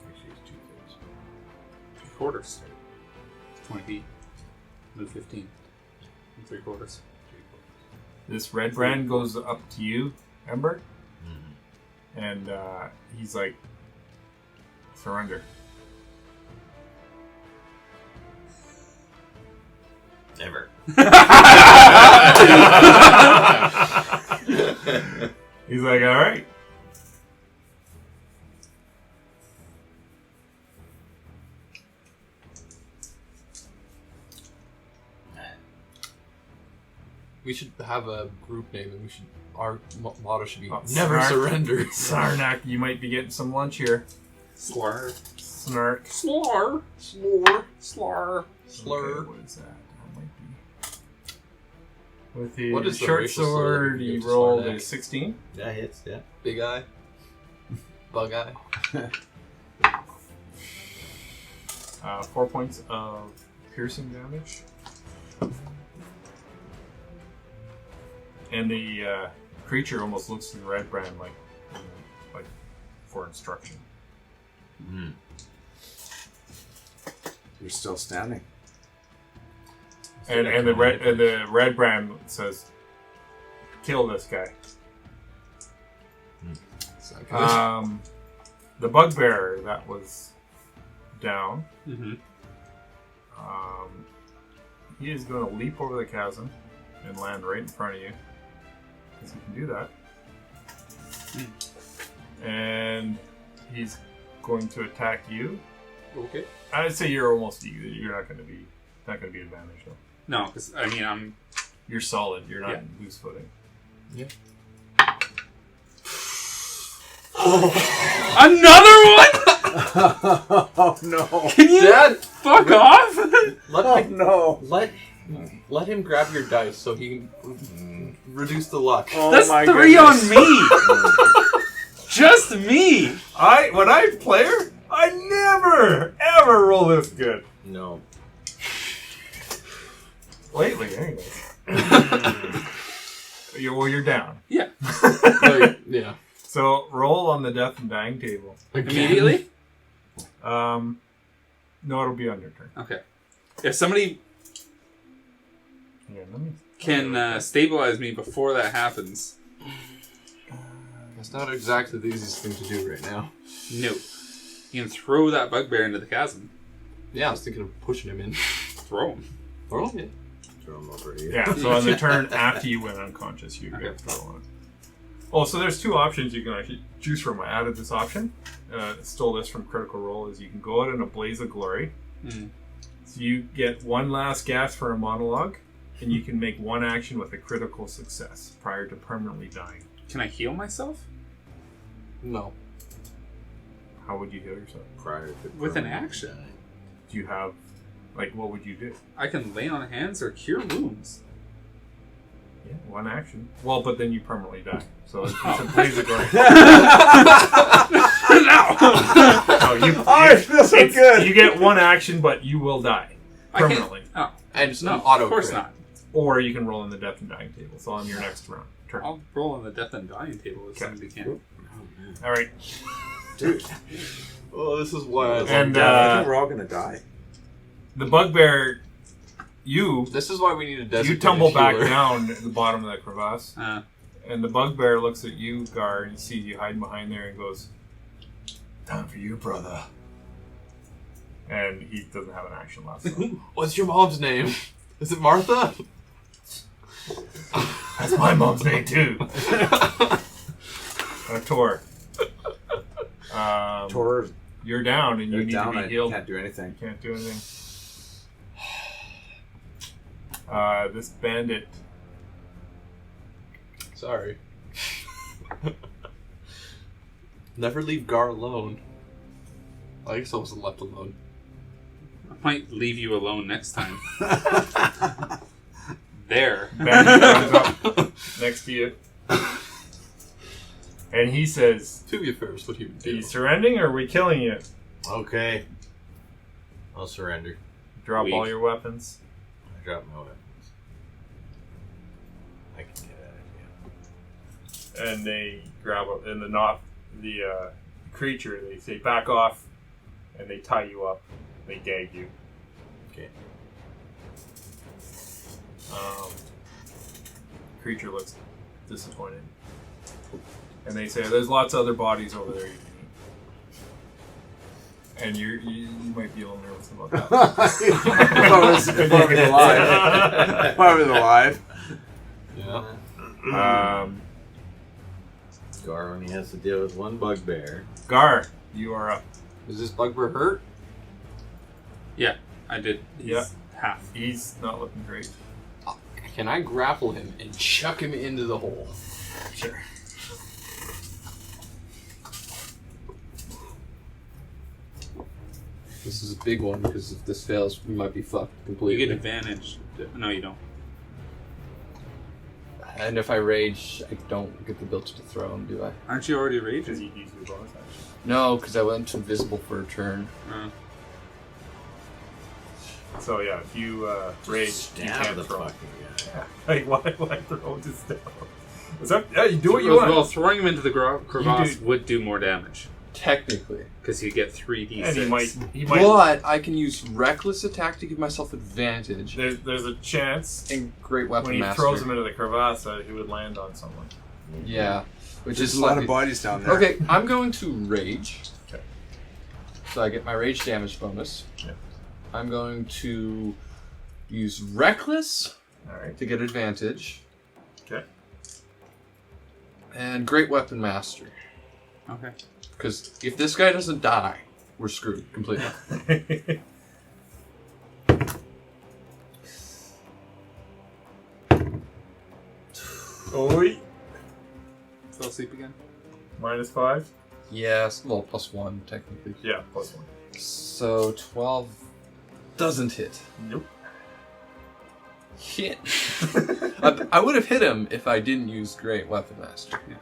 Actually, it's 2/3. 3/4. 20 feet. Move 15. 3/4. This Redbrand goes up to you, Ember, and he's like, "Surrender." Never. He's like, "All right." We should have a group name, and our motto should be Never "Never surrender." Sarnak, you might be getting some lunch here. Slur. Snark. Slur. Slur. Slur. Slur. Okay, what is that? That might be. With the What is the short racial slur sword, that you you give to rolled a Sarnak? 16. That hits, yeah. Big eye. Bug eye. 4 points of piercing damage. And the creature almost looks to the Redbrand like for instruction. Mm. You're still standing. And the Redbrand says, "Kill this guy." Sound good? The bugbear that was down. Mm-hmm. He is going to leap over the chasm and land right in front of you. Because he can do that. And he's going to attack you. Okay. I'd say you're almost you're not going to be advantaged though. No, because I mean I'm. You're solid. You're not Yeah. in loose footing. Yeah. Another one! Oh no! Can you Dad, fuck off? let him grab your dice so he can reduce the luck. Oh That's my 3 goodness. on me. Just me. When I play her, I never ever roll this good. No. Lately, anyways. You're down. Yeah. Yeah. So roll on the death and dying table. Immediately. No, it'll be on your turn. Okay. If somebody Yeah, let me. can stabilize me before that happens, That's not exactly the easiest thing to do right now. no. You can throw that bugbear into the chasm. Yeah, I was thinking of pushing him in. Throw him. Throw him in. Throw him over here. Yeah, so on the turn after you went unconscious, you Okay. get throw on it. Oh, so there's 2 options you can actually choose from. I added this option. Stole this from Critical Role. Is you can go out in a blaze of glory. Mm. So you get 1 last gas for a monologue, and you can make 1 action with a critical success prior to permanently dying. Can I heal myself No. How would you heal yourself? Prior to with an permanent action? dying. Do you have, what would you do? I can lay on hands or cure wounds. Yeah, 1 action. Well, but then you permanently die. So it's a blaze of glory. No, I feel so good. You get 1 action, but you will die permanently. Oh, And it's no, not auto. of course crit. not. Or you can roll in the death and dying table. So on your next turn. I'll roll on the death and dying table if Okay. somebody can. All right. Dude. Oh, this is why I And I think we're all gonna die. the bugbear, you This is why we need a designated tumble back healer. down at the bottom of that crevasse. And the bugbear looks at you, Gharr, and he sees you hiding behind there and goes, "Time for you, brother." And he doesn't have an action left. So. What's your mom's name? Is it Martha? That's my mom's name, too. Tor. Tor, You're down and you you're need down. to I be healed. can't do anything. Can't do anything. This bandit. Sorry. Never leave Gharr alone. I guess I wasn't left alone. I might leave you alone next time. There. Bandit comes up next to you. And he says, To be fair, is what he would are do. you surrendering or are we killing you? Okay. I'll surrender. Drop Weak. all your weapons. I drop my weapons. I can get out of here. And they grab up, and the creature, they say, back off, and they tie you up. They gag you. Okay. Creature looks disappointed. And they say, there's lots of other bodies over there you can eat. And you might be a little nervous about that. If I was alive. If I was alive. Yeah. Gharr only has to deal with one bugbear. Gharr, you are up. Is this bugbear hurt? Yeah, I did. Yeah. Half. He's not looking great. Can I grapple him and chuck him into the hole? Sure. This is a big one because if this fails, we might be fucked You completely. get advantage. No, you don't. And if I rage, I don't get the ability to throw him, do I? Aren't you already Because raging? you use your bonus action. No, because I went invisible for a turn. So yeah, if you rage, you Stab can't the throw. fucking guy. Like, why throw this down? What's up? Yeah, you do what you Well, want. throwing him into the crevasse do- would do more damage. Technically. Because you get 3d6. And he might. But I can use reckless attack to give myself advantage. There's a chance And great weapon when he master. throws him into the crevasse, he would land on someone. Yeah. Which There's is a lot slightly- of bodies down there. Okay, I'm going to rage. Okay. So I get my rage damage bonus. Yeah. I'm going to use reckless All right. to get advantage. Okay. And great weapon master. Okay. Because if this guy doesn't die, we're screwed completely. Oi. Fell asleep again? -5. Yes, well, +1 technically. Yeah, +1. So 12 doesn't hit. Nope. Shit. I would have hit him if I didn't use Great Weapon Master. Yeah.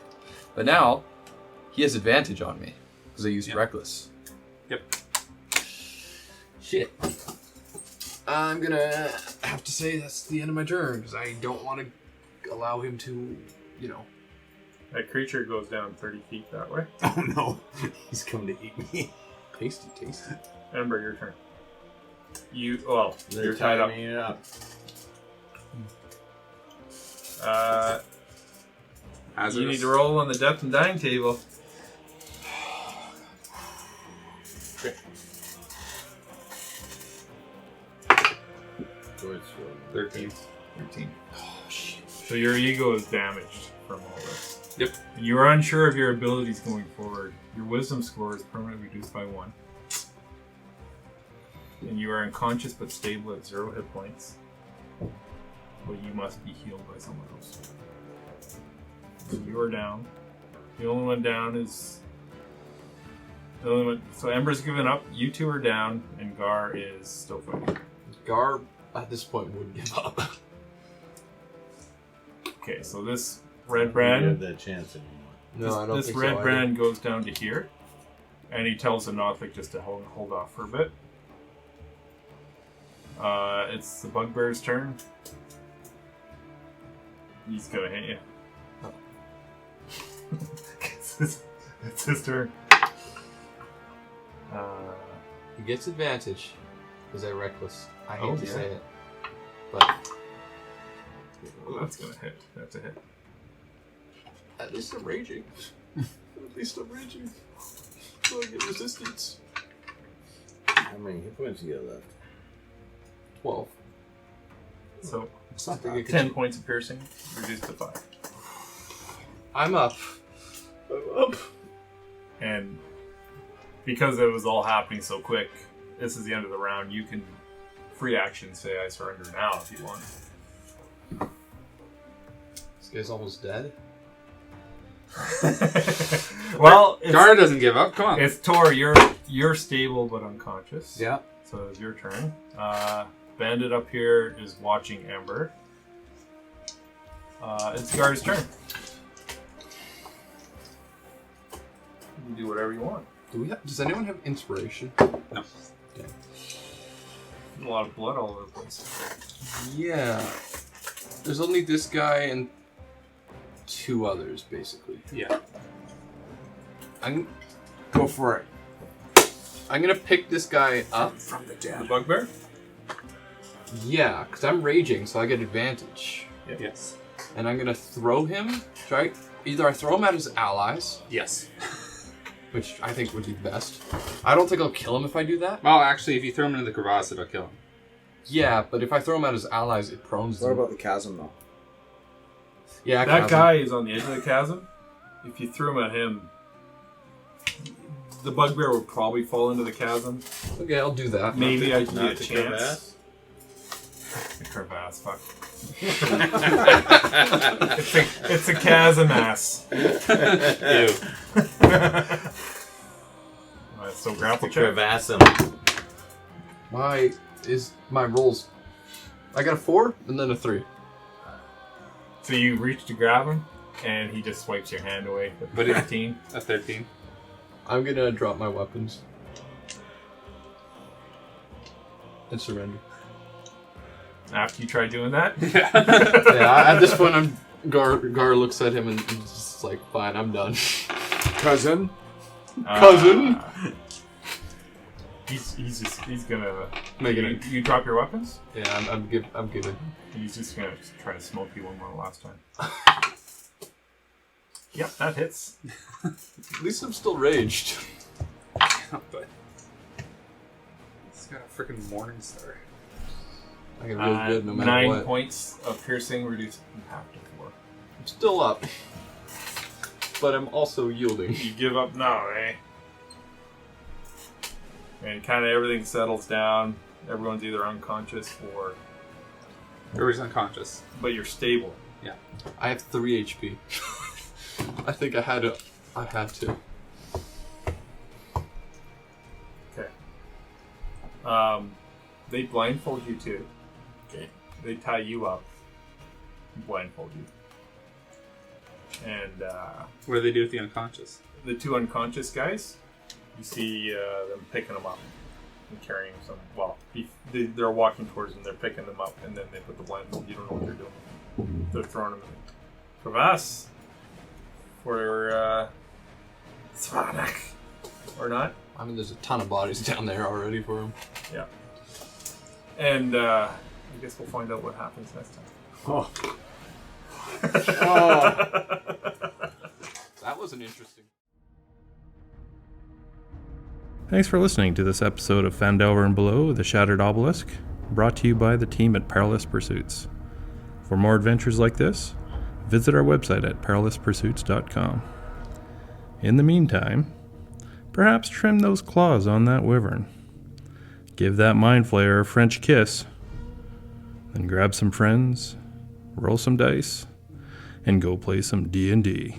But now, he has advantage on me because I used Yep. Reckless. Yep. Shit. I'm gonna have to say that's the end of my turn because I don't want to allow him to, That creature goes down 30 feet that way. Oh no, he's coming to eat me. tasty. Ember, your turn. You're They're tied up. tying me up. You need to roll on the death and dying table. George, 13. 13. So your ego is damaged from all this. Yep. And you are unsure of your abilities going forward. Your wisdom score is permanently reduced by 1. And you are unconscious but stable at 0 hit points. But you must be healed by someone else. So you are down. The only one down is... So Ember's given up, you two are down, and Gharr is still fighting. Gharr, at this point, would give up. Okay, so this You have Redbrand... that chance anymore. No, I don't This think red so. brand goes down to here, and he tells the Nothic just to hold off for a bit. It's the bugbear's turn. He's gonna hit you. Oh. it's his turn. He gets advantage because I reckless. I hate Oh, to yeah. say it, but That's gonna hit. That's a hit. at least I'm raging. At least I'm raging. So I get resistance. How many hit points you got left? 12. So It's not I bad. think 10 points of piercing, reduced to 5. I'm up. And because it was all happening so quick, this is the end of the round. You can free action say I surrender now if you want. This guy's almost dead. Well, Gharr doesn't give up. Come on. it's Tor. You're stable but unconscious. Yeah. So it's your turn. Bandit up here is watching Amber. It's Gharr's turn. You can do whatever you want. Does anyone have inspiration? No. Okay. A lot of blood all over the place. Yeah. There's only this guy and 2 others, basically. Yeah. Go for it. I'm gonna pick this guy up. From the The dead. bugbear? Yeah, because I'm raging, so I get advantage. Yep. Yes. And I'm gonna throw him. Either I throw him at his allies, Yes. which I think would be best. I don't think I'll kill him if I do that. Well, actually, if you throw him into the crevasse, it'll kill him. Yeah, but if I throw him at his allies, it prones What them. about the chasm, though? Yeah, That chasm. guy is on the edge of the chasm. If you threw him at him, the bugbear would probably fall into the chasm. Okay, I'll do that. Maybe I give you a Not the chance. The crevasse, fuck. it's a chasm ass. Ew. Alright, so grapple check. Crevasse him. My rolls. I got a 4 and then a 3. So you reach to grab him, and he just swipes your hand away with But it- 15. A 13. I'm gonna drop my weapons and surrender. After you try doing that, Yeah, at this point, Gharr looks at him and he's just like, "Fine, I'm done." Cousin? Cousin? He's gonna Make it. you drop your weapons. Yeah, I'm giving. He's just gonna try to smoke you one more last time. Yep, that hits. At least I'm still raged. But he's got a freaking morning star. I get really good no matter 9 what. points of piercing, reduced from half to 4. I'm still up, but I'm also yielding. You give up now, eh? And kind of everything settles down. Everyone's either unconscious or, Everybody's unconscious. but you're stable. I have 3 HP. I think I had to. Okay. They blindfold you too. Okay. They tie you up, blindfold you, and What do they do with the unconscious? the 2 unconscious guys, you see them picking them up and carrying some. Well, they're walking towards them. They're picking them up, and then they put the blindfold. You don't know what they're doing. They're throwing them in the crevasse for Svanak or not. I mean, there's a ton of bodies down there already for him. Yeah. And I guess we'll find out what happens next time. Oh. That was an interesting. Thanks for listening to this episode of Phandelver&Below, The Shattered Obelisk, brought to you by the team at Perilous Pursuits. For more adventures like this, visit our website at perilouspursuits.com. In the meantime, perhaps trim those claws on that wyvern. Give that mind flayer a French kiss. Then grab some friends, roll some dice, and go play some D&D.